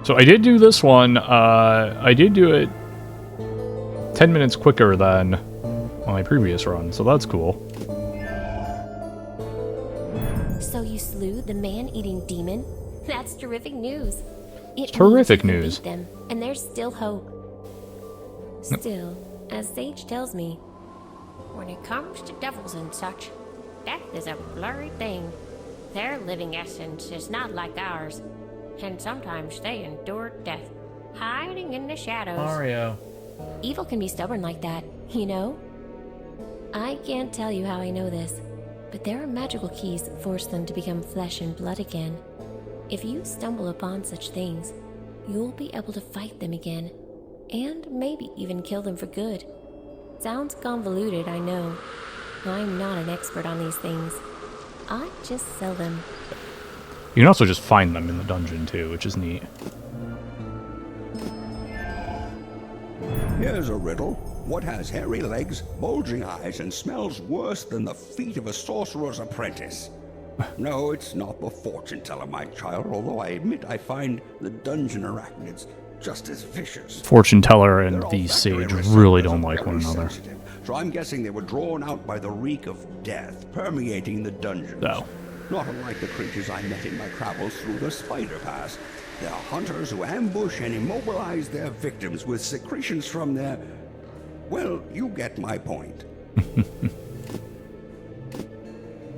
So I did do this one, I did do it 10 minutes quicker than my previous run, so that's cool. So you slew the man-eating demon? That's terrific news. It Terrific means you news. beat them, and there's still hope. Still, as Sage tells me, when it comes to devils and such, death is a blurry thing. Their living essence is not like ours, and sometimes they endure death, hiding in the shadows. Mario. Evil can be stubborn like that, you know? I can't tell you how I know this, but there are magical keys that force them to become flesh and blood again. If you stumble upon such things, you'll be able to fight them again, and maybe even kill them for good. Sounds convoluted, I know. I'm not an expert on these things. I just sell them. You can also just find them in the dungeon too, which is neat. Here's a riddle. What has hairy legs, bulging eyes, and smells worse than the feet of a sorcerer's apprentice? No, it's not the fortune teller, my child, although I admit I find the dungeon arachnids just as vicious. Fortune teller and They're the olfactory sage really receptors don't are like one very another. sensitive, so I'm guessing they were drawn out by the reek of death permeating the dungeons. No. Not unlike the creatures I met in my travels through the Spider Pass. They're hunters who ambush and immobilize their victims with secretions from their... Well, you get my point.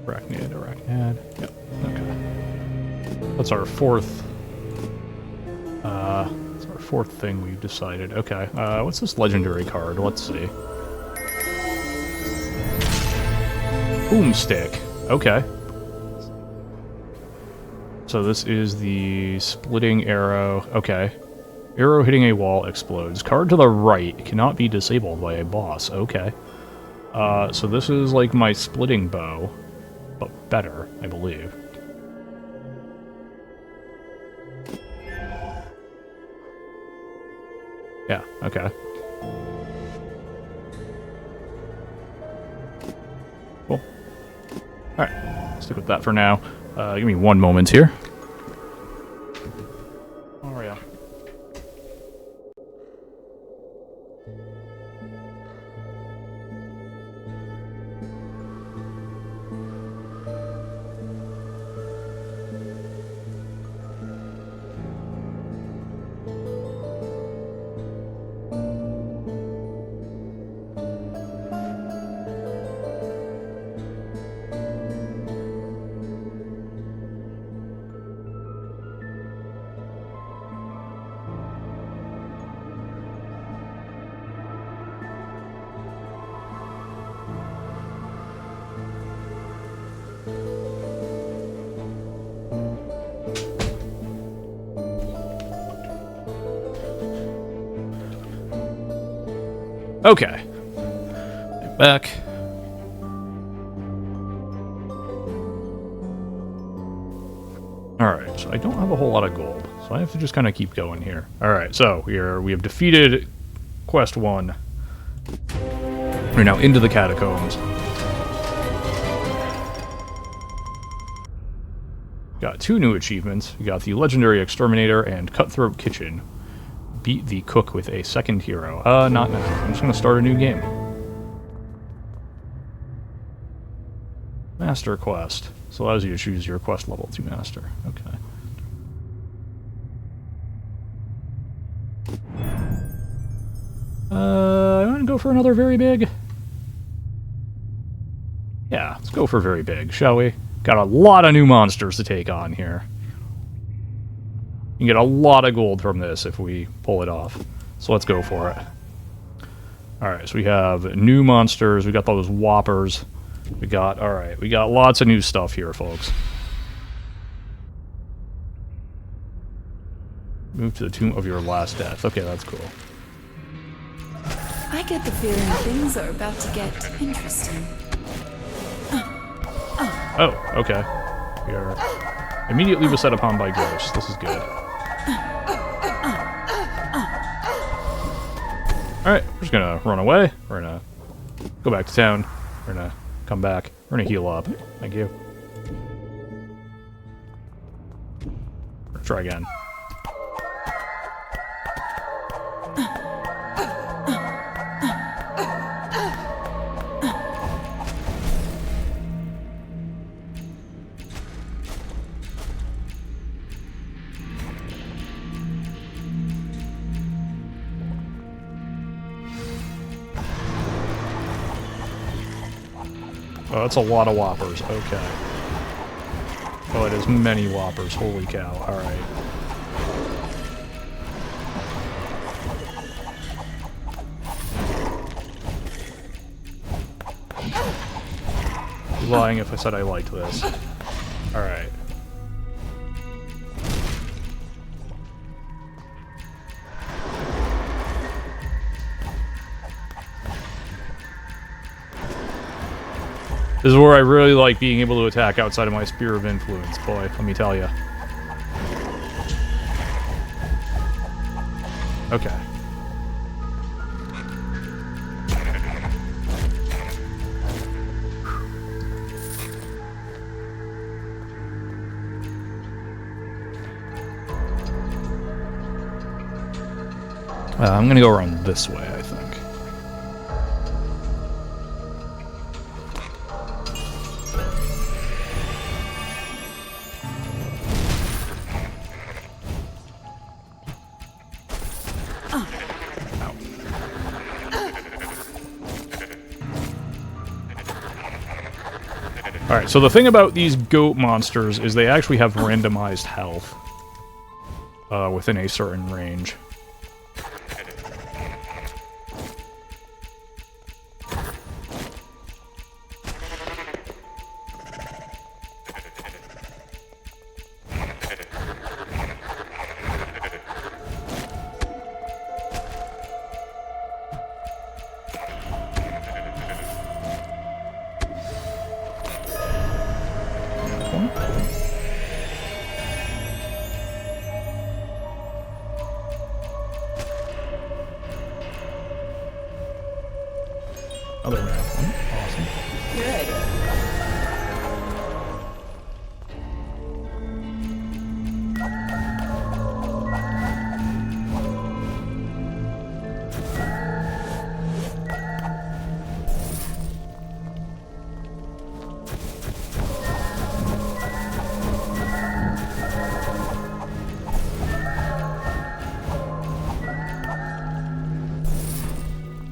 Arachnid. Yep. Okay. That's our fourth. That's our fourth thing we've decided. Okay. What's this legendary card? Let's see. Boomstick. Okay. So this is the splitting arrow. Okay. Arrow hitting a wall explodes. Card to the right cannot be disabled by a boss. Okay. So this is like my splitting bow, but better, I believe. Yeah, okay. Cool. Alright, stick with that for now. Give me one moment here. Oh, yeah. Okay. Back. Alright, so I don't have a whole lot of gold, so I have to just kind of keep going here. Alright, so we have defeated Quest 1. We're now into the catacombs. Got 2 new achievements. We got the Legendary Exterminator and Cutthroat Kitchen. Beat the cook with a second hero. Not now. I'm just gonna start a new game. Master Quest. This allows you to choose your quest level to master. Okay. I want to go for another very big. Yeah, let's go for very big, shall we? Got a lot of new monsters to take on here. You can get a lot of gold from this if we pull it off. So let's go for it. Alright, so we have new monsters. We got those whoppers. We got lots of new stuff here, folks. Move to the Tomb of Your Last Death. Okay, that's cool. I get the feeling things are about to get interesting. Oh, okay. We are immediately beset upon by ghosts. This is good. Alright, we're just gonna run away. We're gonna go back to town. We're gonna come back. We're gonna heal up. Thank you. We're gonna try again. Oh, that's a lot of whoppers. Okay. Oh, it is many whoppers. Holy cow. Alright. I'd be lying if I said I liked this. Alright. This is where I really like being able to attack outside of my sphere of influence, boy, let me tell you. Okay. I'm gonna go around this way, I think. Alright, so the thing about these goat monsters is they actually have randomized health within a certain range. Other map one. Awesome.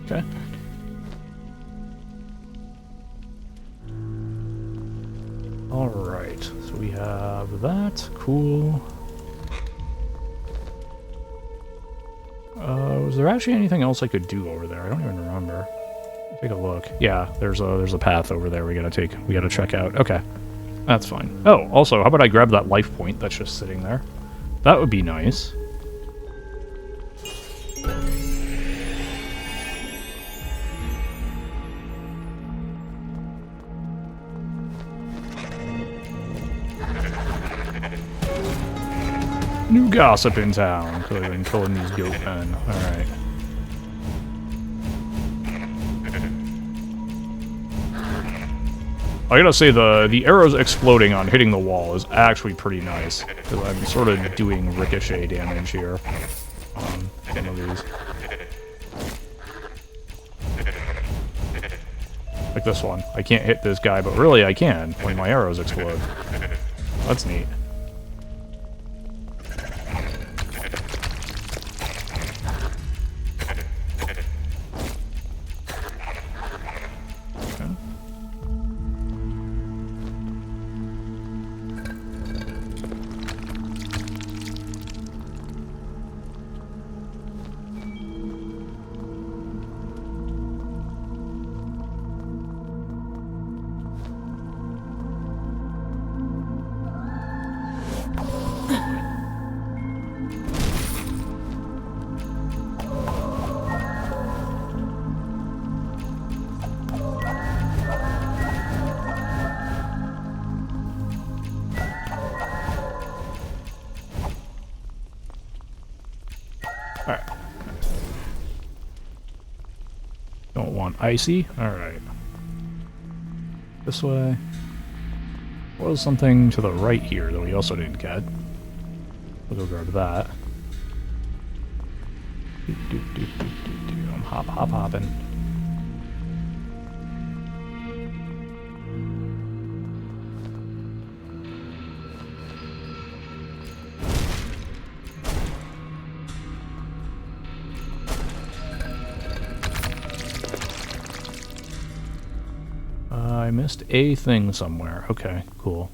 Okay. Alright, so we have that. Cool. Was there actually anything else I could do over there? I don't even remember. Take a look. Yeah, there's a path over there we gotta check out. Okay. That's fine. Oh, also, how about I grab that life point that's just sitting there? That would be nice. New gossip in town, because I've been killing these goat men. Alright. I gotta say, the arrows exploding on hitting the wall is actually pretty nice, because I'm sort of doing ricochet damage here on some of these. Like this one. I can't hit this guy, but really I can when my arrows explode. That's neat. Alright. Don't want icy? Alright. This way. What was something to the right here that we also didn't get? We'll go grab that. I'm hopping. I missed a thing somewhere. Okay, cool.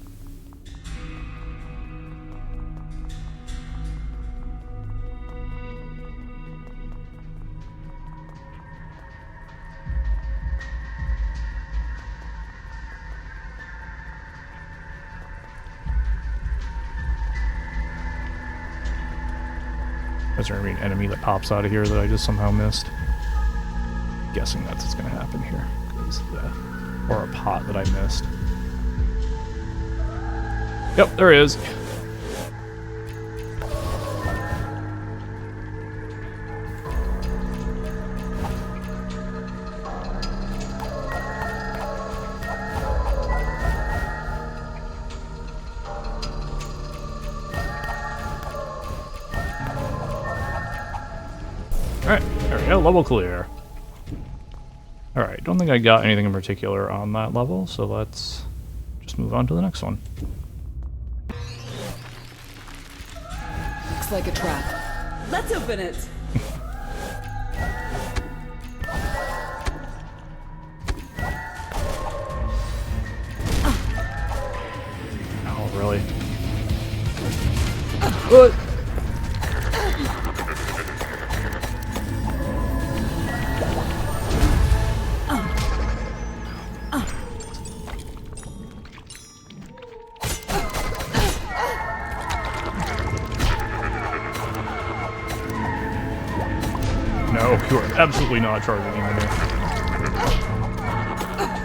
Is there gonna be an enemy that pops out of here that I just somehow missed? Guessing that's what's gonna happen here. 'Cause, yeah. Or a pot that I missed. Yep, there it is. Alright, there we go, level clear. Alright, don't think I got anything in particular on that level, so let's just move on to the next one. Looks like a trap. Let's open it. Oh, really? What? No, you are absolutely not charging me.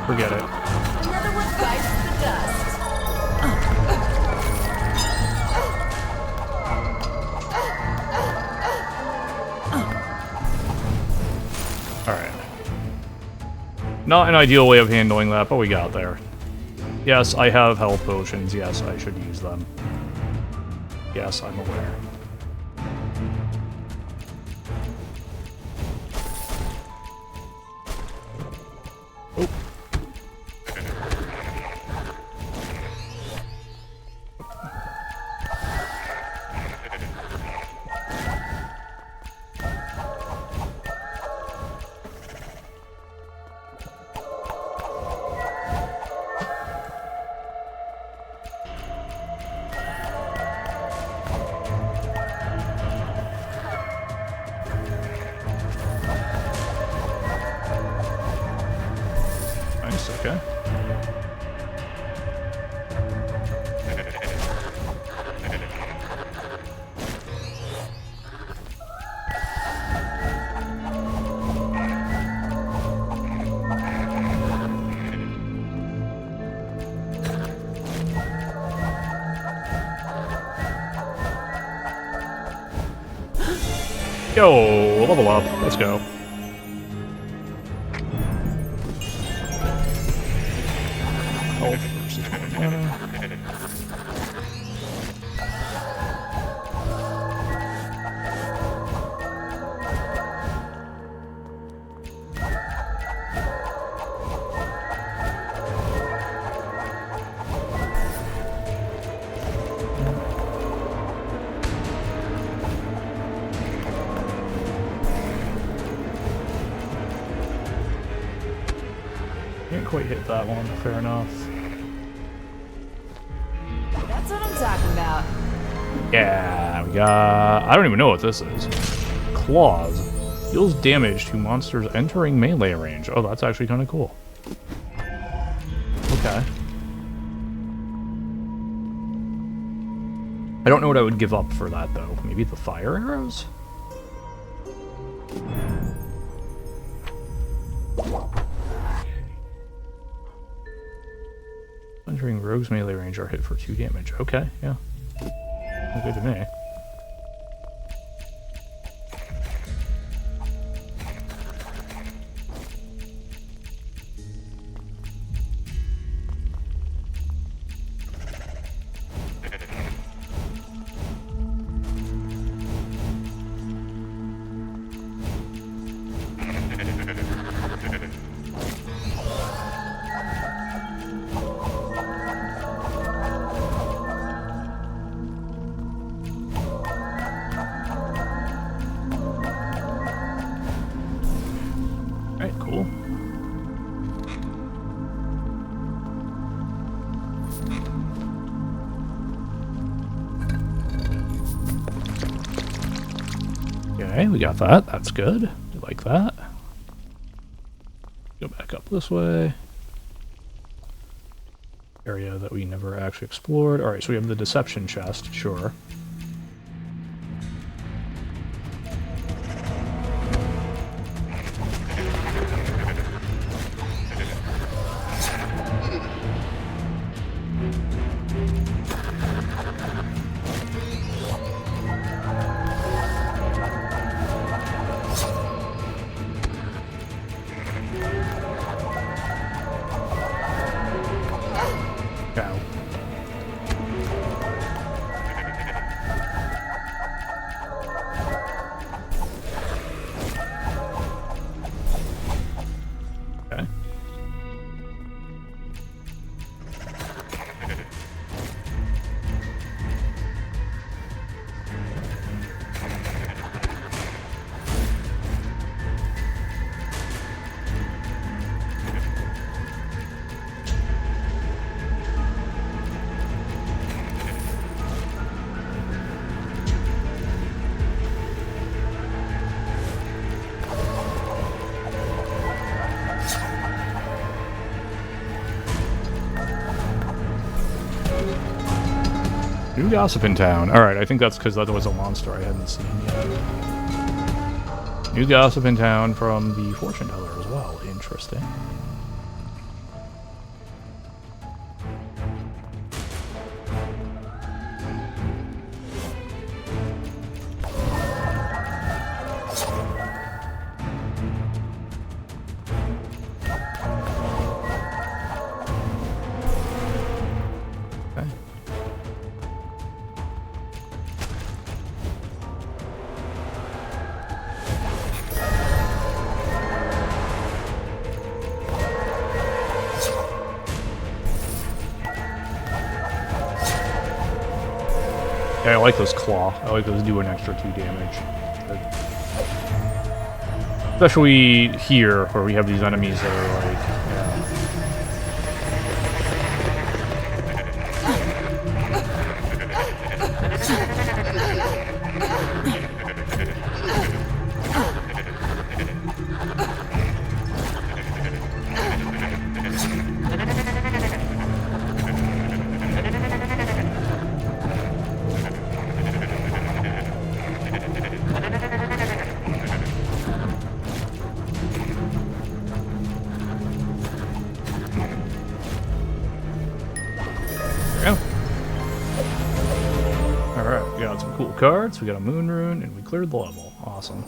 Forget it. Another one bites the dust. Alright. Not an ideal way of handling that, but we got there. Yes, I have health potions. Yes, I should use them. Yes, I'm aware. Oh. Nice, okay. Yo, level up. Let's go. Health versus mana. Can't quite hit that one, fair enough. That's what I'm talking about. Yeah, we got... I don't even know what this is. Claws. Deals damage to monsters entering melee range. Oh, that's actually kind of cool. Okay. I don't know what I would give up for that, though. Maybe the fire arrows? Entering rogue's melee range are hit for 2 damage. Okay, yeah. Good to me. Alright, cool. Okay, we got that. That's good. I like that. Go back up this way. Area that we never actually explored. Alright, so we have the deception chest, sure. Ow. New gossip in town. Alright, I think that's because that was a monster I hadn't seen yet. New gossip in town from the fortune teller as well. Interesting. Yeah, I like those claw. I like those do an extra 2 damage. Especially here, where we have these enemies that are like, yeah. Cards, we got a moon rune, and we cleared the level. Awesome.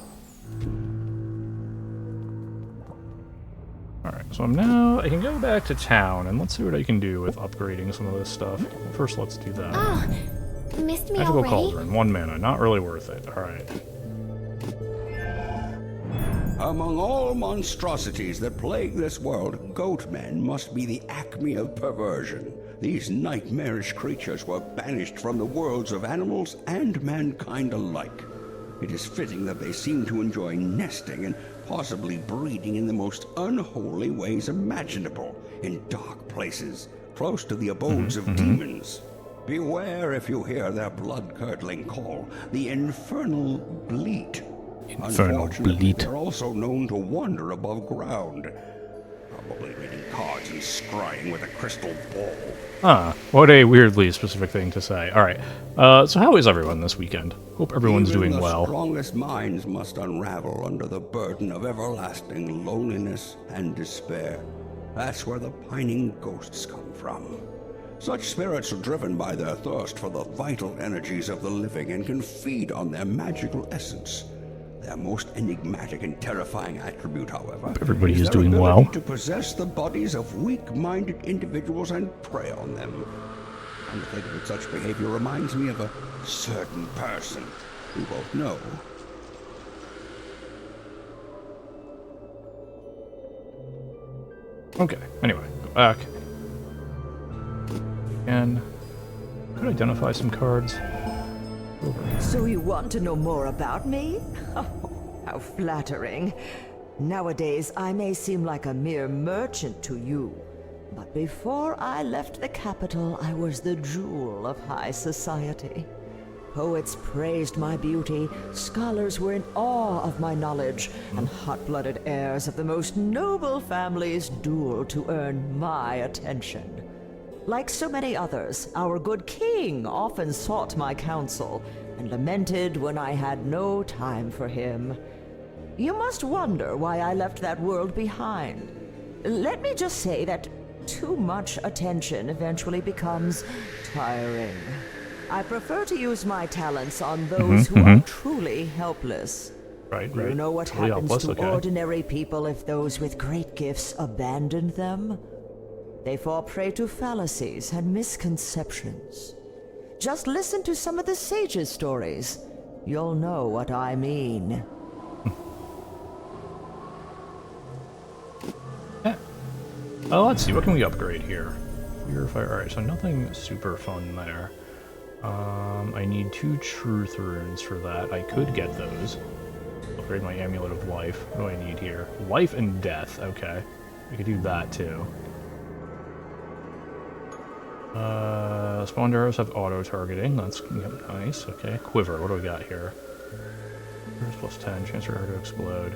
Alright, so I can go back to town, and let's see what I can do with upgrading some of this stuff. Well, first, let's do that. Oh, missed me Magical already? Cauldron, 1 mana, not really worth it. Alright. Among all monstrosities that plague this world, goat men must be the acme of perversion. These nightmarish creatures were banished from the worlds of animals and mankind alike. It is fitting that they seem to enjoy nesting and possibly breeding in the most unholy ways imaginable, in dark places, close to the abodes of demons. Beware if you hear their blood-curdling call, the infernal bleat. Unfortunately, they're also known to wander above ground, probably reading cards and scrying with a crystal ball. Huh. What a weirdly specific thing to say. Alright. So how is everyone this weekend? Hope everyone's doing well. The strongest minds must unravel under the burden of everlasting loneliness and despair. That's where the pining ghosts come from. Such spirits are driven by their thirst for the vital energies of the living and can feed on their magical essence. Their most enigmatic and terrifying attribute, however, everybody is their doing ability well to possess the bodies of weak-minded individuals and prey on them. And to think of such behavior reminds me of a certain person we both know. Okay, anyway, go back. And could identify some cards. So you want to know more about me? Oh, how flattering. Nowadays, I may seem like a mere merchant to you, but before I left the capital, I was the jewel of high society. Poets praised my beauty, scholars were in awe of my knowledge, and hot-blooded heirs of the most noble families dueled to earn my attention. Like so many others, our good king often sought my counsel, and lamented when I had no time for him. You must wonder why I left that world behind. Let me just say that too much attention eventually becomes tiring. I prefer to use my talents on those who are truly helpless. Right. You know what Totally happens helpless, to ordinary people if those with great gifts abandon them? They fall prey to fallacies and misconceptions. Just listen to some of the sages' stories. You'll know what I mean. Let's see, what can we upgrade here? Purifier, alright, so nothing super fun there. I need 2 truth runes for that. I could get those. Upgrade my amulet of life. What do I need here? Life and death, okay. We could do that too. Spawn arrows have auto-targeting, that's nice, okay. Quiver, what do we got here? Plus 10, chance for arrow to explode.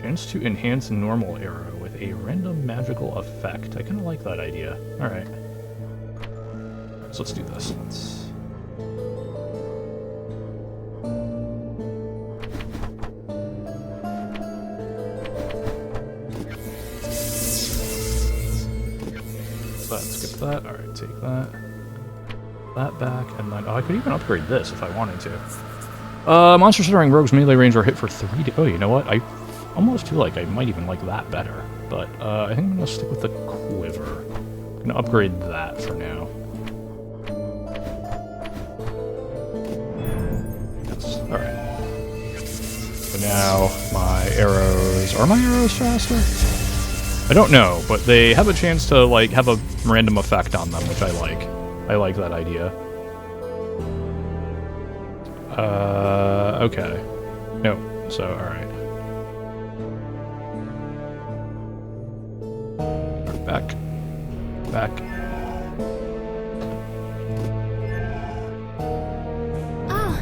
Chance to enhance normal arrow with a random magical effect. I kinda like that idea. Alright. So let's do this. that. Alright, take that. That back, and then... Oh, I could even upgrade this if I wanted to. Monsters entering Rogue's melee range are hit for 3 Oh, you know what? I almost feel like I might even like that better. But, I think I'm gonna stick with the Quiver. I'm gonna upgrade that for now. Yes, alright. So now, my arrows... Are my arrows faster? I don't know, but they have a chance to, like, have a random effect on them, which I like. I like that idea. Okay. No, so, alright. Back. Back. Oh.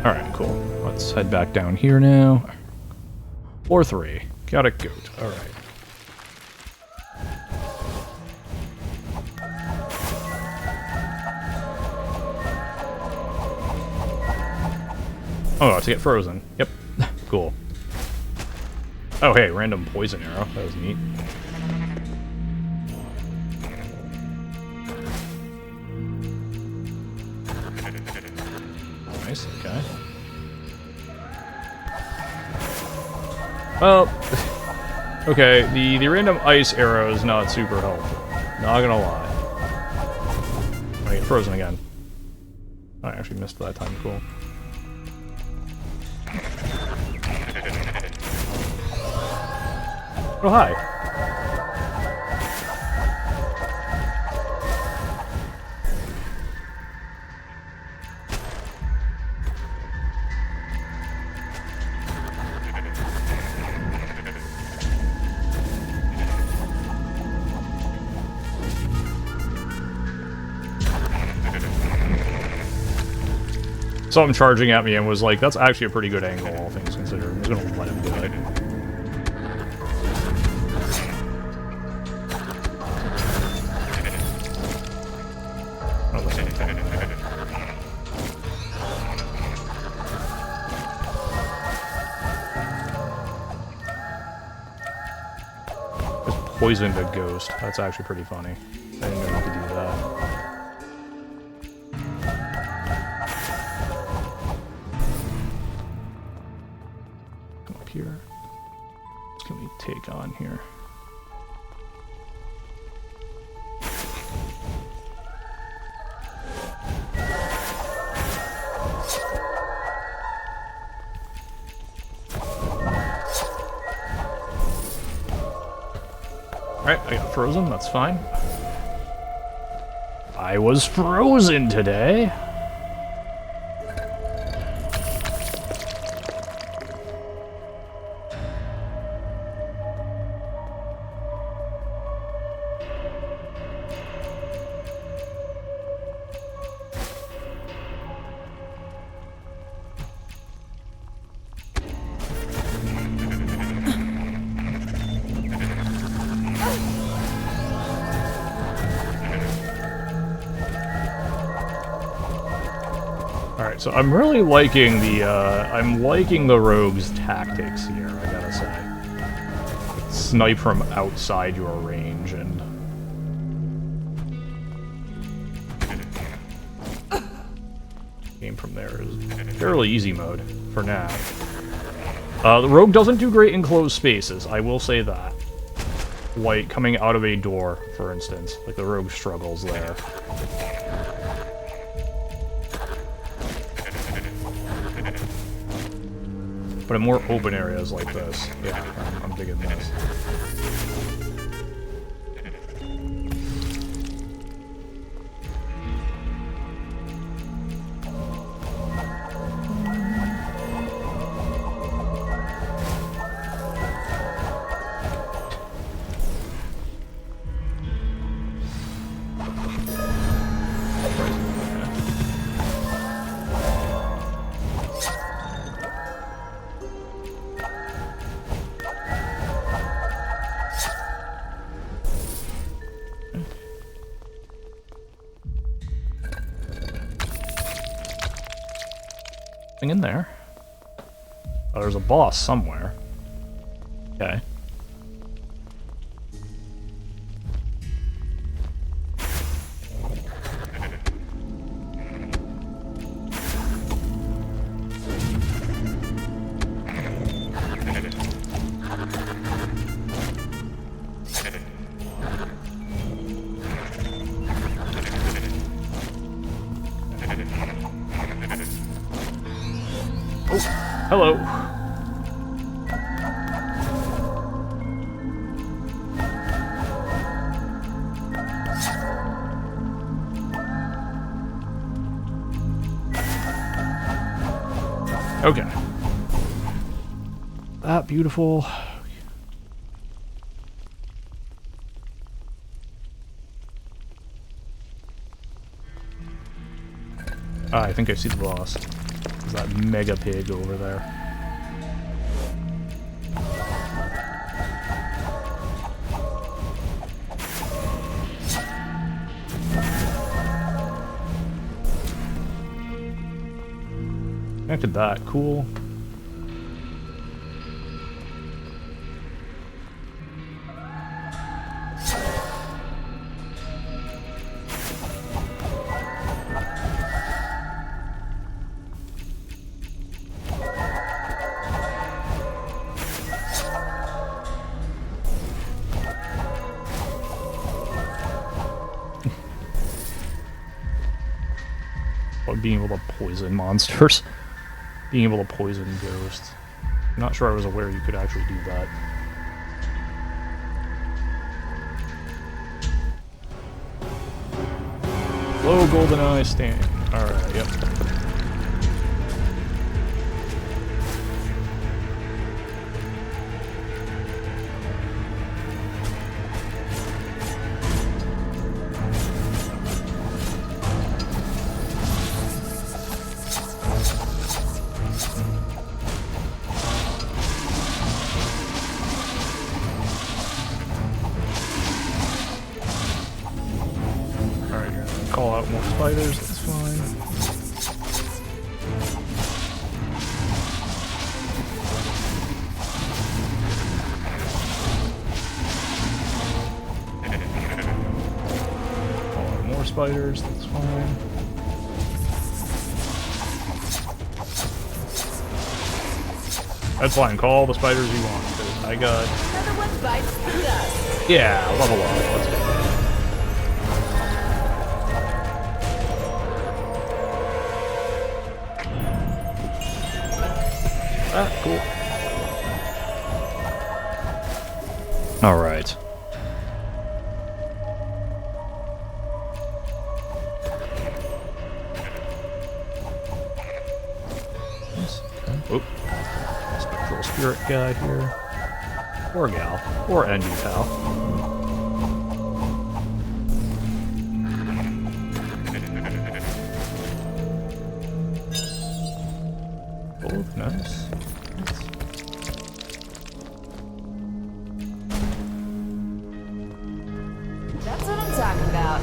Alright, cool. Let's head back down here now. Floor 3. Got a goat. Alright. Oh, to get frozen. Yep. Cool. Oh, hey, random poison arrow. That was neat. Nice, okay. Well, okay, the random ice arrow is not super helpful. Not gonna lie. I get frozen again. I actually missed that time, cool. Oh, hi. Saw him charging at me and was like, that's actually a pretty good angle, all things considered. I'm just gonna let him do it. Poisoned a ghost. That's actually pretty funny. I didn't know you could do that. Come up here. What can we take on here? Alright, I got frozen, that's fine. I was frozen today! So I'm really liking the rogue's tactics here, I gotta say. Snipe from outside your range and... Game from there is fairly easy mode, for now. The rogue doesn't do great in closed spaces, I will say that. Like, coming out of a door, for instance. Like, the rogue struggles there. But in more open areas like this, yeah, I'm digging this. In there. Oh, there's a boss somewhere. Okay. Hello. Okay. That beautiful. I think I see the boss. There's that mega pig over there. Connected that, cool. Being able to poison monsters. Being able to poison ghosts. I'm not sure I was aware you could actually do that. Low golden eye stand. Alright, yep. Call out more spiders, that's fine. Call out more spiders, that's fine. That's fine, call all the spiders you want, because I got... Another one bites the dust. Yeah, level up, let's go. Ah, cool. Alright. Oh. Spectral spirit guy here. Or gal. Or Andy pal. Oh, nice. That's what I'm talking about.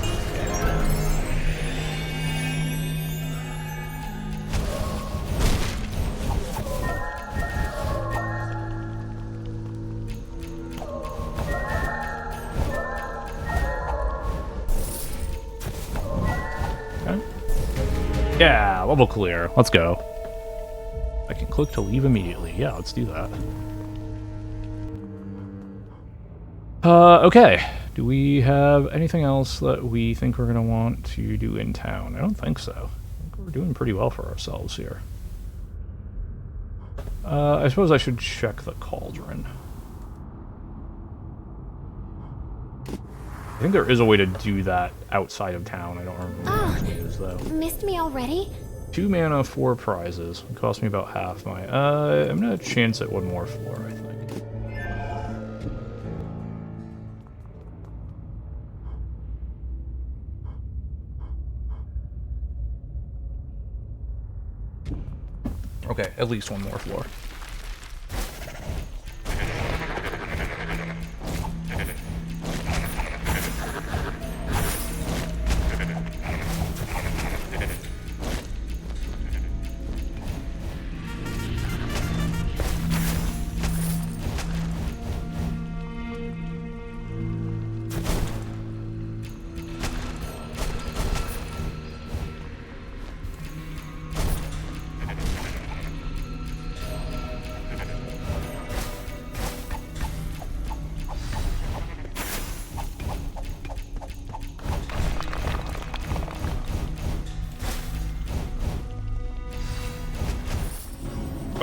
Okay. Yeah, level clear. Let's go. I can click to leave immediately. Yeah, let's do that. Okay. Do we have anything else that we think we're going to want to do in town? I don't think so. I think we're doing pretty well for ourselves here. I suppose I should check the cauldron. I think there is a way to do that outside of town. I don't remember what it is, though. Missed me already? 2 mana, 4 prizes. It cost me about half my... I'm gonna chance it one more floor, I think. Okay, at least one more floor.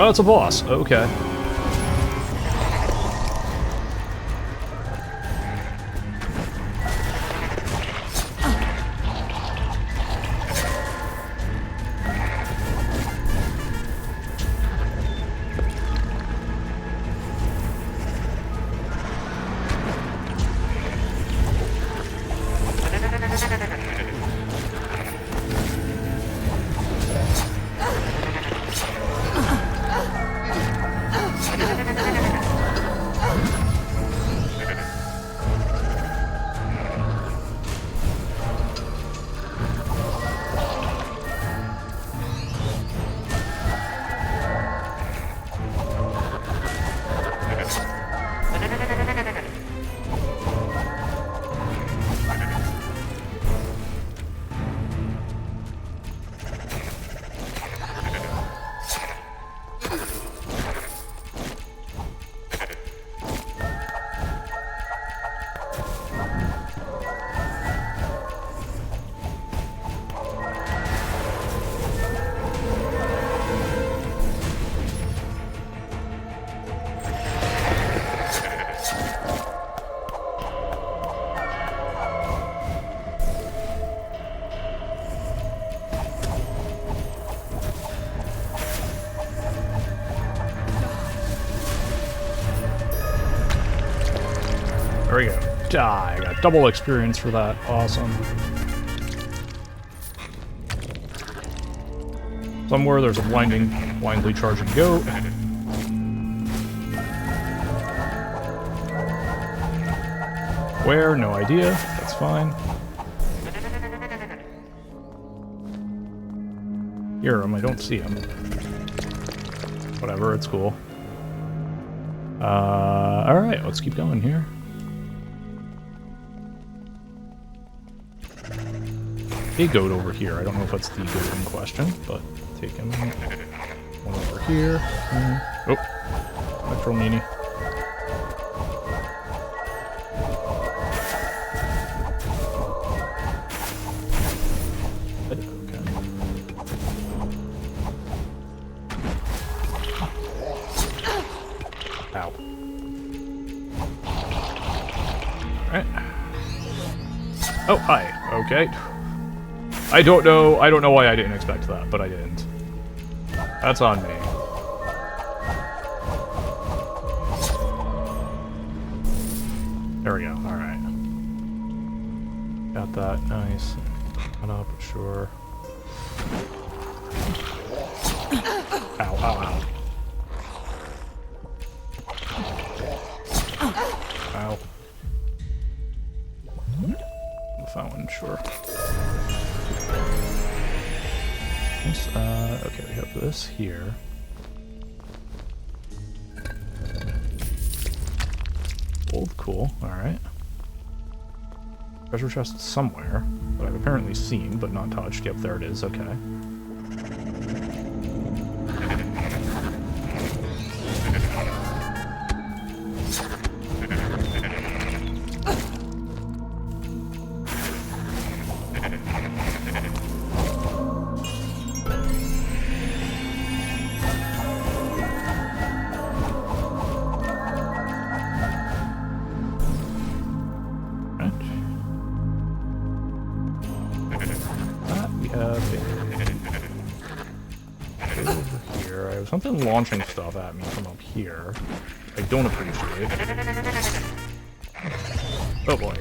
Oh, it's a boss. Okay. There we go. Die. I got double experience for that. Awesome. Somewhere there's a blindly charging goat. Where? No idea. That's fine. Hear him. I don't see him. Whatever. It's cool. Alright. Let's keep going here. A goat over here. I don't know if that's the goat in question, but take him. One over here. Oh, Electro Meanie. Okay. Ow. Alright. Oh, hi. Okay. I don't know why I didn't expect that, but I didn't. That's on me. There we go, alright. Got that, nice. Cut up, sure. Ow, ow, ow. Ow. The fountain, sure. Okay, we have this here. Gold, cool, alright. Treasure chest somewhere, that I've apparently seen, but not touched. Yep, there it is, okay. Something launching stuff at me from up here. I don't appreciate. Oh boy.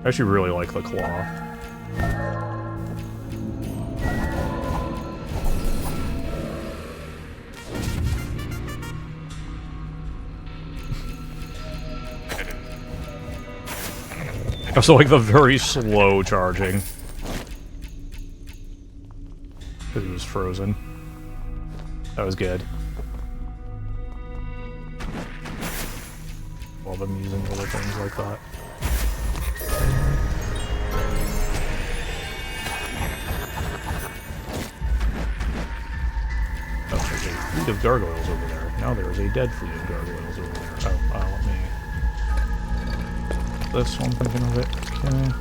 I actually really like the claw. Also, like the very slow charging. Because he was frozen. That was good. Love them using little things like that. Oh, there's a fleet of gargoyles over there. Now there is a dead fleet of gargoyles over there. Oh, let me... This one, thinking of it. Okay.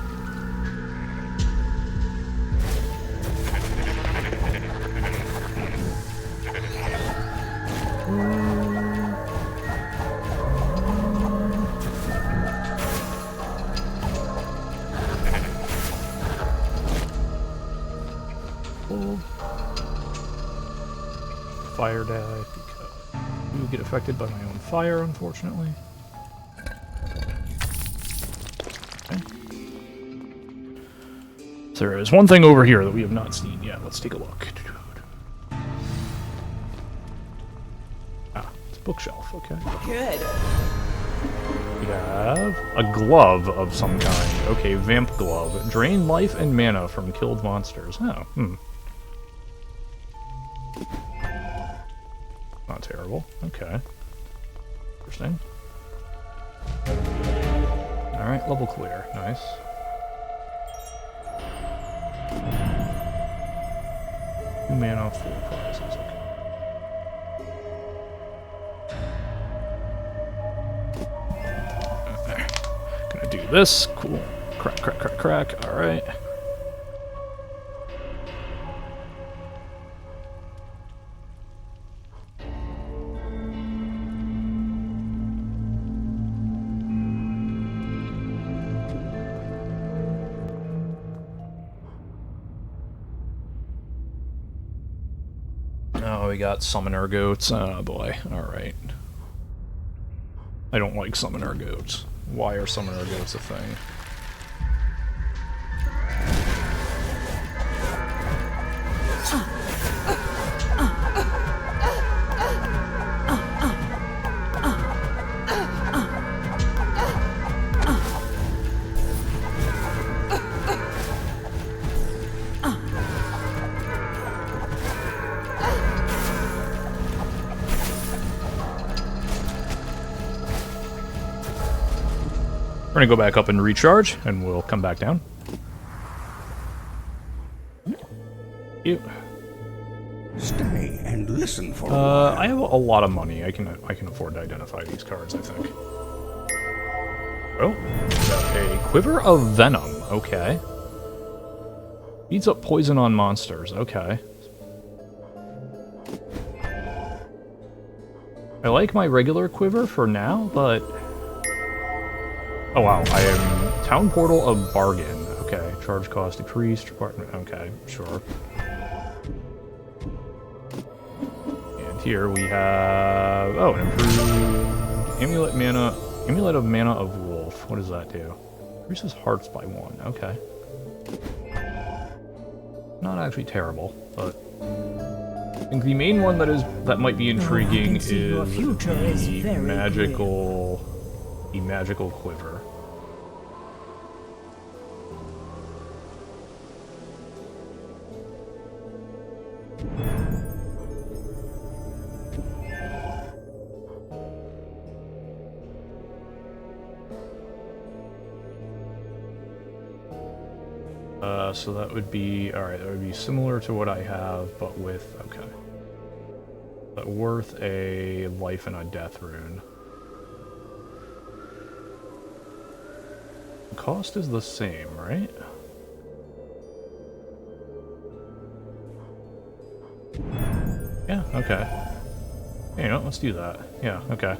Fire die, because you get affected by my own fire, unfortunately. Okay. So there is one thing over here that we have not seen yet. Let's take a look. Ah, it's a bookshelf, okay. Good. We have a glove of some kind. Okay, vamp glove. Drain life and mana from killed monsters. Oh, Not terrible. Okay. Interesting. Alright, level clear. Nice. Two mana, 4 prizes. Okay. Gonna do this. Cool. Crack, crack, crack, crack. Alright. Oh, we got summoner goats. Oh boy. Alright. I don't like summoner goats. Why are summoner goats a thing? We're gonna go back up and recharge, and we'll come back down. You. Stay and listen for a while. I have a lot of money. I can afford to identify these cards, I think. Oh, got a quiver of venom. Okay. Beats up poison on monsters. Okay. I like my regular quiver for now, but... Oh wow, I am Town Portal of Bargain. Okay, charge cost decreased, department, okay, sure. And here we have, oh, an improved Amulet of Mana of Wolf. What does that do? Increases hearts by 1, okay. Not actually terrible, but I think the main one that might be intriguing is the magical quiver. So that would be, alright, that would be similar to what I have, but with, okay. But worth a life and a death rune. The cost is the same, right? Yeah, okay. Hey, you know, let's do that. Yeah, okay.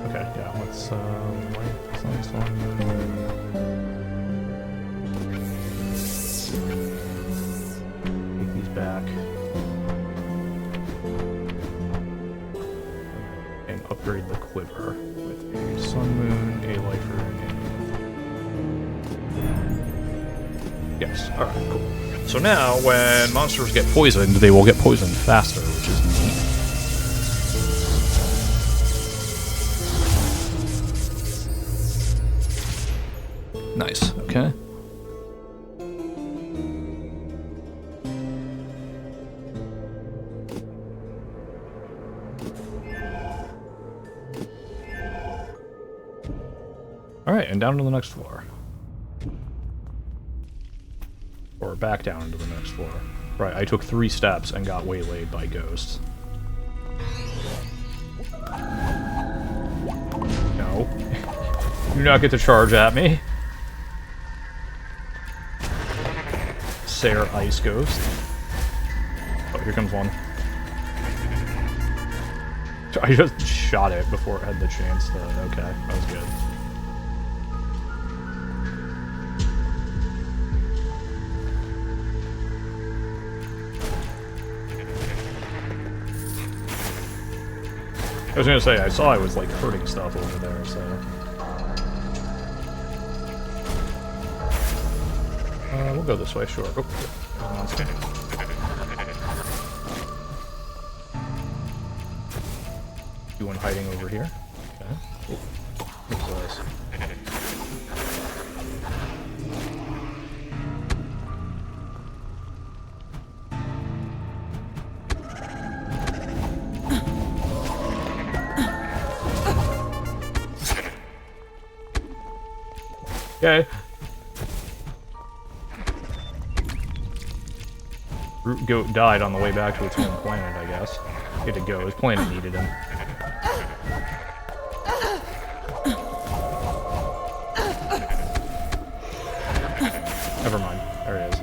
Okay, yeah, let's, take these back. And upgrade the quiver with a sun moon, a life rune, and... Yes, alright, cool. So now, when monsters get poisoned, they will get poisoned faster, which is neat. Nice, okay. Alright, and down to the next floor. Or back down to the next floor. Right, I took 3 steps and got waylaid by ghosts. No. Do not get to charge at me. Sarah Ice Ghost. Oh, here comes one. I just shot it before it had the chance to... Okay, that was good. I was gonna say, I saw I was like hurting stuff over there, so... we'll go this way, sure. Oh, monster. You one hiding over here. Okay. Oh, what's this? Okay. Root goat died on the way back to its home planet, I guess. He had to go. His planet needed him. Never mind. There it is.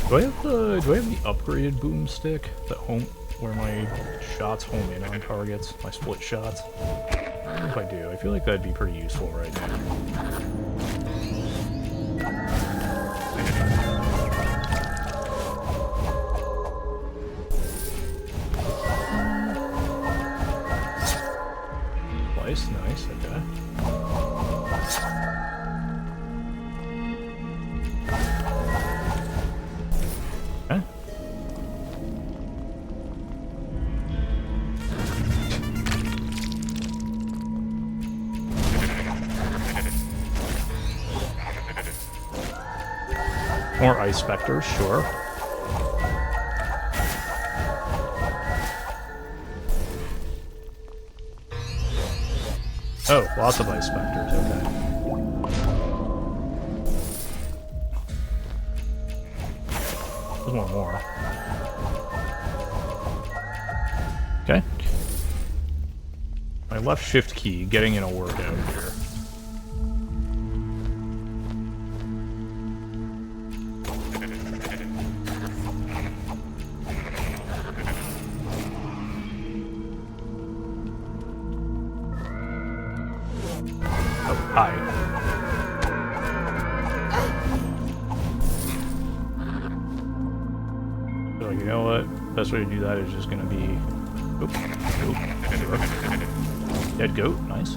Do I have the upgraded boomstick that where my shots home in on targets? My split shots? I don't know if I do. I feel like that'd be pretty useful right now. Nice, okay. Okay. More ice specters, sure. Oh, lots of ice specters, okay. There's one more. Okay. My left shift key, getting in a workout here. Hi. So, you know what? Best way to do that is just gonna be... Oop. Oop. Sure. Dead goat. Nice.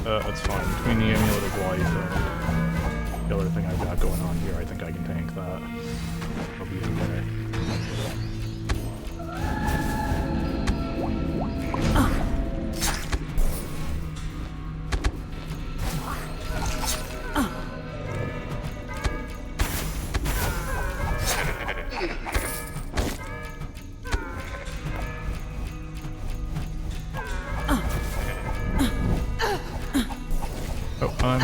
That's fine. Between the amulet of life and the other thing I've got going on here, I think I can tank that. I'll be okay. I'm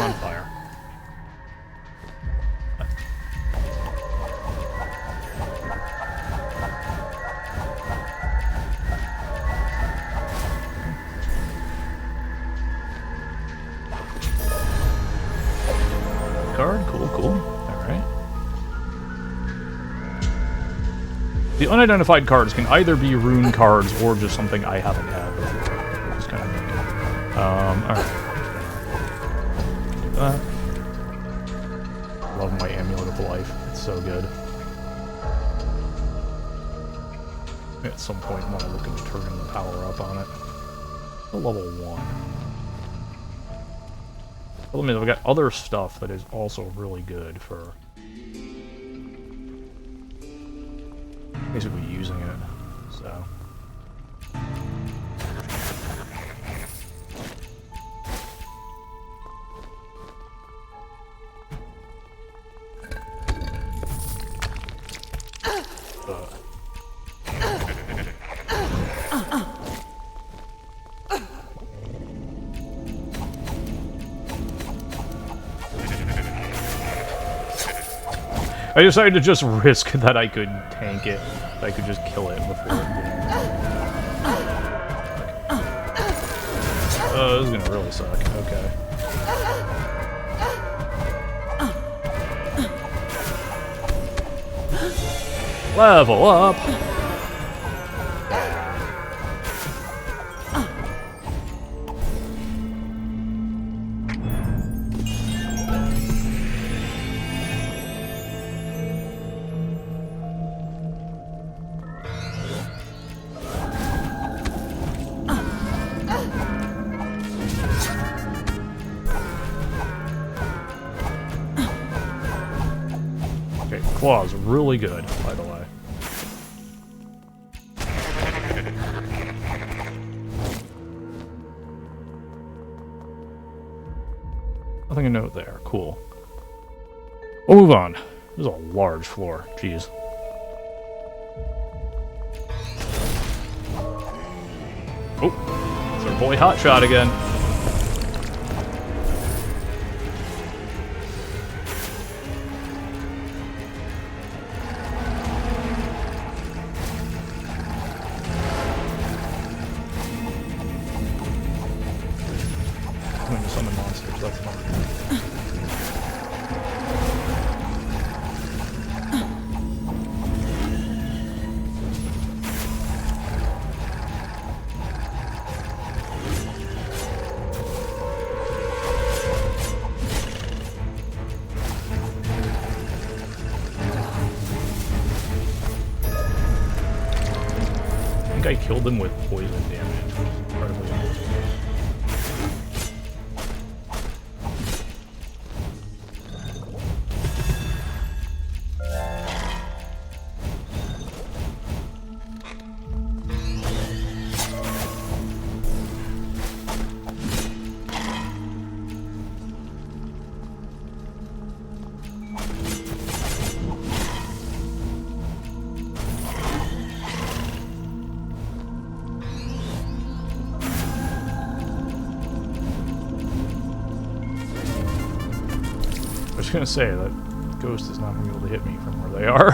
unidentified cards can either be rune cards or just something I haven't had before. Which is kind of neat. Alright. Love my Amulet of Life. It's so good. At some point, I want to look at turning the power up on it. A level 1. Well, I mean, I've got other stuff that is also really good for basically using it, so. I decided to just risk that I could tank it. That I could just kill it before it did. Oh, this is gonna really suck. Okay. Level up! Claw's really good, by the way. Nothing to note there. Cool. We'll move on. This is a large floor. Jeez. Oh, it's our boy Hotshot again. I killed them with poison damage, which is incredibly unfortunate. I was gonna say that ghost is not gonna be able to hit me from where they are.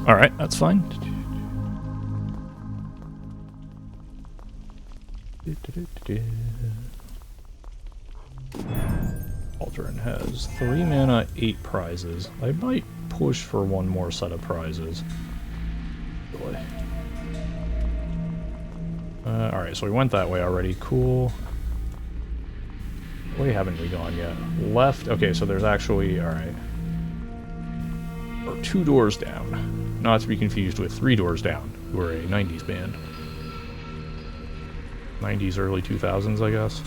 Alright, that's fine. Aldrin has 3 mana, 8 prizes. I might push for one more set of prizes. Boy. Alright, so we went that way already. Cool. Where haven't we gone yet? Left. Okay, so there's actually... Alright. Or 2 doors down. Not to be confused with 3 doors down, who are a 90s band. 90s, early 2000s, I guess.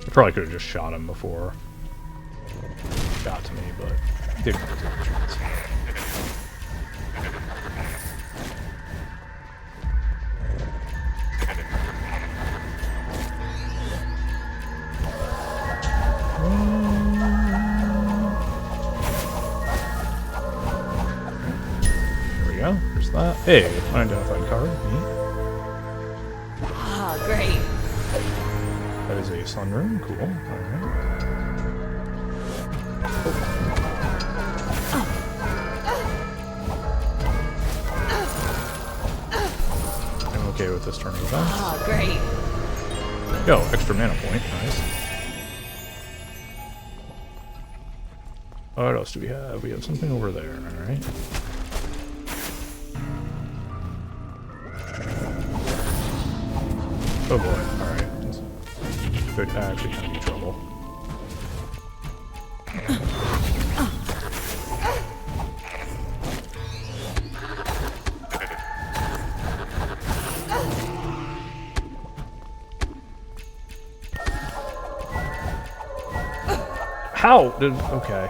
I probably could have just shot him before he got to me, but didn't really take a chance. There we go. There's that. Hey, unidentified card. Neat. Ah, great. That is a sunroom. Cool. Alright. Oh. okay with this turning event. Ah, great. Go, extra mana point, nice. What else do we have? We have something over there, alright. Oh boy, alright. This could actually kind of be trouble. How? Okay.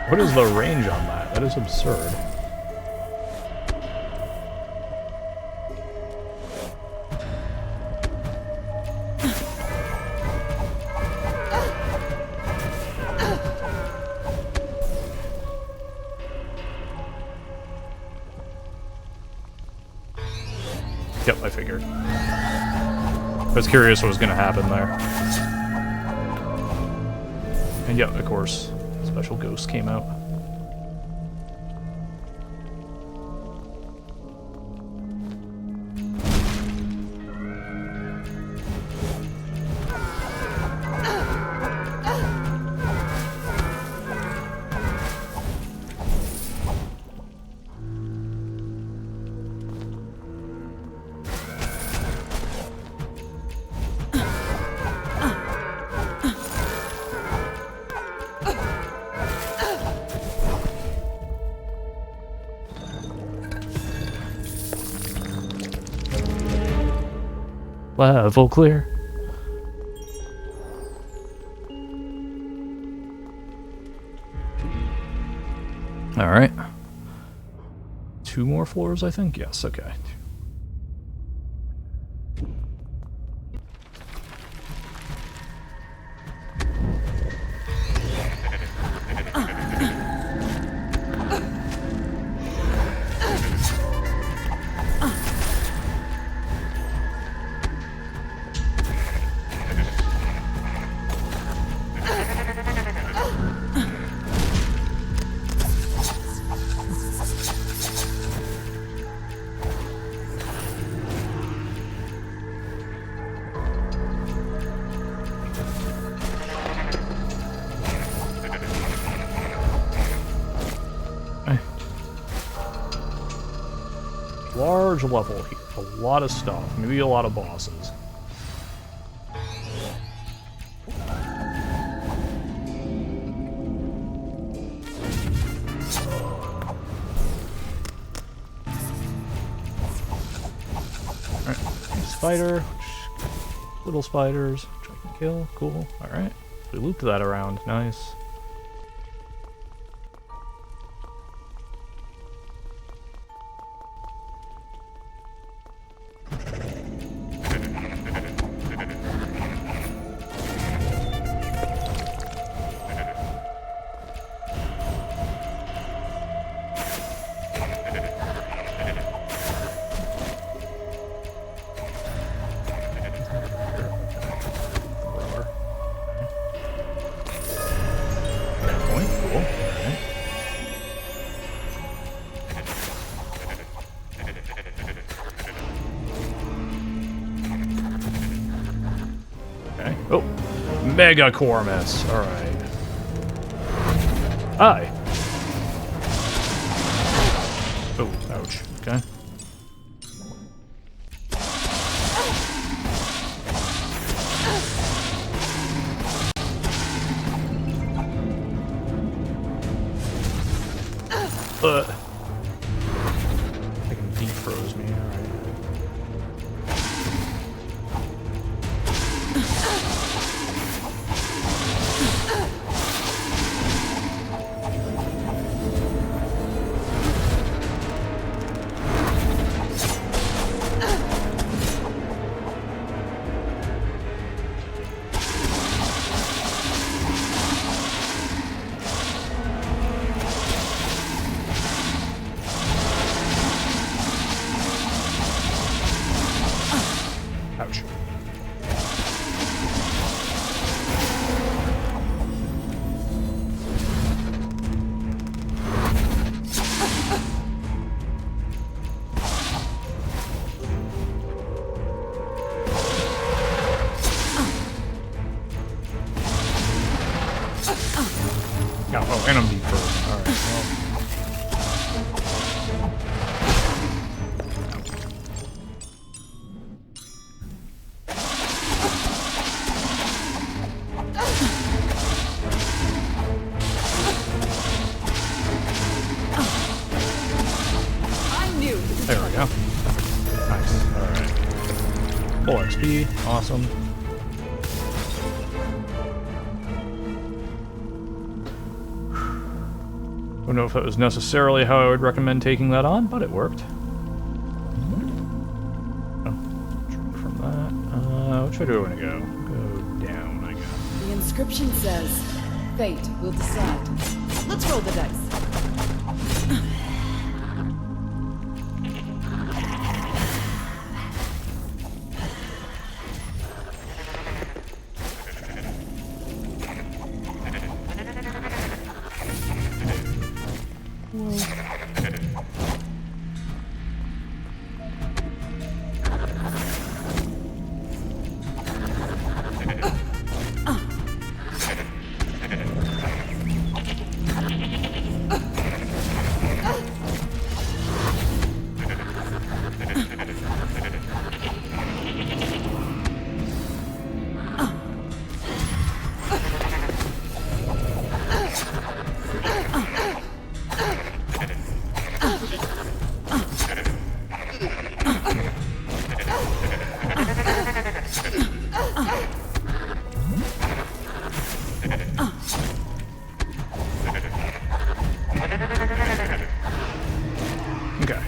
What is the range on that? That is absurd. Yep, I figured. I was curious what was going to happen there. And yeah, of course, Special Ghost came out. Level clear. All right. 2 more floors, I think. Yes. Okay. Large level here. A lot of stuff. Maybe a lot of bosses. Alright. Spider. Little spiders. Which I can kill. Cool. Alright. We looped that around. Nice. Oh, Mega Cormus. All right. Hi. Oh, ouch. Okay. I can defroze me. All right. XP. Awesome. Don't know if that was necessarily how I would recommend taking that on, but it worked. From that, which way do I want to go? Go down, I guess. The inscription says, "Fate will decide." Let's roll the dice. Okay.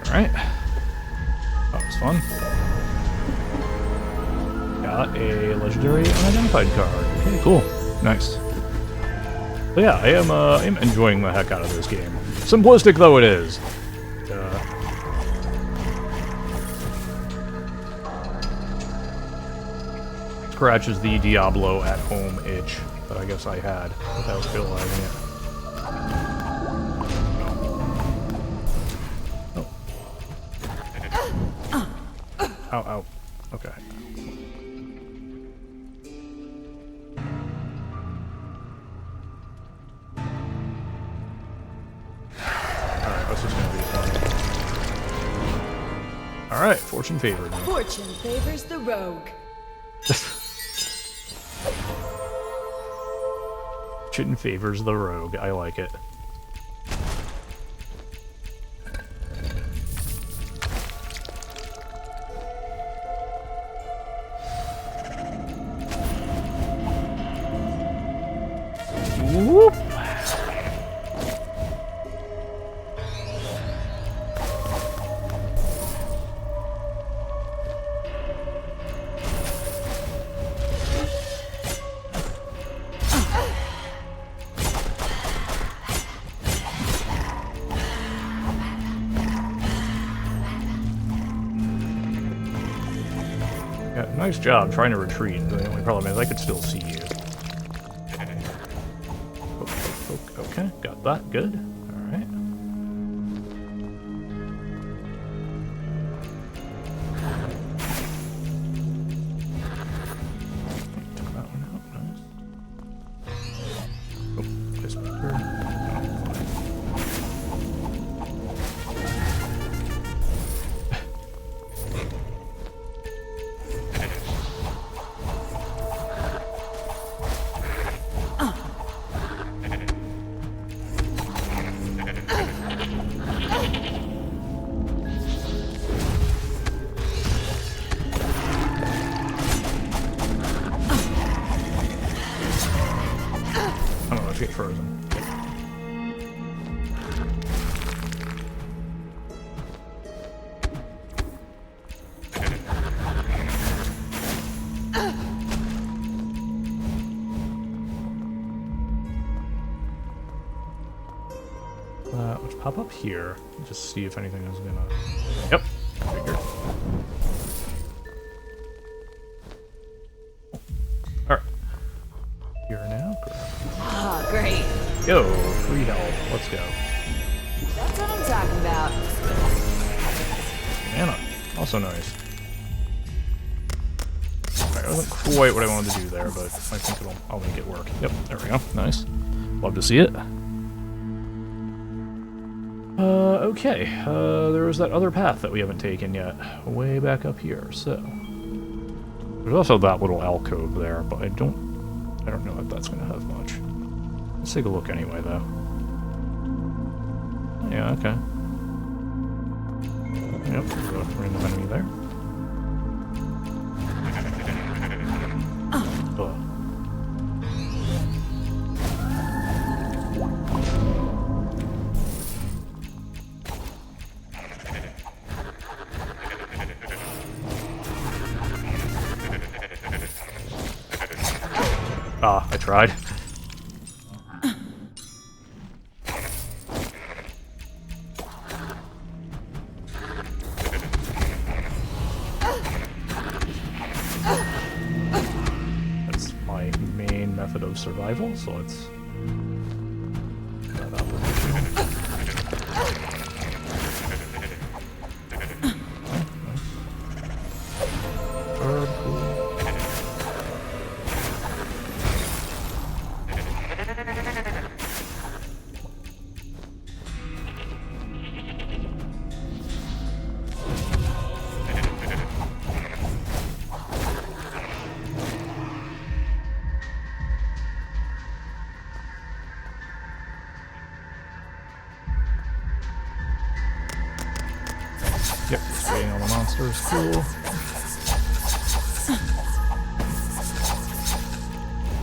Alright. That was fun. Got a legendary unidentified card. Okay, cool. Nice. But yeah, I am enjoying the heck out of this game. Simplistic though it is. Scratches the Diablo at home itch that I guess I had without realizing it. Oh. Ow, ow. Okay. Alright, this is gonna be fun. Alright, fortune favored me. Fortune favors the rogue. Fortune favors the rogue. I like it. Whoop. Yeah, nice job trying to retreat. The only problem is I could still see you. Okay, got that. Good. Alright. Took that one out. Nice. Oh, just here. Get frozen. Let's pop up here and just see if anything is gonna. Yep. Figured. Alright. Here now. Ah, great. Yo, free health. Let's go. That's what I'm talking about. Mana. Also nice. Alright, that wasn't quite what I wanted to do there, but I think I'll make it work. Yep, there we go. Nice. Love to see it. Okay. There was that other path that we haven't taken yet. Way back up here, so. There's also that little alcove there, but I don't know if that's gonna have much. Let's take a look anyway, though. Yeah, okay. Yep, there's a random enemy there. Oh. Ah, I tried. That's my main method of survival, so let's try that one. Yep, getting all the monsters, cool.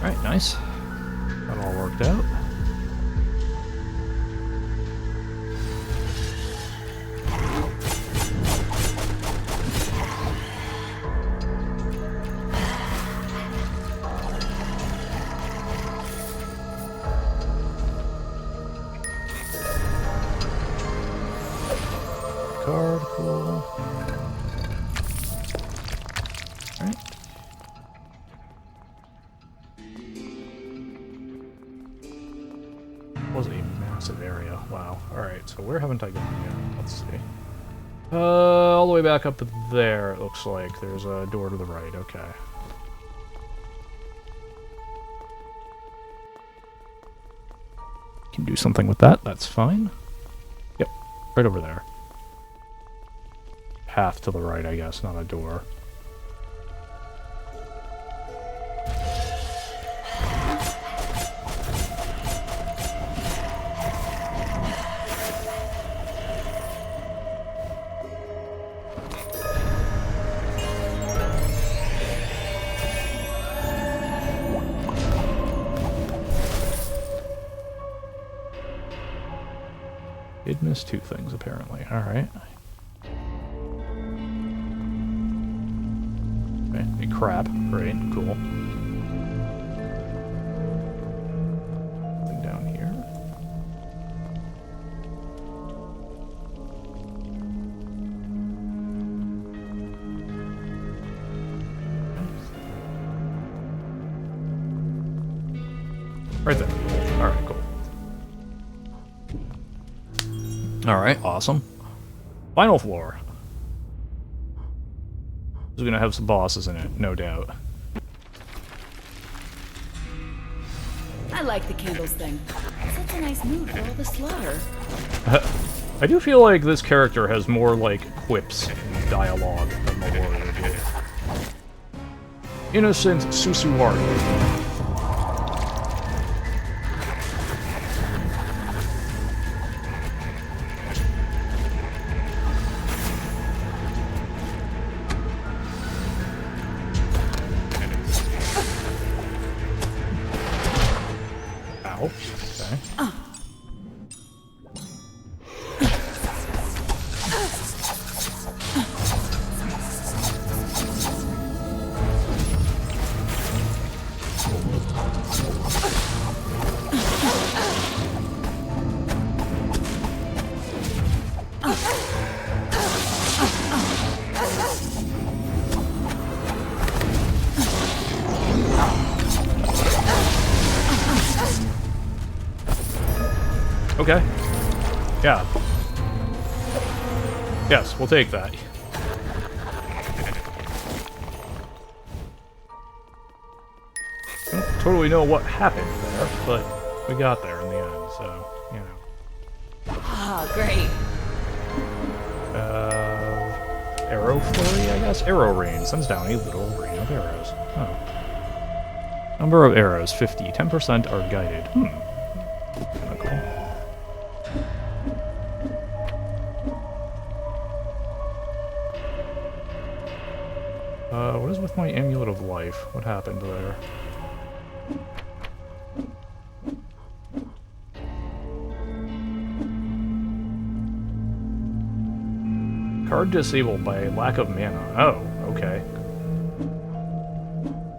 Alright, nice. That all worked out. Card, cool. Alright. Was a massive area. Wow. Alright, so where haven't I gone yet? Let's see. All the way back up there, it looks like. There's a door to the right, okay. Can do something with that, that's fine. Yep, right over there. Path to the right, I guess, not a door. Did miss two things, apparently. Alright. Okay, a crab. Great, cool. Nothing down here. Right there. Alright, cool. Alright, awesome. Final floor. There's gonna have some bosses in it, no doubt. I like the candles thing. Such a nice mood for all the slaughter. I do feel like this character has more, like, quips and dialogue than the warrior did. Innocent Susuwari. Okay. Yeah. Yes, we'll take that. Don't totally know what happened there, but we got there in the end, so, you know. Ah, great. Arrow flurry, I guess? Arrow rain. Sends down a little rain of arrows. Oh. Number of arrows, 50. 10% are guided. Kinda cool. my Amulet of Life? What happened there? Card disabled by lack of mana. Oh, okay.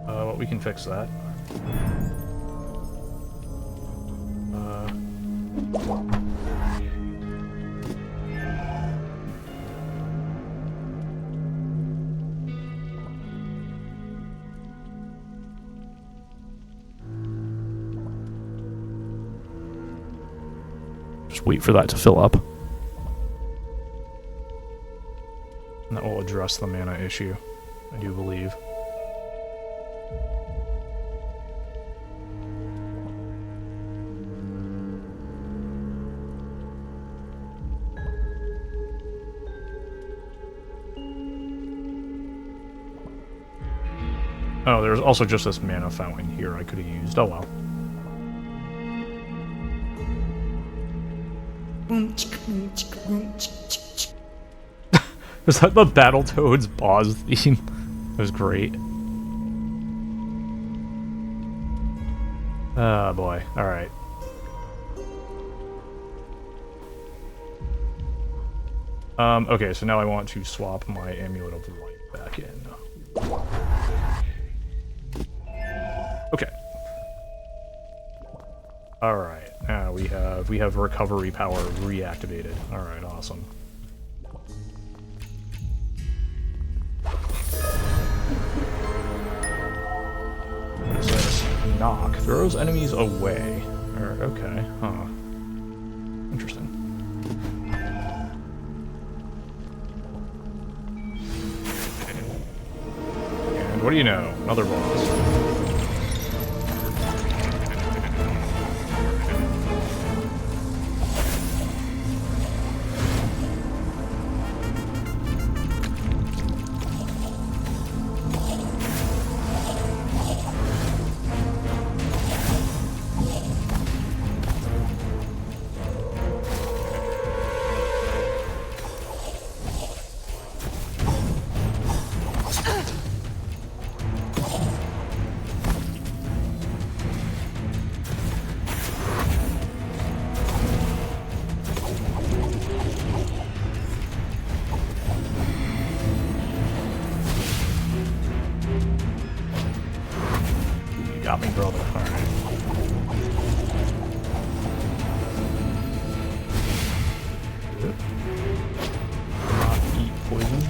Well, we can fix that. Just wait for that to fill up. And that will address the mana issue, I do believe. Oh, there's also just this mana fountain here I could have used. Oh well. Was that the Battletoads pause theme? It was great. Oh boy. Alright. Okay, so now I want to swap my Amulet of Light back in. Okay. Alright, now we have recovery power reactivated. Alright, awesome. What is this? Knock. Throws enemies away. Okay, huh. Interesting. And what do you know? Another boss. Got me, brother. Alright. Not eat poison.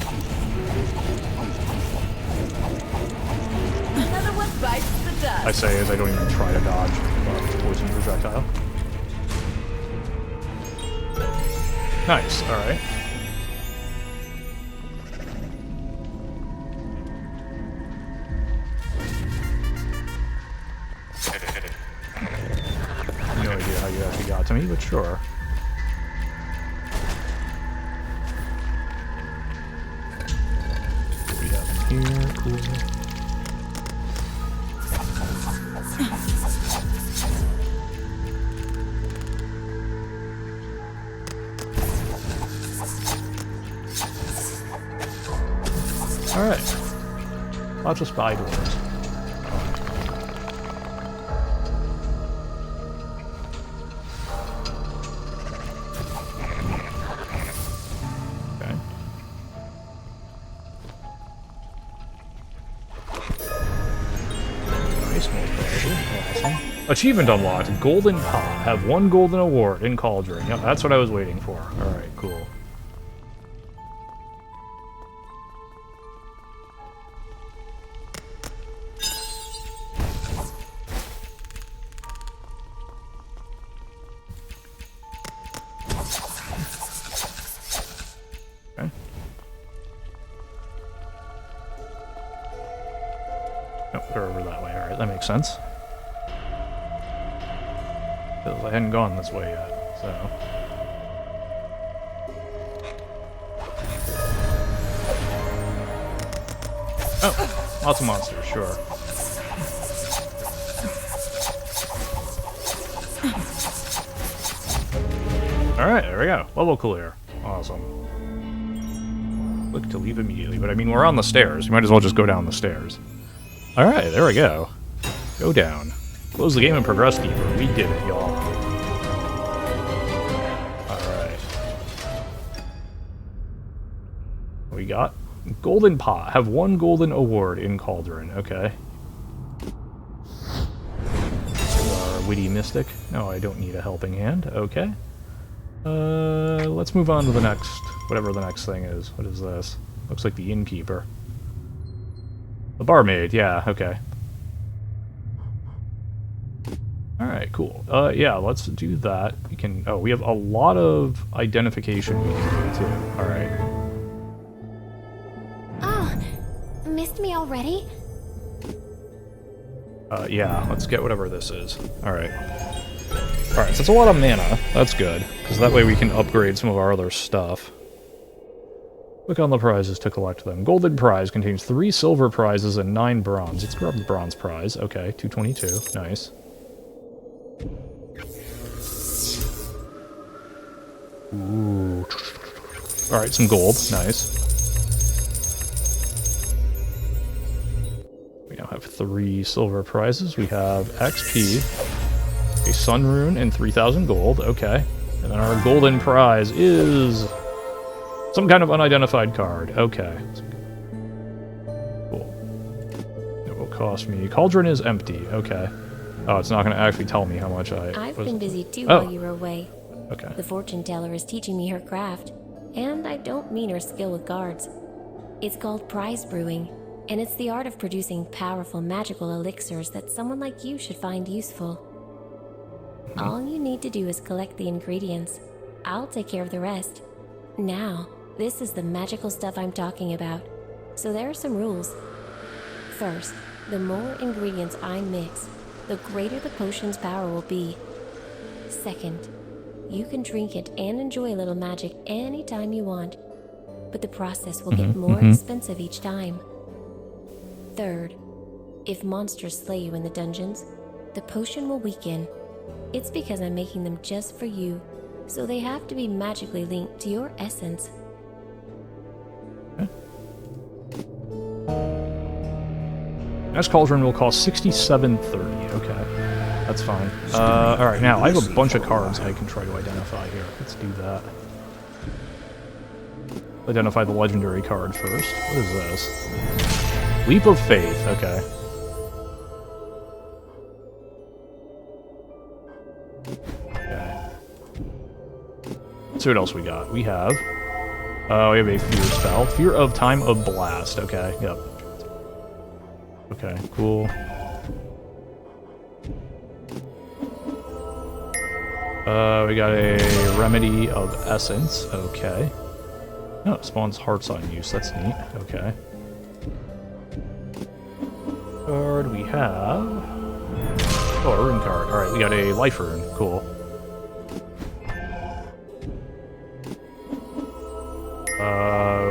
Another one bites the dust. I say as I don't even try to dodge poison projectile. Nice, alright. No idea how you actually got to me, but sure. What do we have in here? Cool. Alright. Lots of spy doors. Achievement unlocked. Golden Pot. Have one golden award in Cauldron. Yep, that's what I was waiting for. Alright, cool. Okay. Nope, they're over that way. Alright, that makes sense. Because I hadn't gone this way yet, so... Oh, lots of monsters, sure. Alright, there we go. Level clear. Awesome. Click to leave immediately. But I mean, we're on the stairs. You might as well just go down the stairs. Alright, there we go. Go down. Close the game and progress deeper. We did it, y'all. Alright. We got Golden Pot. Have 1 golden award in Cauldron. Okay. Our witty mystic. No, I don't need a helping hand. Okay. Let's move on to the next, whatever the next thing is. What is this? Looks like the innkeeper. The barmaid, yeah, okay. Alright, cool. Yeah, let's do that. We can, oh, we have a lot of identification we can do, too. Alright. Oh, missed me already? Yeah, let's get whatever this is. Alright. Alright, so it's a lot of mana. That's good, because that way we can upgrade some of our other stuff. Click on the prizes to collect them. Golden prize contains 3 silver prizes and 9 bronze. Let's grab the bronze prize. Okay, 222. Nice. Ooh. Alright, some gold. Nice. We now have 3 silver prizes. We have XP, a sun rune, and 3,000 gold. Okay. And then our golden prize is some kind of unidentified card. Okay. Cool. It will cost me. Cauldron is empty. Okay. Oh, it's not going to actually tell me how much I've been busy too while you were away. Okay. The fortune teller is teaching me her craft, and I don't mean her skill with cards. It's called prize brewing, and it's the art of producing powerful magical elixirs that someone like you should find useful. All you need to do is collect the ingredients. I'll take care of the rest. Now, this is the magical stuff I'm talking about. So there are some rules. First, the more ingredients I mix, the greater the potion's power will be. Second, you can drink it and enjoy a little magic anytime you want, but the process will get more expensive each time. Third, if monsters slay you in the dungeons, the potion will weaken. It's because I'm making them just for you, so they have to be magically linked to your essence. Next cauldron will cost 67.30. Okay, that's fine. Alright, now I have a bunch of cards I can try to identify here. Let's do that. Identify the legendary card first. What is this? Leap of Faith. Okay. Let's see what else we got. We have a fear spell. Fear of Time of Blast. Okay, yep. Okay, cool. We got a Remedy of Essence. Okay. Oh, it spawns hearts on use. That's neat. Okay. Card we have. Oh, a rune card. Alright, we got a life rune. Cool.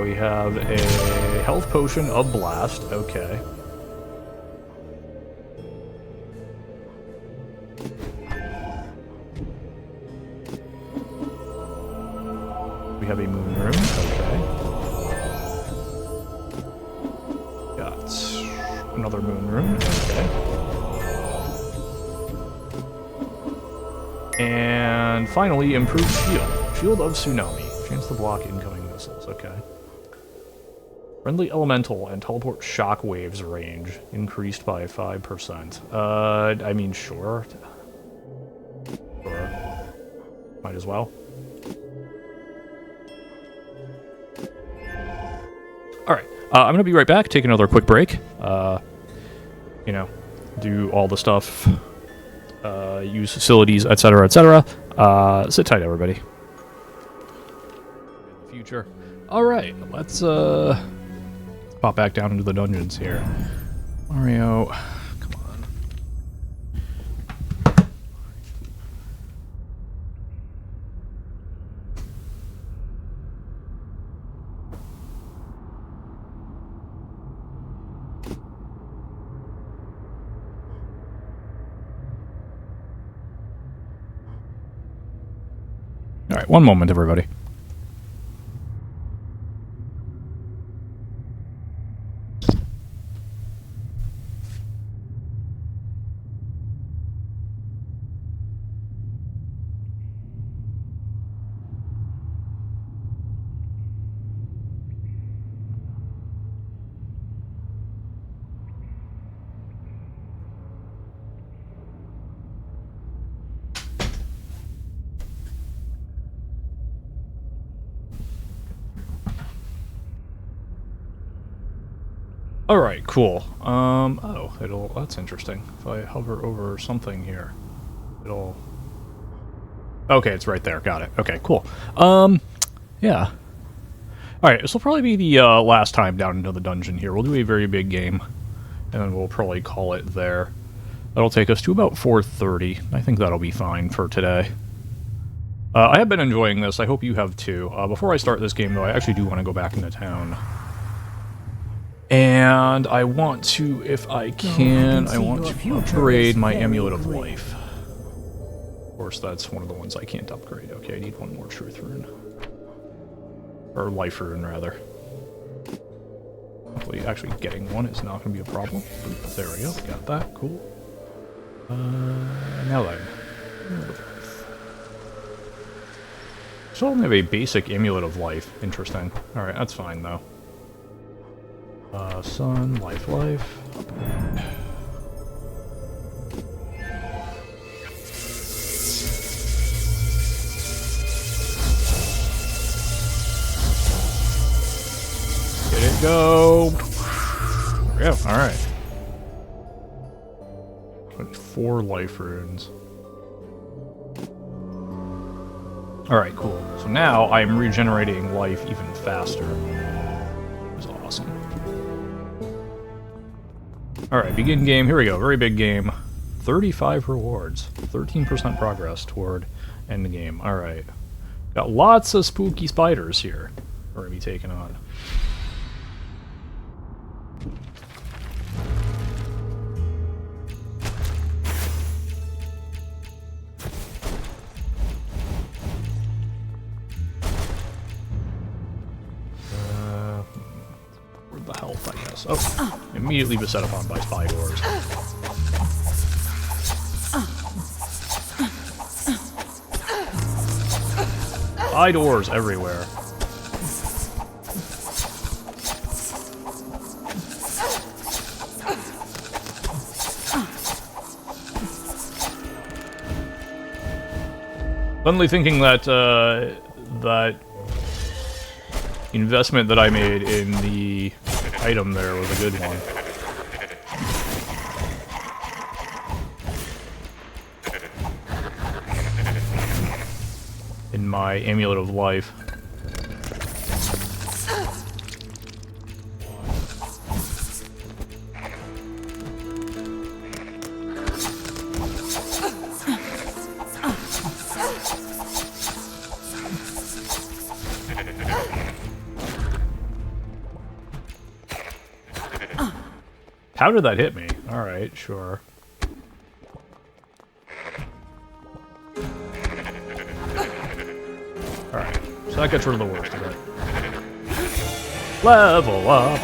We have a health potion of blast. Okay. We have a moon rune. Okay. Got another moon rune. Okay. And finally, improved shield. Shield of Tsunami. Chance to block incoming missiles. Okay. Friendly elemental and teleport shock waves range increased by 5%. I mean, sure. Sure. Might as well. Alright, I'm gonna be right back, take another quick break. You know, do all the stuff, use facilities, etc., etc. Sit tight, everybody. In the future. Alright, let's pop back down into the dungeons here. Mario, come on. Alright, one moment, everybody. Alright, cool. Oh, that's interesting. If I hover over something here, it'll... Okay, it's right there. Got it. Okay, cool. Yeah. Alright, this will probably be the last time down into the dungeon here. We'll do a very big game, and then we'll probably call it there. That'll take us to about 4:30. I think that'll be fine for today. I have been enjoying this. I hope you have too. Before I start this game, though, I actually do want to go back into town. And I want to, if I can, I want to upgrade my Amulet of Life. Of course, that's one of the ones I can't upgrade. Okay, I need one more Truth Rune. Or Life Rune, rather. Hopefully, actually getting one is not going to be a problem. There we go, got that, cool. Now then. Still only have a basic Amulet of Life. Interesting. Alright, that's fine, though. Sun, life. Get it, go! There we go, alright. 4 life runes. Alright, cool. So now I'm regenerating life even faster. Which is awesome. Alright, begin game. Here we go. Very big game. 35 rewards. 13% progress toward end the game. Alright. Got lots of spooky spiders here we're going to be taking on. The health, I guess. Oh, immediately beset upon by spiders. Spiders everywhere. Suddenly thinking that that investment that I made in the item there was a good one. In my Amulet of Life. How did that hit me? Alright, sure. Alright, so that gets rid of the worst of it. Level up!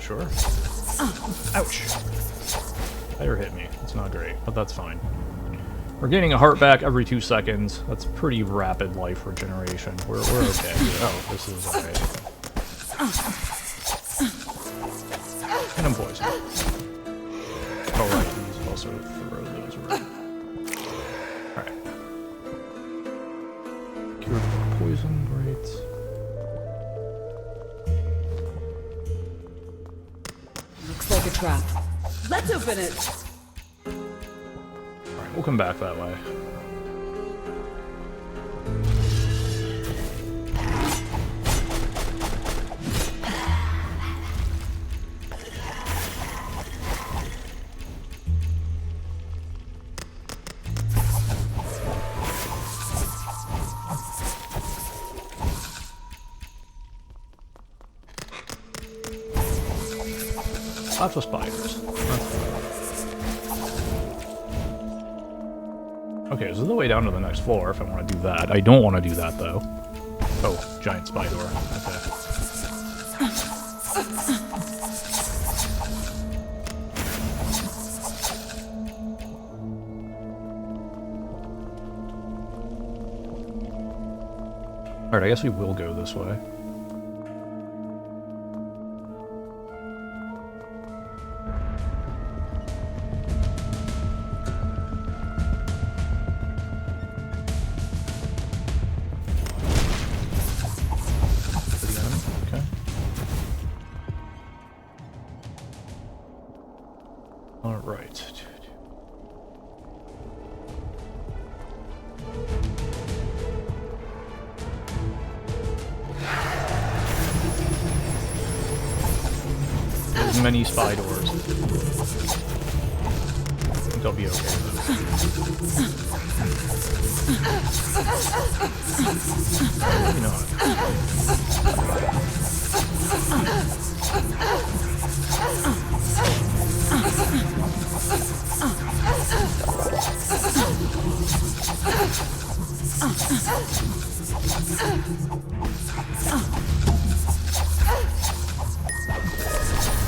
Sure. Ouch. Fire hit me. It's not great, but that's fine. We're gaining a heart back every 2 seconds. That's pretty rapid life regeneration. We're okay. Oh, this is okay. And I'm poisoned. Oh, right. These also throw those around. Alright. Cured for poison. Great. Looks like a trap. Let's open it! Alright, we'll come back that way. Lots of spiders. Okay, this is the way down to the next floor if I want to do that. I don't want to do that, though. Oh, giant spider. Okay. Alright, I guess we will go this way. Okay. Alright. There's many spy doors. I think I'll be okay though. Maybe not.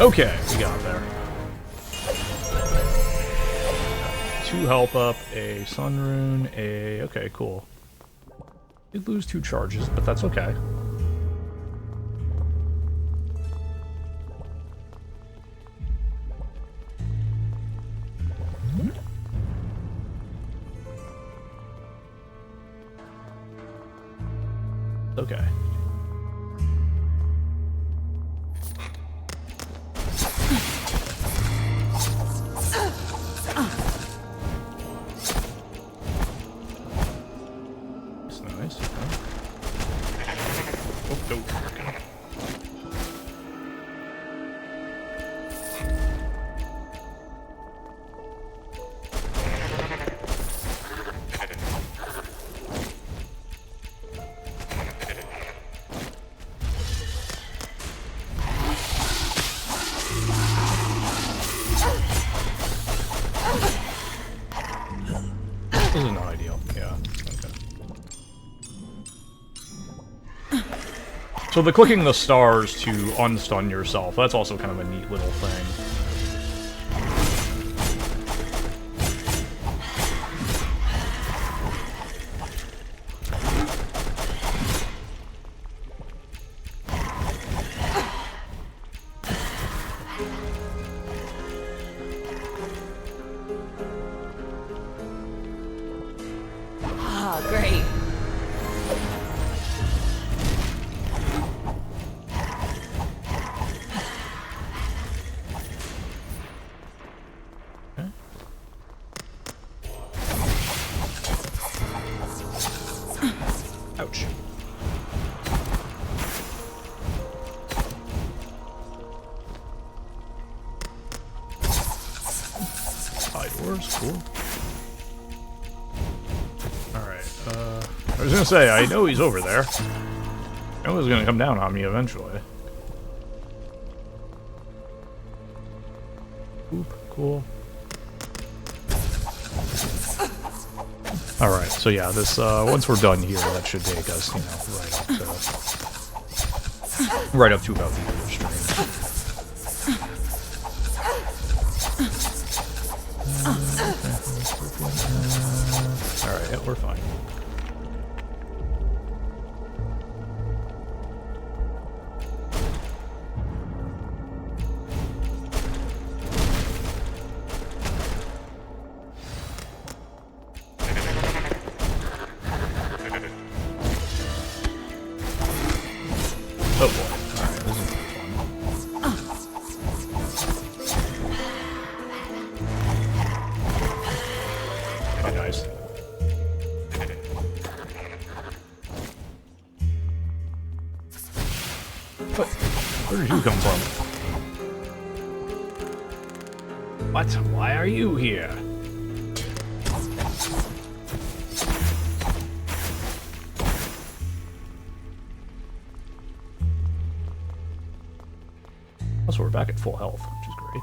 Okay, we got there. 2 health up, a sun rune, a... Okay, cool. Did lose 2 charges, but that's okay. Okay. This is not ideal, yeah. Okay. So the clicking the stars to unstun yourself, that's also kind of a neat little thing. Great. Ouch. Side doors, cool. I was gonna say, I know he's over there. I know he's gonna come down on me eventually. Oop, cool. Alright, so yeah, this, once we're done here, that should take us, you know, right up to about the other stream. Alright, yeah, we're fine. Oh boy. Alright, this is fun. Hey, nice. What? Where did you come from? What? Why are you here? Also, we're back at full health, which is great.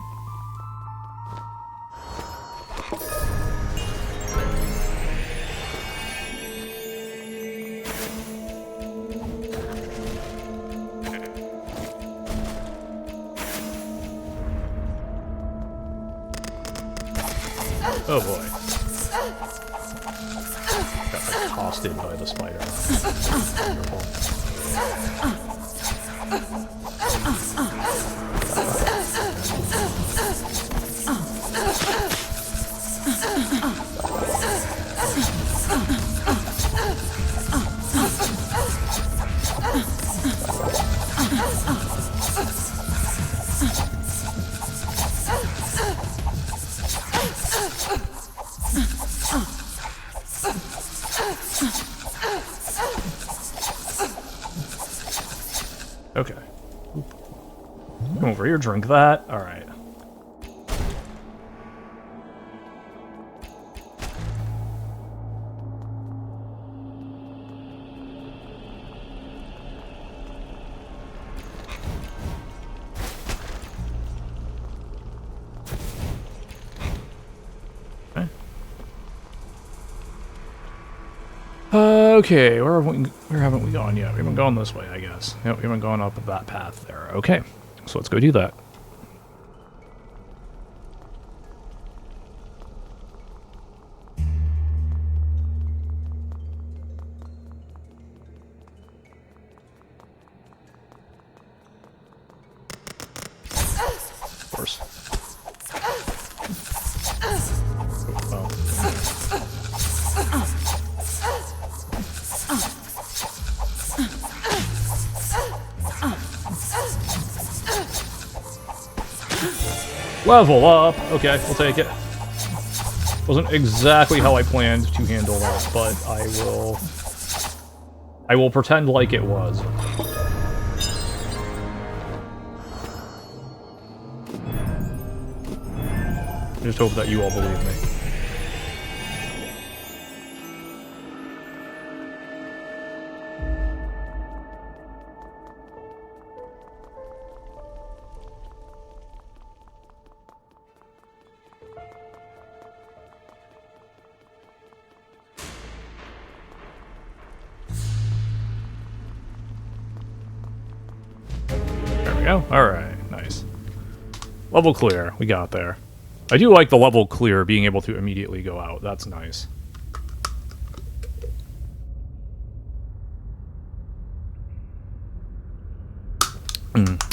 Oh boy. Got accosted by the spider. Okay. Come over here, drink that. Alright. Okay, where haven't we gone yet? We haven't gone this way, I guess. Yep, we haven't gone up that path there. Okay, so let's go do that. Of course. Oh. Level up! Okay, we'll take it. Wasn't exactly how I planned to handle that, but I will pretend like it was. I just hope that you all believe me. Go. Alright, nice. Level clear. We got there. I do like the level clear, being able to immediately go out. That's nice.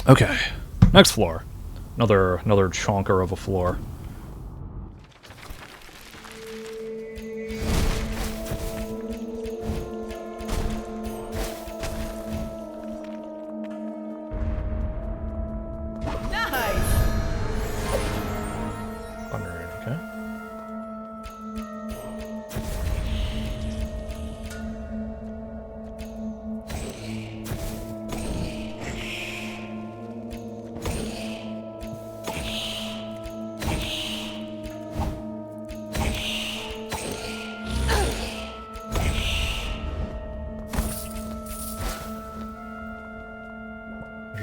Okay. Next floor. Another chonker of a floor.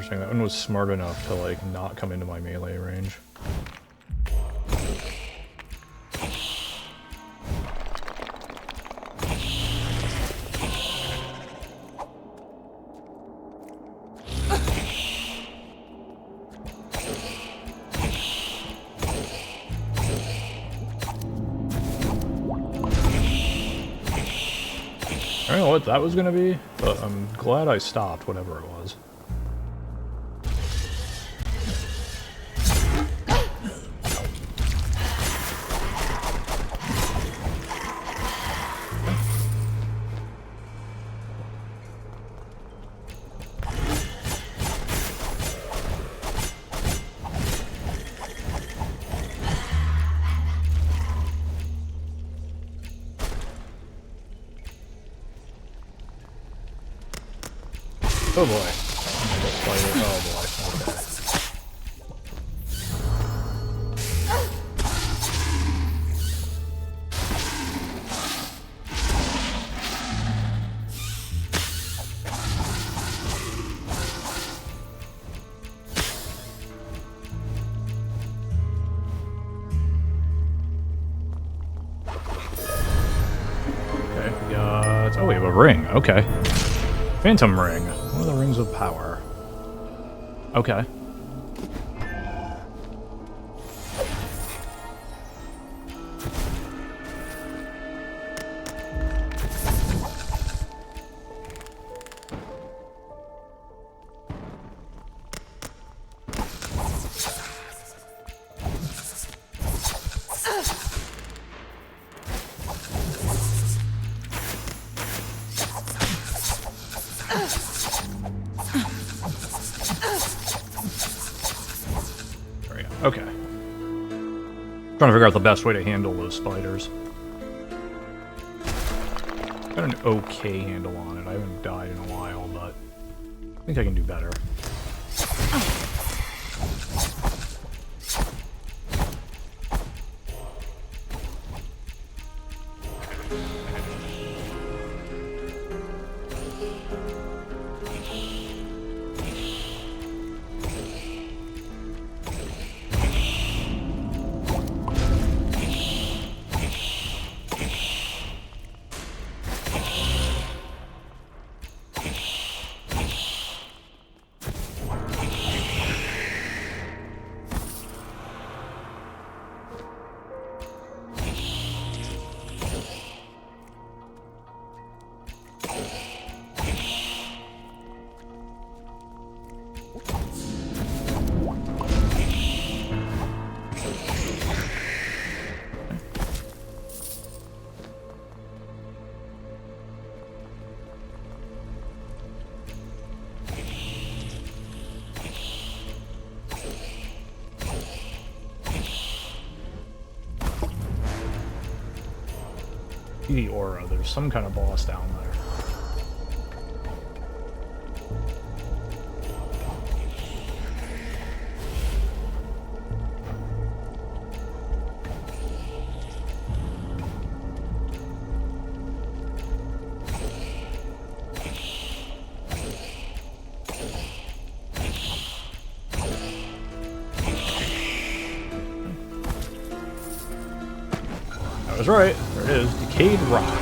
That one was smart enough to, like, not come into my melee range. I don't know what that was gonna be, but I'm glad I stopped, whatever it was. Oh boy. Oh boy. Okay. Okay, we got... Oh, we have a ring. Okay. Phantom ring. One of the rings of power. Okay. Trying to figure out the best way to handle those spiders. Got an okay handle on it. I haven't died in a while, but I think I can do better. The aura, there's some kind of boss down there. I was right. There it is. Decayed rock.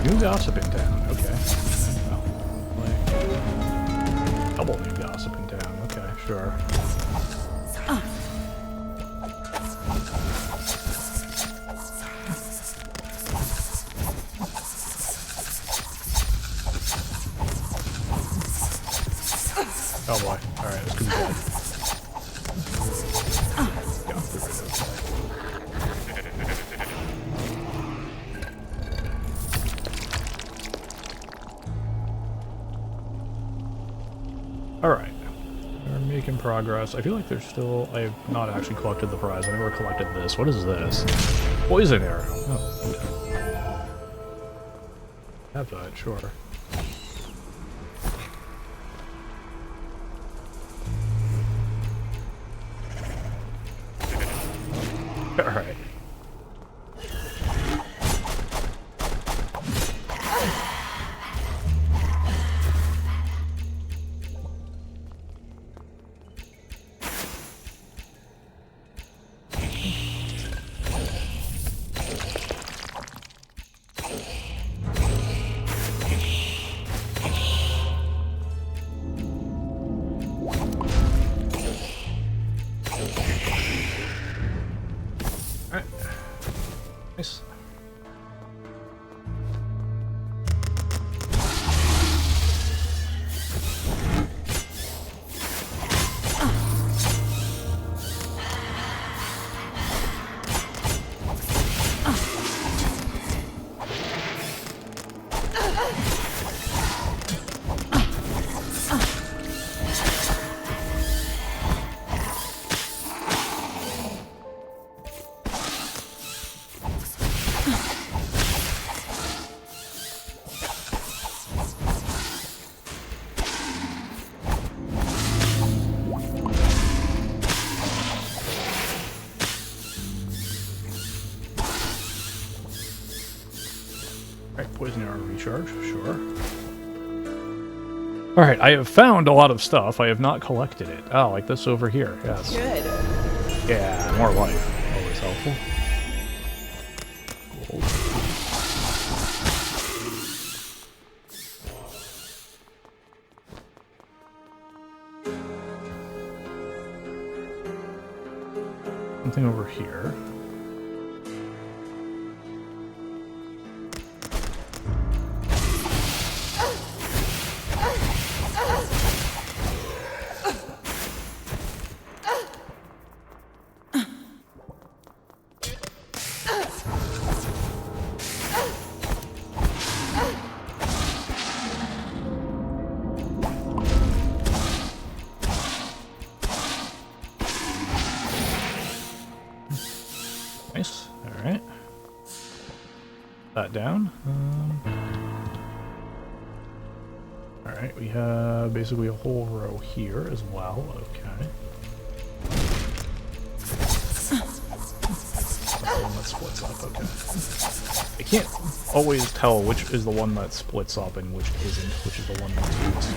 New gossip in town. Okay. Well, double new gossip in town. Okay, sure. Oh boy. Alright, this could be bad. Alright. We're making progress. I feel like there's still... I have not actually collected the prize. I never collected this. What is this? Poison arrow. Oh, okay. Have that, sure. Alright. Nice. Alright, poison arrow recharge, sure. Alright, I have found a lot of stuff. I have not collected it. Oh, like this over here, yes. Good. Yeah, more life. Always helpful. Gold. Something over here. Nice. Alright. That down. Alright, we have basically a whole row here as well. Okay. The one that splits up, okay. I can't always tell which is the one that splits up and which isn't, which is the one that's used.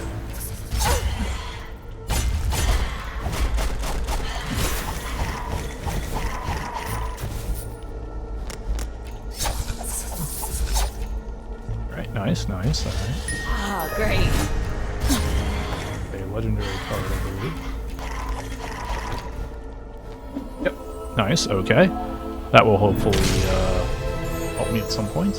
Nice, nice, alright. Ah, great. A legendary card, I believe. Yep, nice, okay. That will hopefully help me at some point.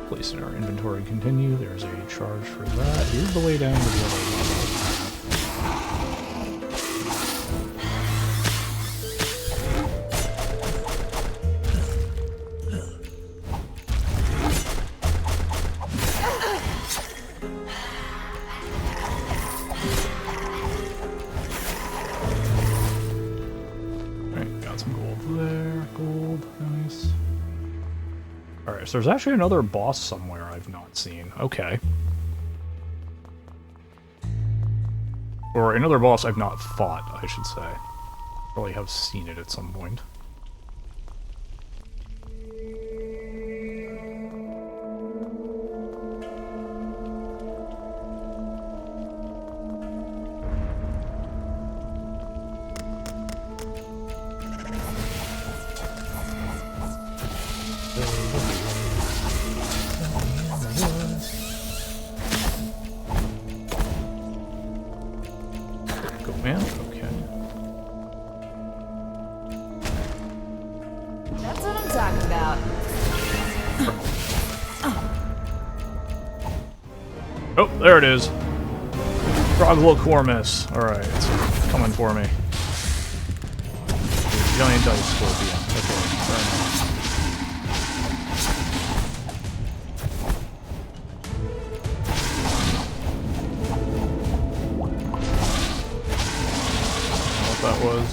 Place in our inventory and continue. There's a charge for that. Here's the way down to the other level. So there's actually another boss somewhere I've not seen. Okay. Or another boss I've not fought, I should say. Probably have seen it at some point. Oh, there it is. Froglocormus. Alright, it's coming for me. Giant ice scorpion. Okay, fair enough. What that was.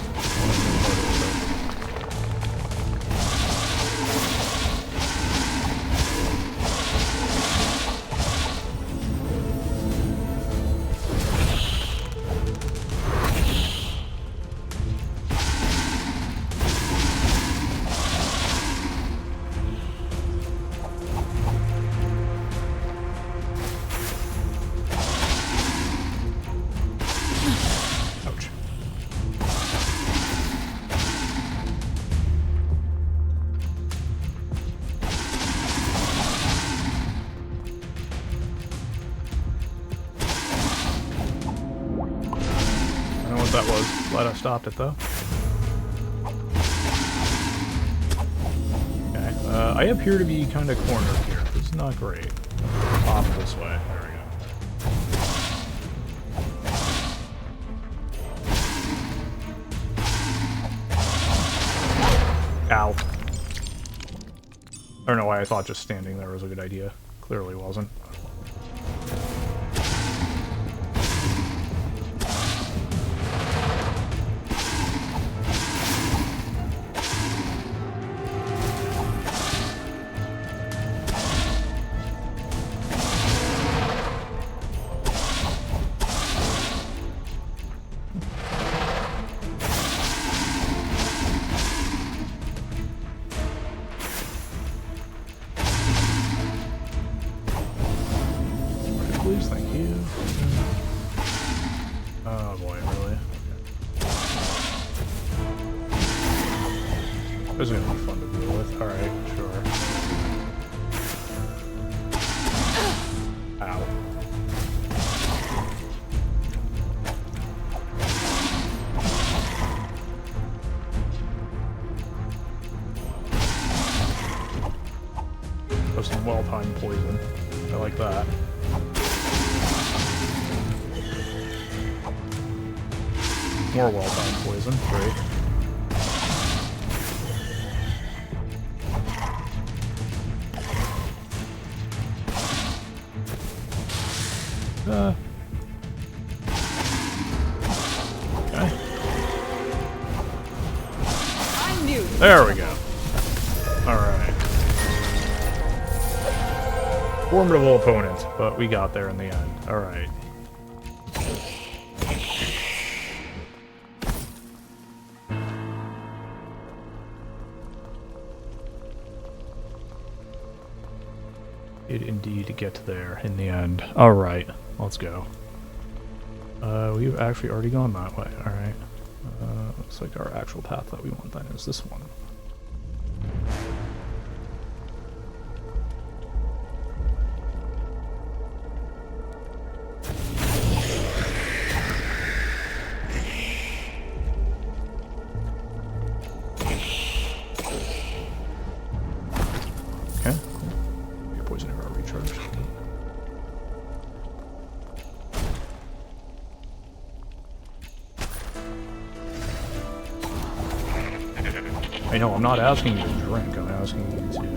That was. Glad I stopped it though. Okay, I appear to be kind of cornered here. This is not great. Pop this way. There we go. Ow. I don't know why I thought just standing there was a good idea. Clearly wasn't. Oh boy, really? This is gonna be fun to deal with. Alright, sure. Ow. That's some well-timed poison. I like that. More well-timed poison. Great. Okay. I knew. There we go. Alright. Formidable opponent, but we got there in the end. Alright. Did indeed get there in the end. Alright, let's go. We've actually already gone that way. Alright. Looks like our actual path that we want then is this one. Okay, cool. Your poison arrow recharged. I know, I'm not asking you to drink, I'm asking you to...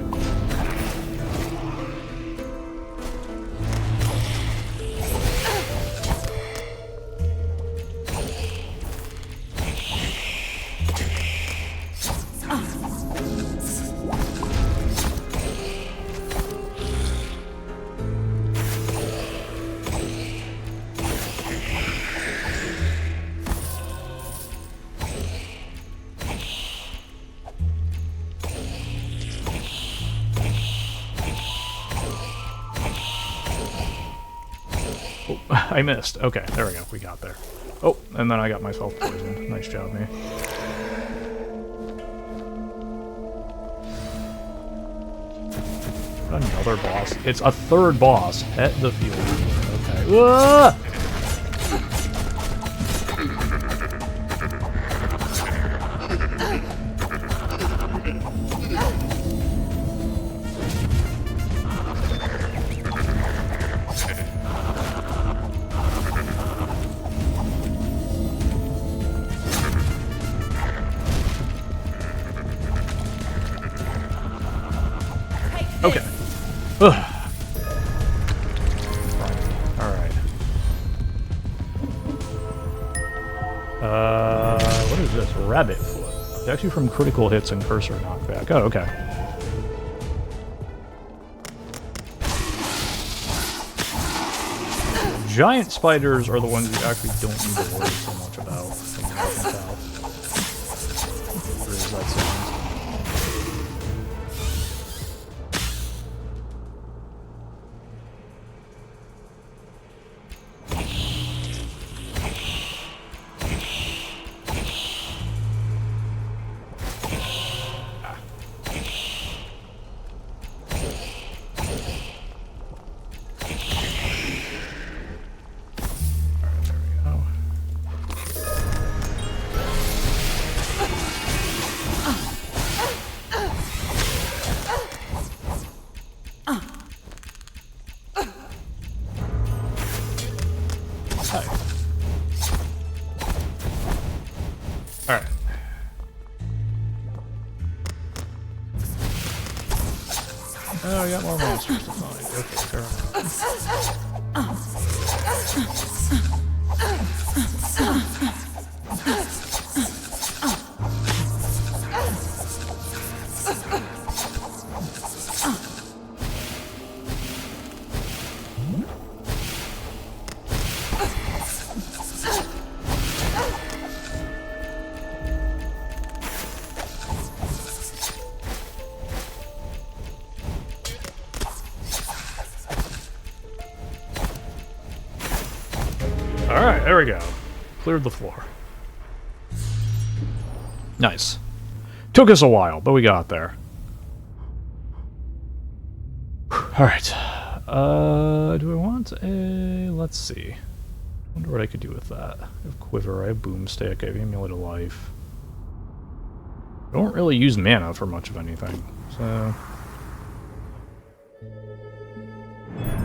I missed. Okay, there we go. We got there. Oh, and then I got myself poisoned. Nice job, me. Another boss. It's a third boss at the field. Okay. Whoa! Okay. Ugh. Alright. What is this? Rabbit foot. It's actually from critical hits and cursor knockback. Oh, okay. Giant spiders are the ones you actually don't need to worry so much about. From what I can tell. Or is that sound? Alright. Oh, I got more monsters to find. Okay, fair enough. There we go. Cleared the floor. Nice. Took us a while, but we got there. Alright. Do I want a... Let's see. I wonder what I could do with that. I have Quiver, I have Boomstick, I have Amulet of Life. I don't really use mana for much of anything, so...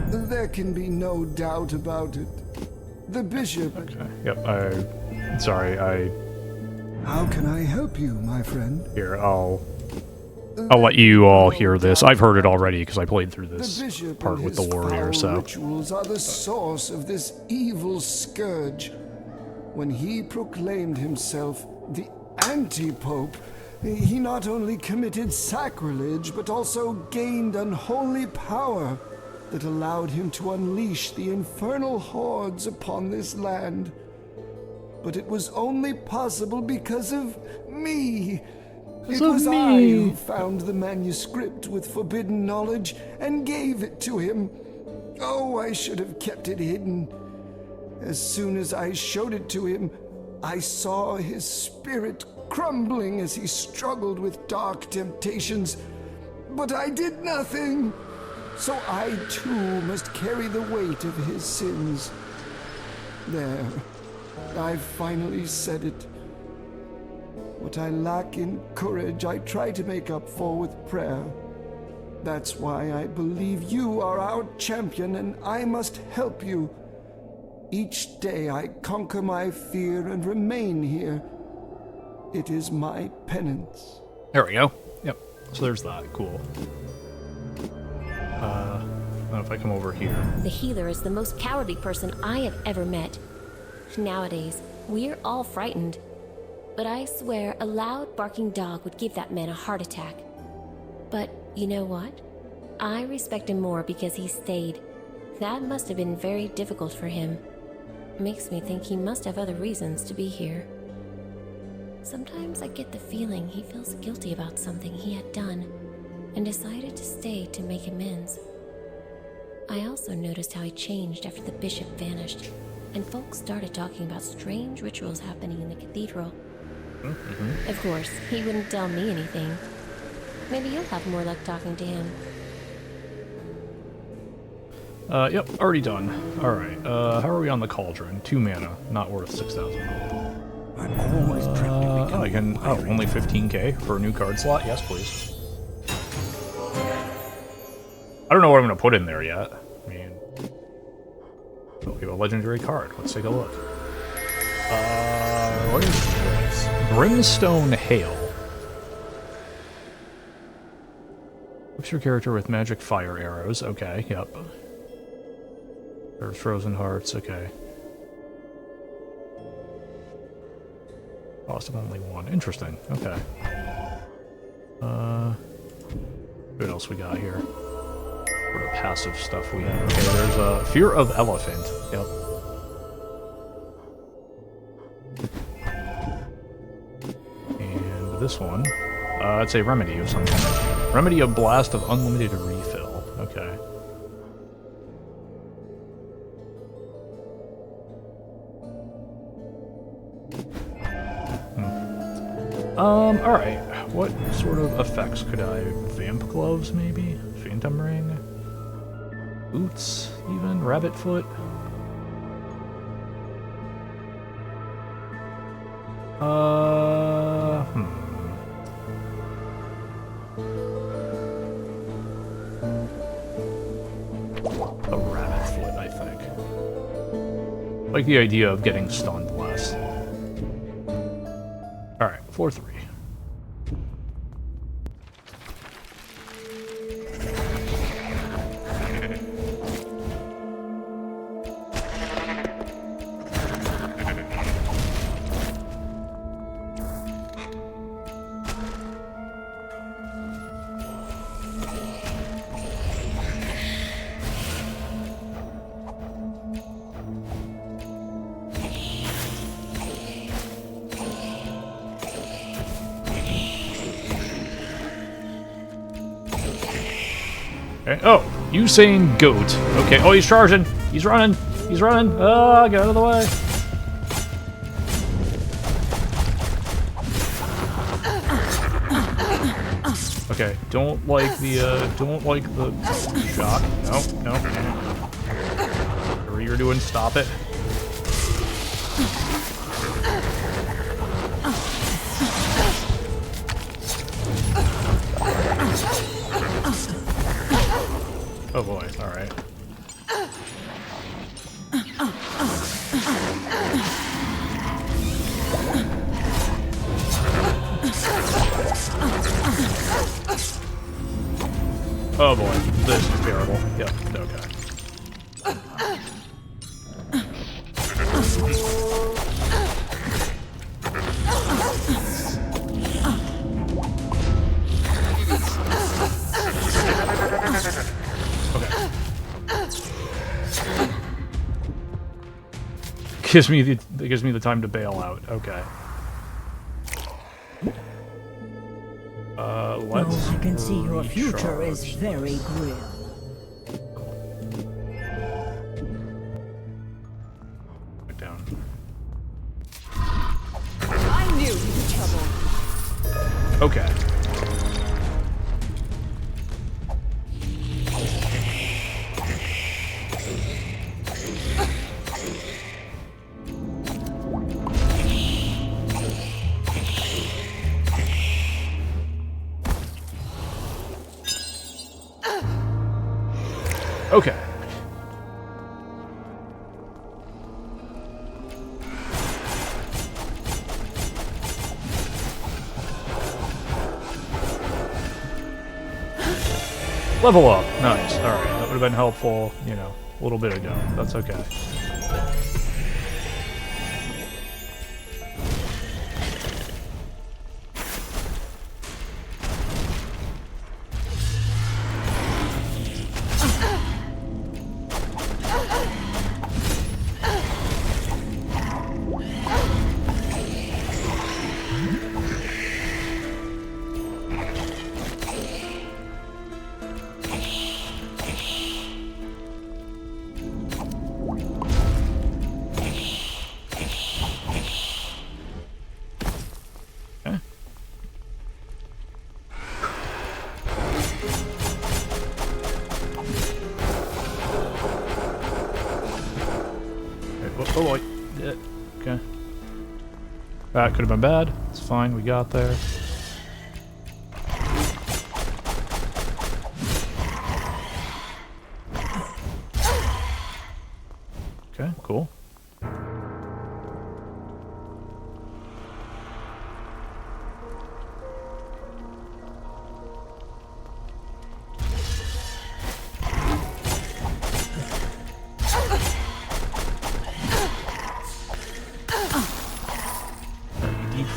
There can be no doubt about it. The bishop... Okay, yep, sorry, How can I help you, my friend? Here, I'll let you all hear this. I've heard it already because I played through this part with the warrior, so... Rituals are the source of this evil scourge. When he proclaimed himself the anti-pope, he not only committed sacrilege, but also gained unholy power that allowed him to unleash the infernal hordes upon this land. But it was only possible because of me. It was I who found the manuscript with forbidden knowledge and gave it to him. Oh, I should have kept it hidden. As soon as I showed it to him, I saw his spirit crumbling as he struggled with dark temptations. But I did nothing. So I too must carry the weight of his sins. There, I've finally said it. What I lack in courage, I try to make up for with prayer. That's why I believe you are our champion and I must help you. Each day I conquer my fear and remain here. It is my penance. There we go. Yep. So there's that. Cool. What if I come over here? The healer is the most cowardly person I have ever met. Nowadays, we're all frightened. But I swear a loud barking dog would give that man a heart attack. But you know what? I respect him more because he stayed. That must have been very difficult for him. Makes me think he must have other reasons to be here. Sometimes I get the feeling he feels guilty about something he had done and decided to stay to make amends. I also noticed how he changed after the bishop vanished, and folks started talking about strange rituals happening in the cathedral. Mm-hmm. Of course, he wouldn't tell me anything. Maybe you'll have more luck talking to him. Yep, already done. Alright, how are we on the cauldron? 2 mana, not worth 6,000 gold. I'm always trapped in I can... Oh, only 15k for a new card slot? Yes, please. I don't know what I'm going to put in there yet. I mean... Oh, we have a legendary card. Let's take a look. What is this? Brimstone Hail. Equips your character with magic fire arrows. Okay, yep. There's frozen hearts, okay. Cost of only 1. Interesting, okay. What else we got here? What are passive stuff we have? Okay, there's Fear of Elephant. Yep. And this one, it's a remedy of some kind. Remedy of Blast of Unlimited Refill. Okay. Alright. What sort of effects could I... Vamp Gloves, maybe? Phantom Ring? Boots, even? Rabbit Foot? A Rabbit Foot, I think. Like the idea of getting stunned less. Alright, 4-3. Okay. Oh, Usain Goat. Okay. Oh, he's charging. He's running. He's running. Ah, get out of the way. Okay, don't like the shock. No. Whatever you're doing, stop it. Oh boy, alright. Oh boy, this is terrible. Yep, okay. Gives me the time to bail out. Okay. Let's I can see your future recharge. is very grim. Back down. I knew he was trouble. Okay. Okay. Level up. Nice. Alright, that would have been helpful, you know, a little bit ago. That's okay. Oh boy. Yeah. Okay. That could have been bad. It's fine. We got there. Okay, cool.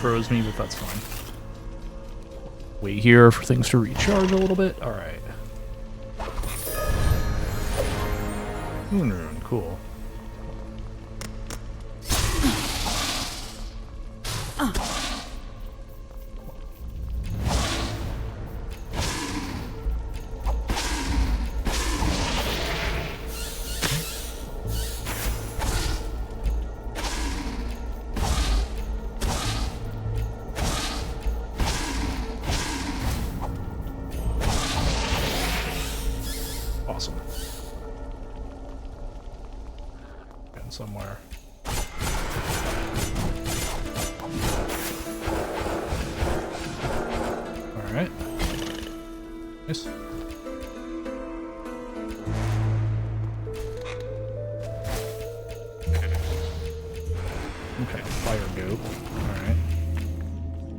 Froze me, but that's fine. Wait here for things to recharge a little bit. Alright. Moon rune, cool. Awesome. Getting somewhere. Alright. Nice. Okay, fire goop. Alright.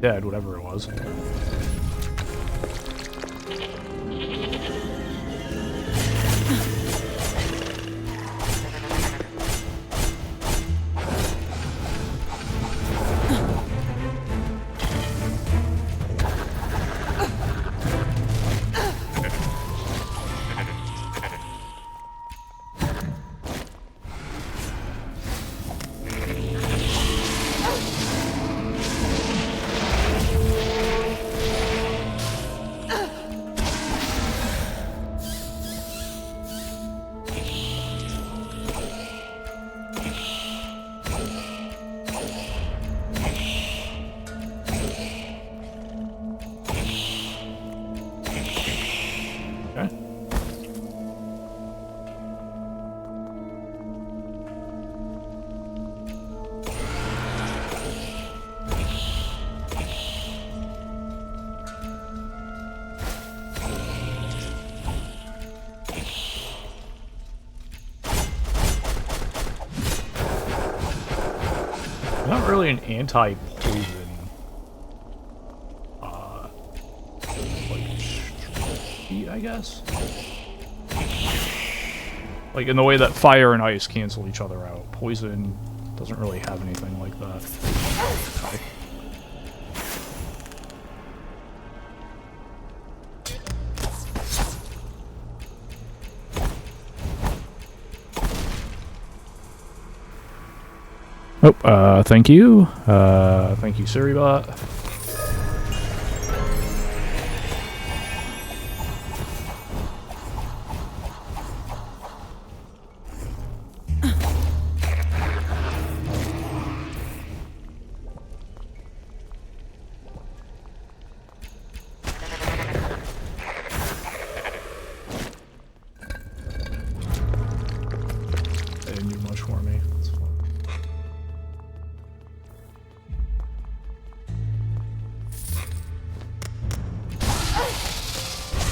Dead, whatever it was. really an anti-poison like sheet, I guess. Like in the way that fire and ice cancel each other out. Poison doesn't really have anything like that. Okay. Oh, thank you. Thank you, Suribot. They didn't do much for me. That's fine.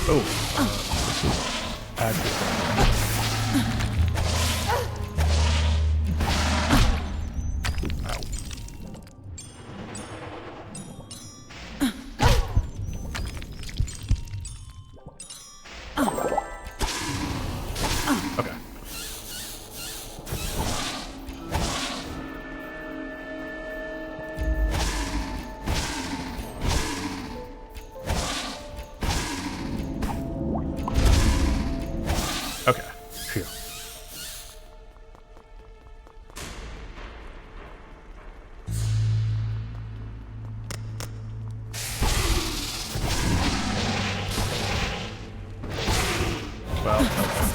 Oh, this is aggravating. Okay. Okay. Phew. Well, okay.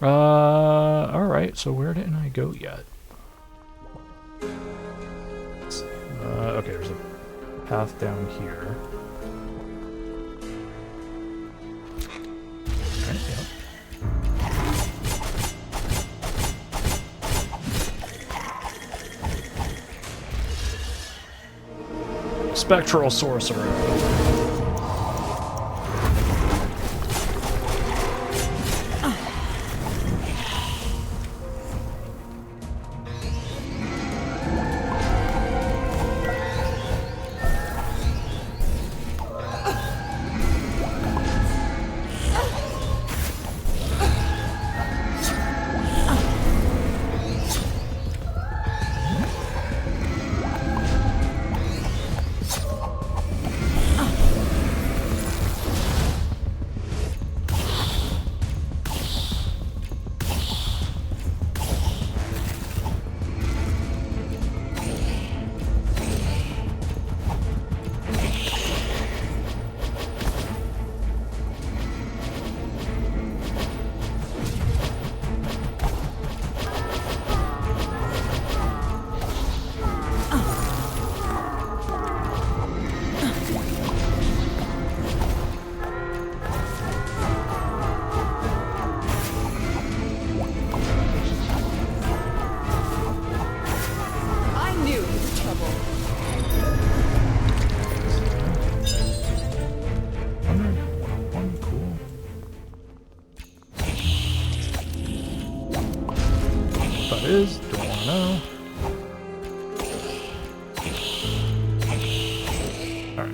Alright, so where didn't I go yet? Let's see. Okay, there's a path down here. Alright, yep. Spectral Sorcerer. Is, don't want to know. All right.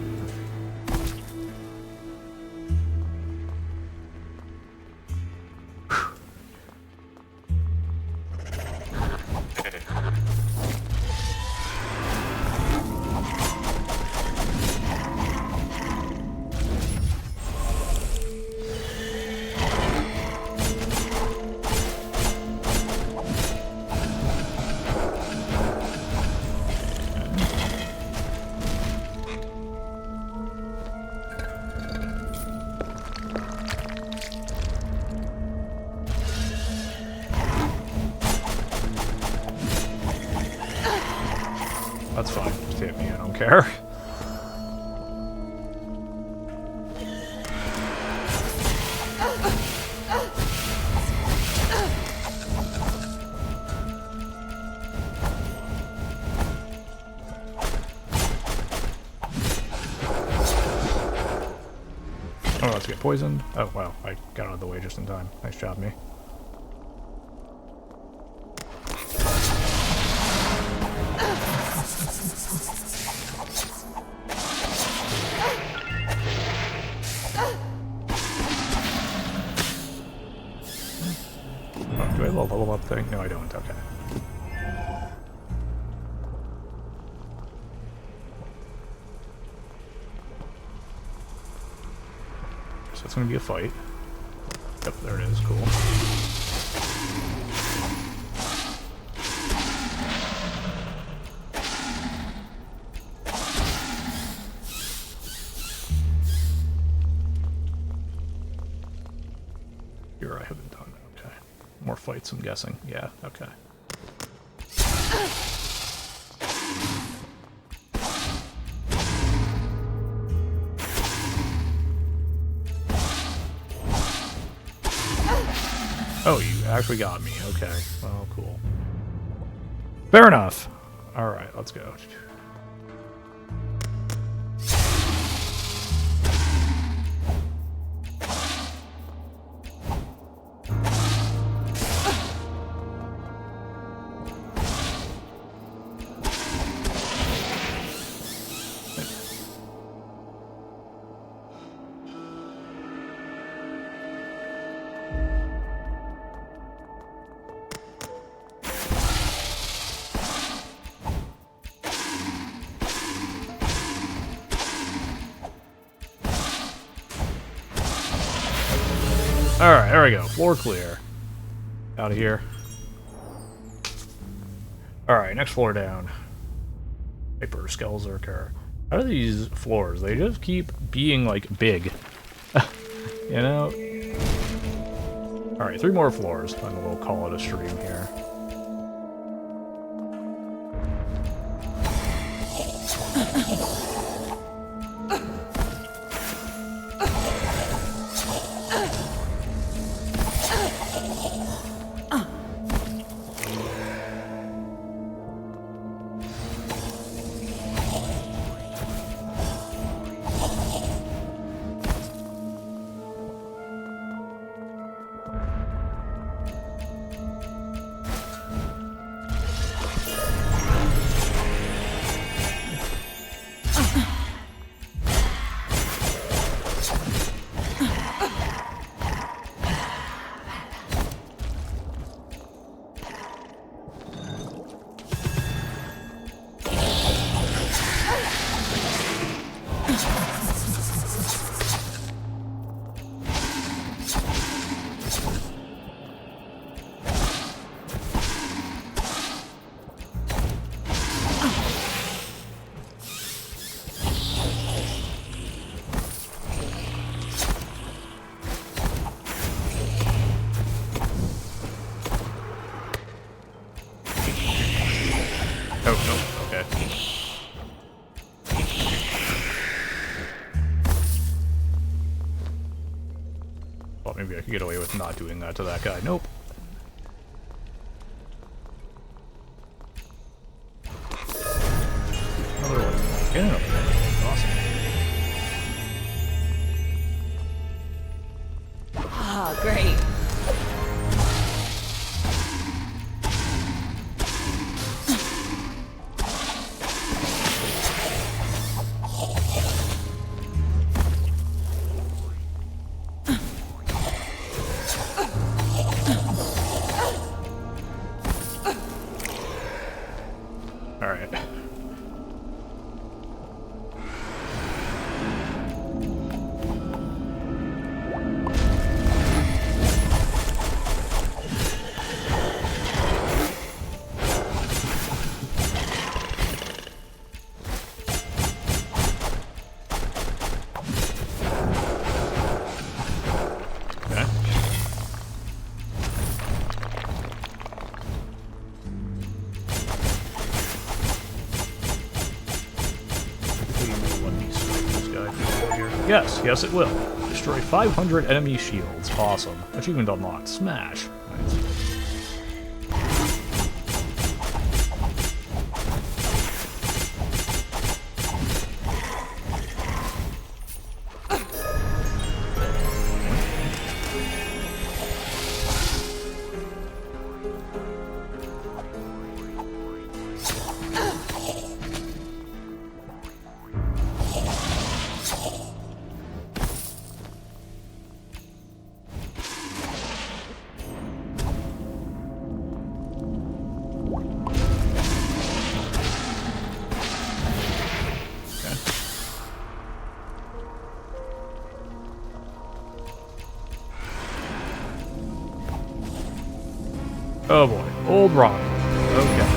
That's fine. Just hit me. I don't care. Oh, let's get poisoned. Oh, wow. I got out of the way just in time. Nice job, me. Oh, do I have a level up thing? No, I don't. Okay. So it's going to be a fight. Yep, there it is. Cool. Here I haven't done. Okay. More fights, I'm guessing. Yeah, okay. Oh, you actually got me. Okay. Well, cool. Fair enough. Alright, let's go. Alright, there we go. Floor clear. Out of here. Alright, next floor down. Hyper Skelzerker. How do these floors? They just keep being, like, big. You know? Alright, 3 more floors, and we'll call it a stream here. Oh, no, okay. Thought maybe I could get away with not doing that to that guy. Nope. Another one. Get another one. Awesome. Ah, great. Alright. Okay. Yes, yes it will. Destroy 500 enemy shields. Awesome. Achievement unlocked. Smash. Nice. Oh boy, old Ron. Okay.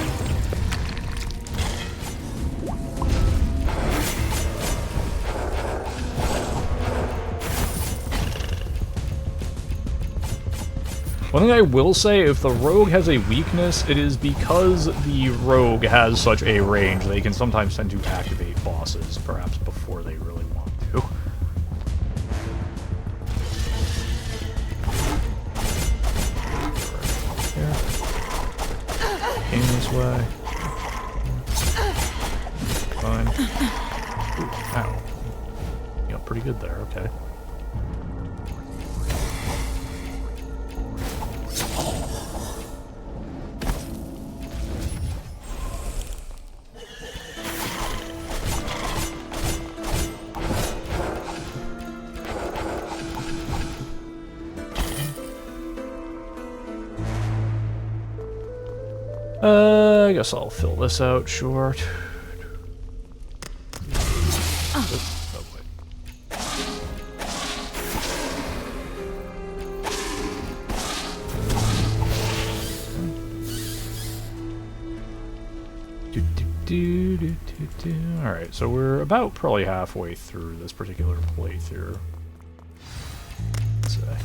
One thing I will say, if the rogue has a weakness, it is because the rogue has such a range, they can sometimes tend to activate bosses, perhaps before they really want to. Here. Came this way. Fine. Ooh, ow. You got pretty good there, okay. I guess I'll fill this out, sure. Oh, wait. Alright, so we're about probably halfway through this particular playthrough. Let's say.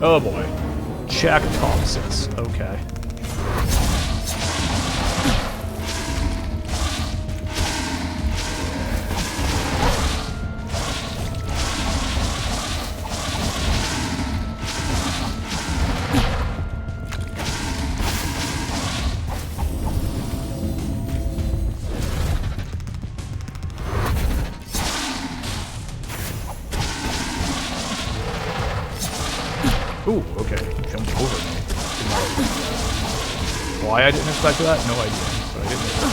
Oh boy. Jankmas. Okay. Ooh, okay. Jumped over me. Why I didn't expect that? No idea. But I didn't expect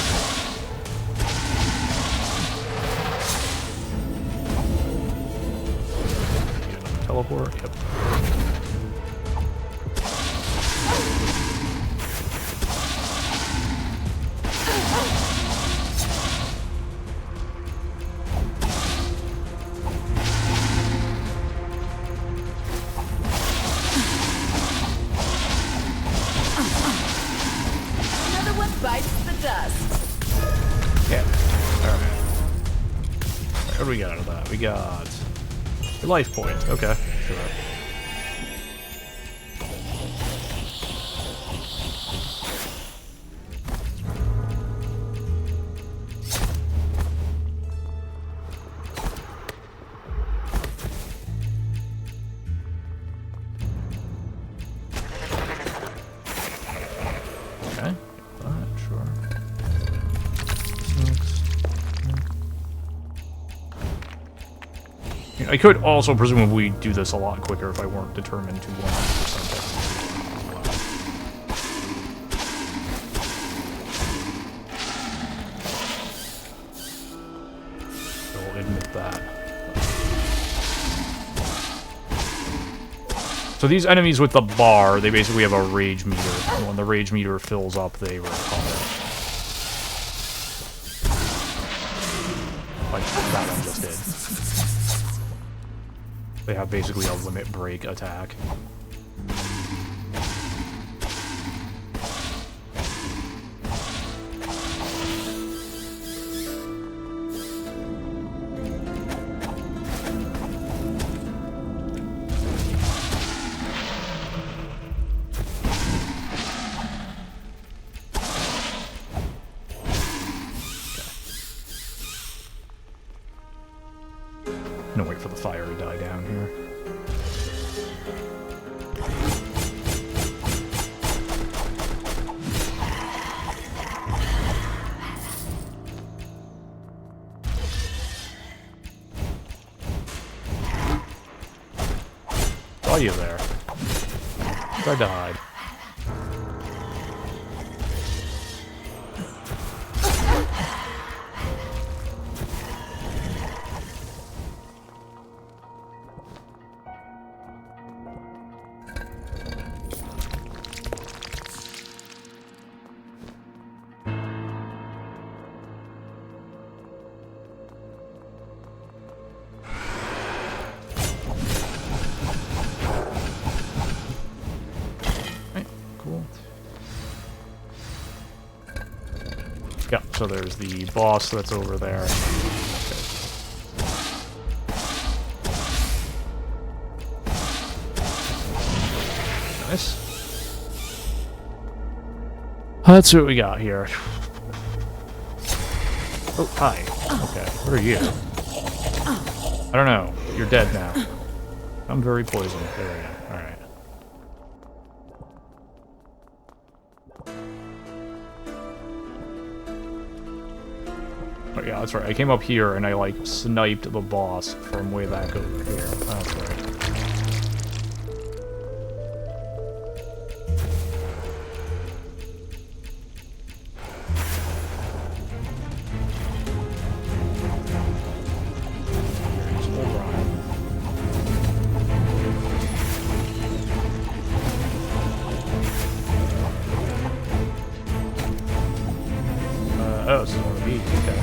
that. Teleport? Yep. Bites the dust. Yeah. Alright. What do we got out of that? We got a life point. Okay. Sure. I could also presumably do this a lot quicker if I weren't determined to 100%. I'll admit that. So these enemies with the bar, they basically have a rage meter. And when the rage meter fills up, they recover. Like that one just did. They have basically a limit break attack. No, wait for the fire to die down here. Saw you there. I died. so there's the boss that's over there. Okay. Nice. Let's see what we got here. Oh, hi. Okay, what are you? I don't know. You're dead now. I'm very poisoned. There we go. Alright. Oh yeah, that's right. I came up here and I like sniped the boss from way back over here. That's right. Oh, this is one of these, okay.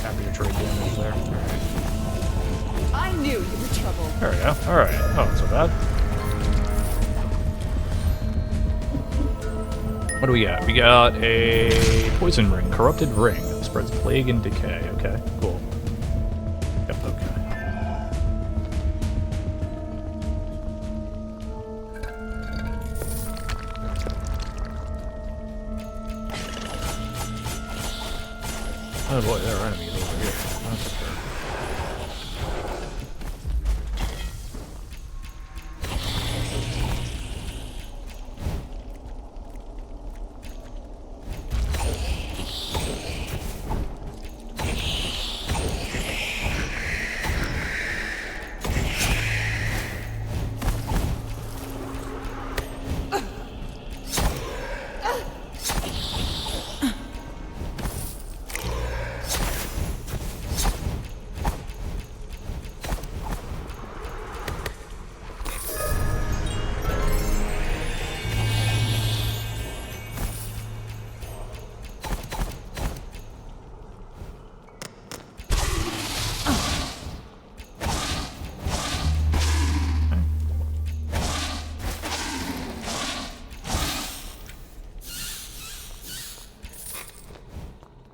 Happy to trade damage there. Alright. I knew you were trouble. There we go. Alright. Oh, not so bad. What do we got? We got a poison ring, corrupted ring. Spreads plague and decay. Okay, cool. Yep, okay. Oh boy, there are enemies over here. That's for sure.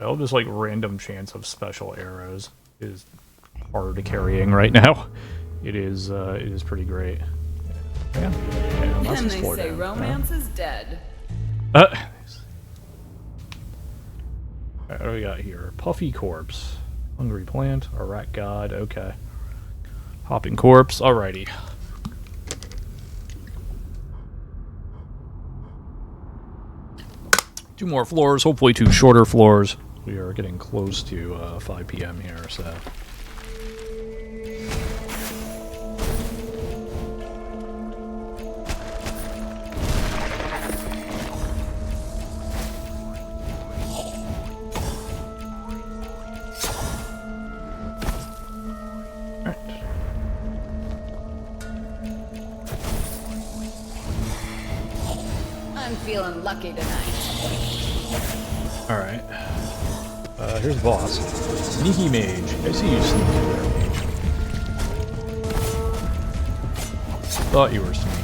Well, just like random chance of special arrows is hard carrying right now. It is pretty great. Yeah. And they say romance is dead. Alright, what do we got here? Puffy corpse, hungry plant, a rat god. Okay. Hopping corpse. Alrighty. Two more floors, hopefully two shorter floors. We are getting close to 5 p.m. here, so. Alright. I'm feeling lucky tonight. Alright. Here's the boss. Sneaky mage. I see you, sneaky there, mage. Thought you were sneaky.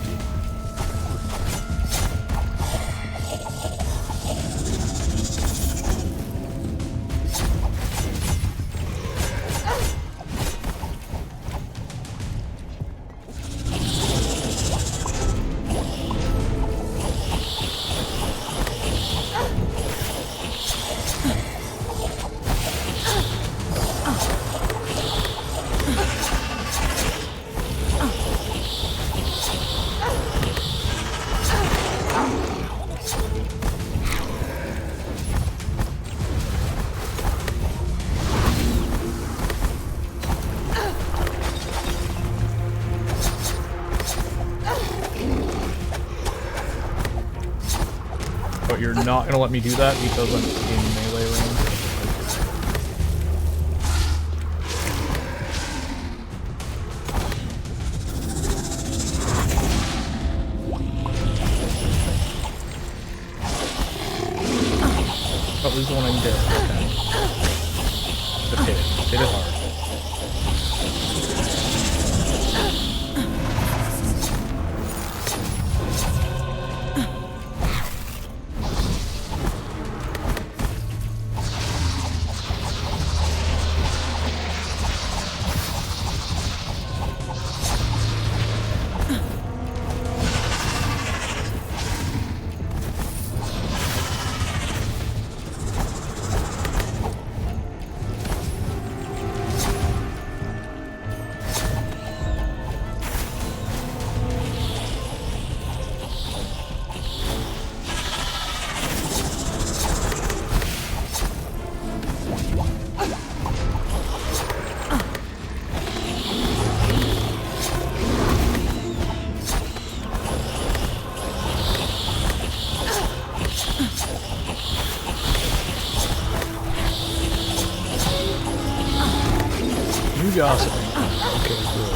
But you're not gonna let me do that because I'm in melee range. was the one I did. Okay. Just hit it. Hit it hard. Gossiping. Okay, cool.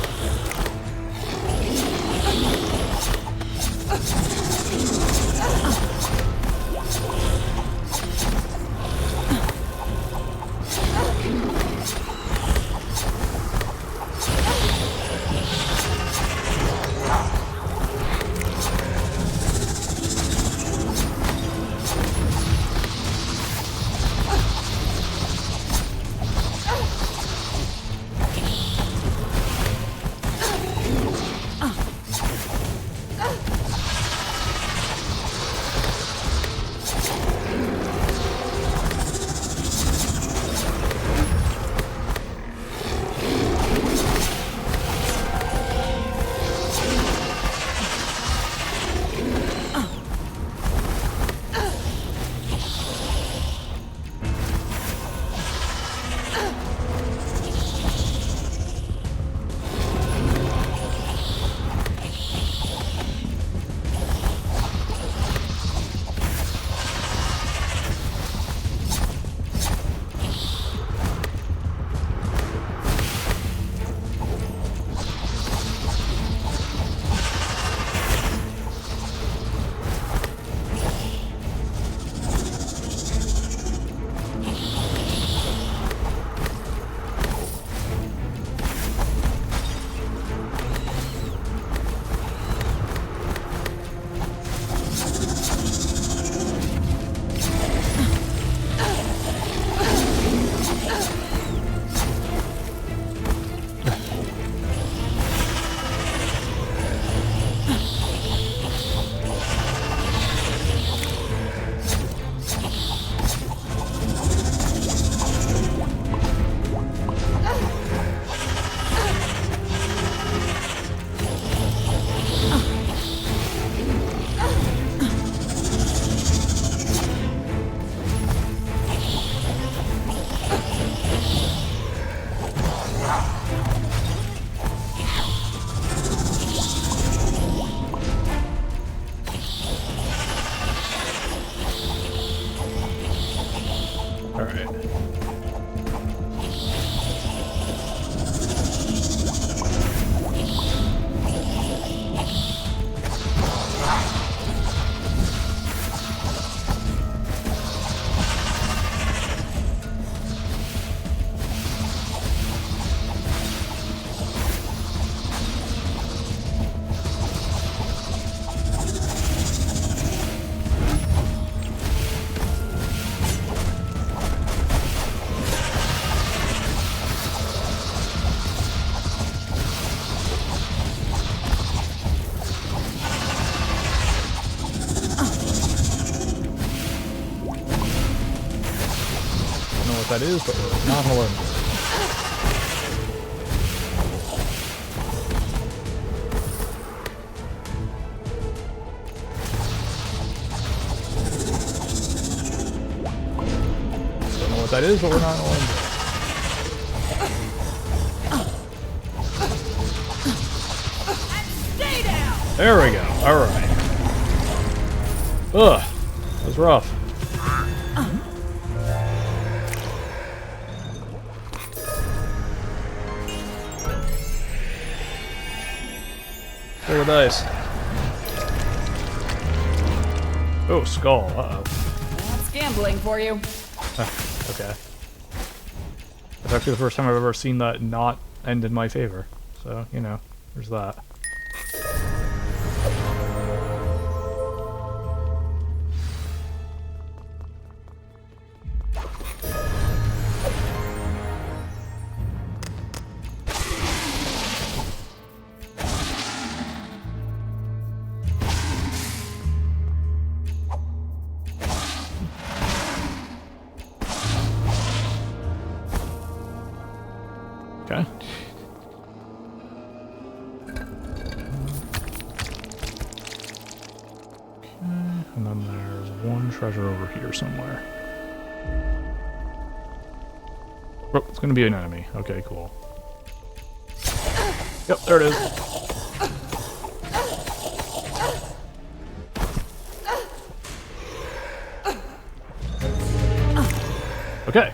That is, but we're not gonna learn. Don't know what that is, but we're not gonna learn. Stay down. There we go. All right. Ugh, that was rough. Roll the dice. Oh, skull. Uh-oh. That's gambling for you. Okay. It's actually the first time I've ever seen that not end in my favor. So, you know, there's that. Okay. And then there's one treasure over here somewhere. Oh, it's gonna be an enemy. Okay, cool. Yep, there it is. Okay.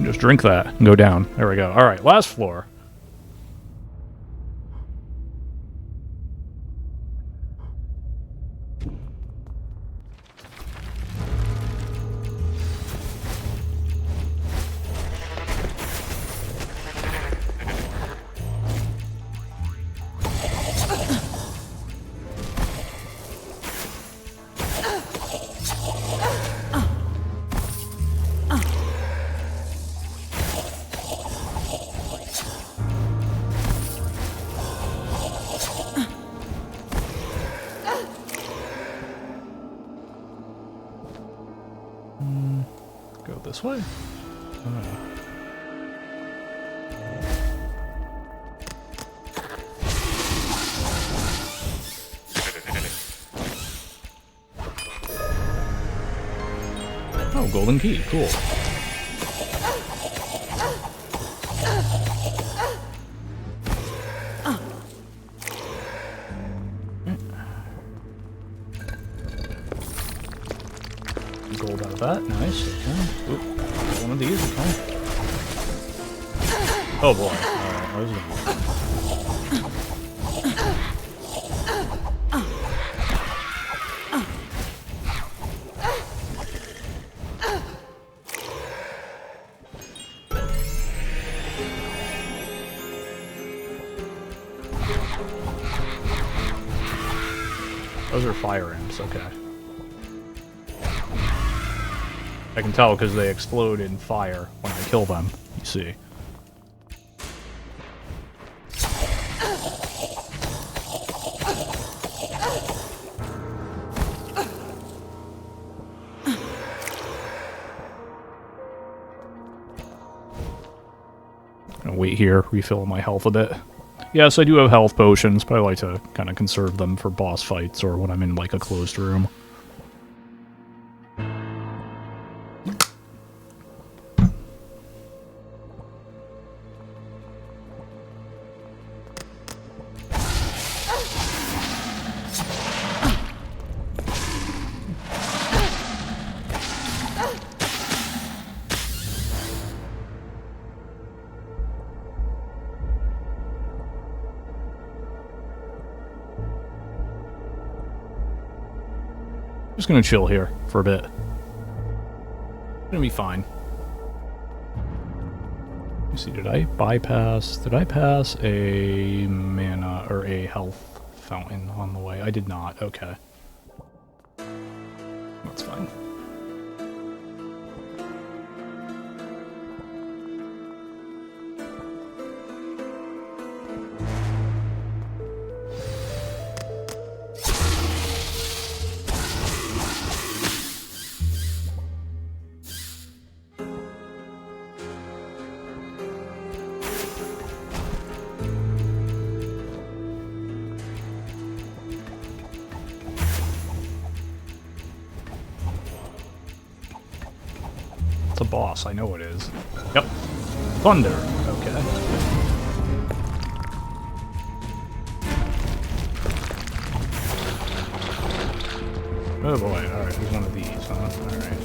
Just drink that and go down. There we go. Alright, last floor. Go this way? Oh, golden key. Cool. Gold out of that. Nice. Okay. Oop. One of these. Okay. Oh boy. Alright, I was gonna... Those are fire imps, okay. I can tell because they explode in fire when I kill them, you see. I'm gonna wait here, refill my health a bit. Yes, I do have health potions, but I like to kind of conserve them for boss fights or when I'm in like a closed room. Just gonna chill here for a bit. Gonna be fine. Let me see, did I pass a mana or a health fountain on the way? I did not, okay. That's fine. It's a boss, I know it is. Yep. Thunder, okay. Oh boy, alright, there's one of these, huh? Alright.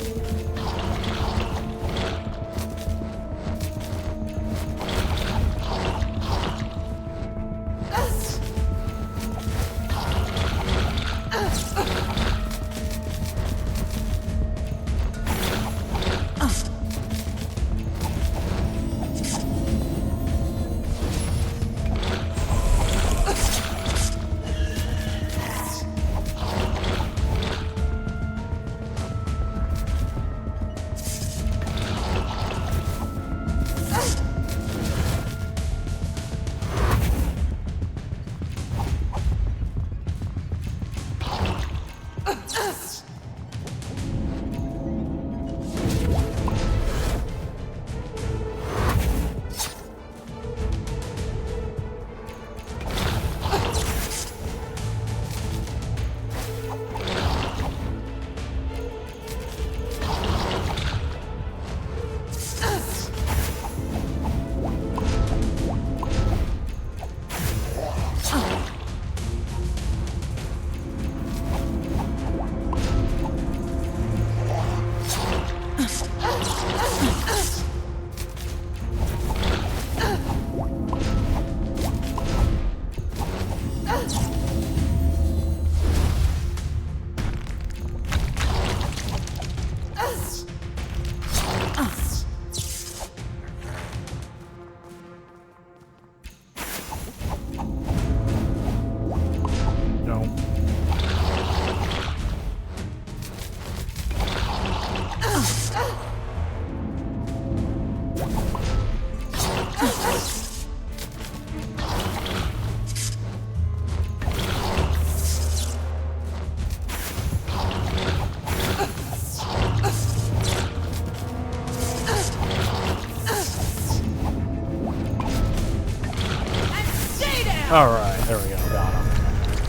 Alright, there we go. Got him.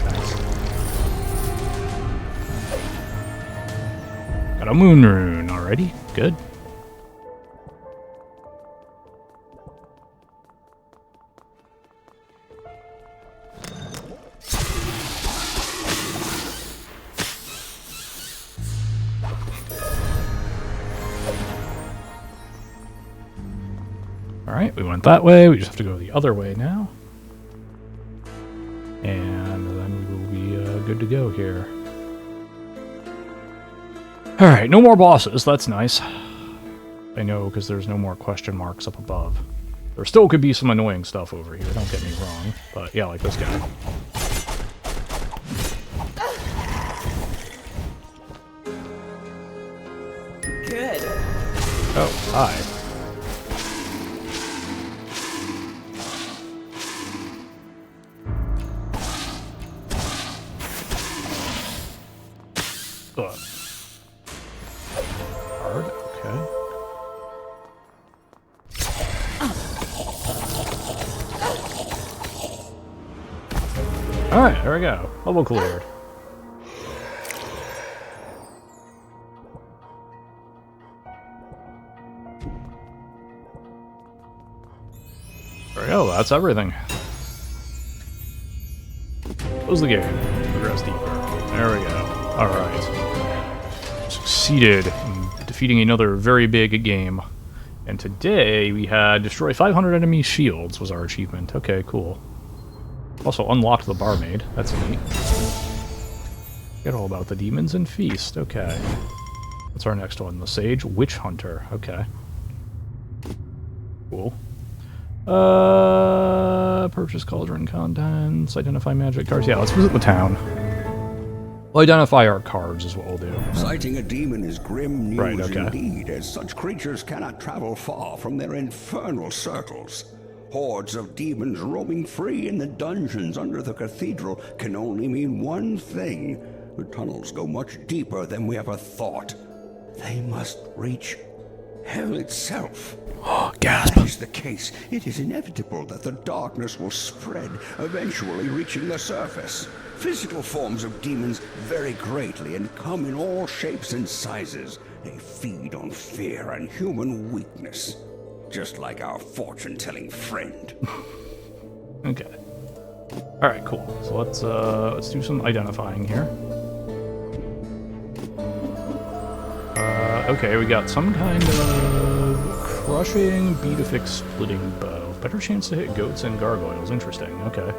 Thanks. Got a moon rune already. Good. Alright, we went that way. We just have to go the other way now. And then we will be good to go here. Alright, no more bosses. That's nice. I know, because there's no more question marks up above. There still could be some annoying stuff over here, don't get me wrong. But yeah, like this guy. Good. Oh, hi. Ugh. Hard, okay. Alright, there we go. Level cleared. There we go, that's everything. Close the game. Progress deeper. There we go. Alright. Succeeded in defeating another very big game. And today we had destroy 500 enemy shields was our achievement. Okay, cool. Also unlocked the barmaid. That's neat. Forget all about the demons and feast. Okay. What's our next one? The sage witch hunter. Okay. Cool. Purchase cauldron contents, identify magic cards. Yeah, let's visit the town. We'll identify our cards is what we'll do. Sighting a demon is grim news Right, okay. indeed, as such creatures cannot travel far from their infernal circles. Hordes of demons roaming free in the dungeons under the cathedral can only mean one thing. The tunnels go much deeper than we ever thought. They must reach hell itself. Gasp. If that is the case, it is inevitable that the darkness will spread, eventually reaching the surface. Physical forms of demons vary greatly and come in all shapes and sizes. They feed on fear and human weakness, just like our fortune-telling friend. Okay. All right, cool. So let's do some identifying here. Okay, we got some kind of crushing, beatific, splitting bow. Better chance to hit goats and gargoyles. Interesting. Okay.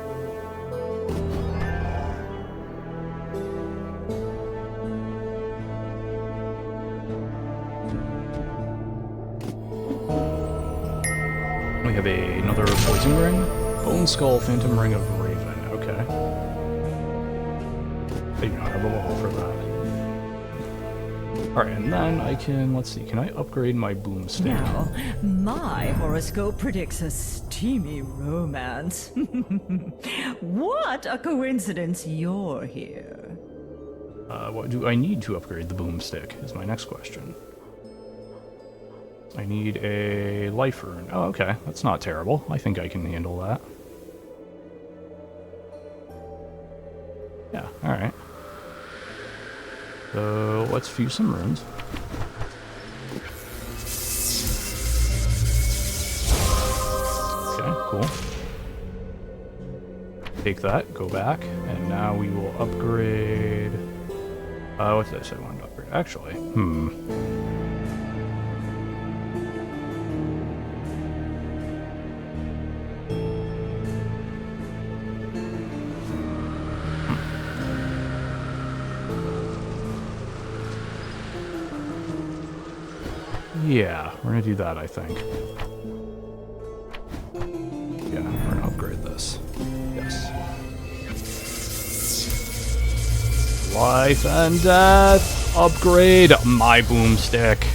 We have another poison ring. Bone skull, phantom ring of raven. Okay. I do not have a level for that. Alright, and then I can, let's see, can I upgrade my boomstick? Now, my horoscope predicts a steamy romance. What a coincidence you're here. What do I need to upgrade the boomstick is my next question. I need a life rune. Oh, okay. That's not terrible. I think I can handle that. Yeah, alright. So, let's fuse some runes. Okay, cool. Take that, go back, and now we will upgrade... what did I say I wanted to upgrade? Actually, yeah, we're gonna do that, I think. Yeah, we're gonna upgrade this. Yes. Life and death! Upgrade my boomstick.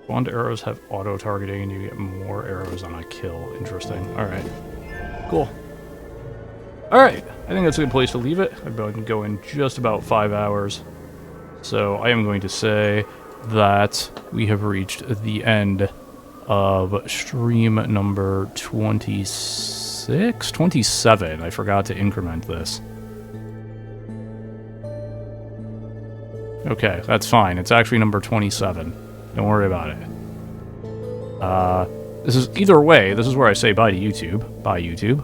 Wand arrows have auto-targeting and you get more arrows on a kill. Interesting. Alright. Cool. Alright, I think that's a good place to leave it. I've been going just about 5 hours. So I am going to say that we have reached the end of stream number 26? 27. I forgot to increment this. Okay, that's fine. It's actually number 27. Don't worry about it. This is either way, this is where I say bye to YouTube. Bye, YouTube.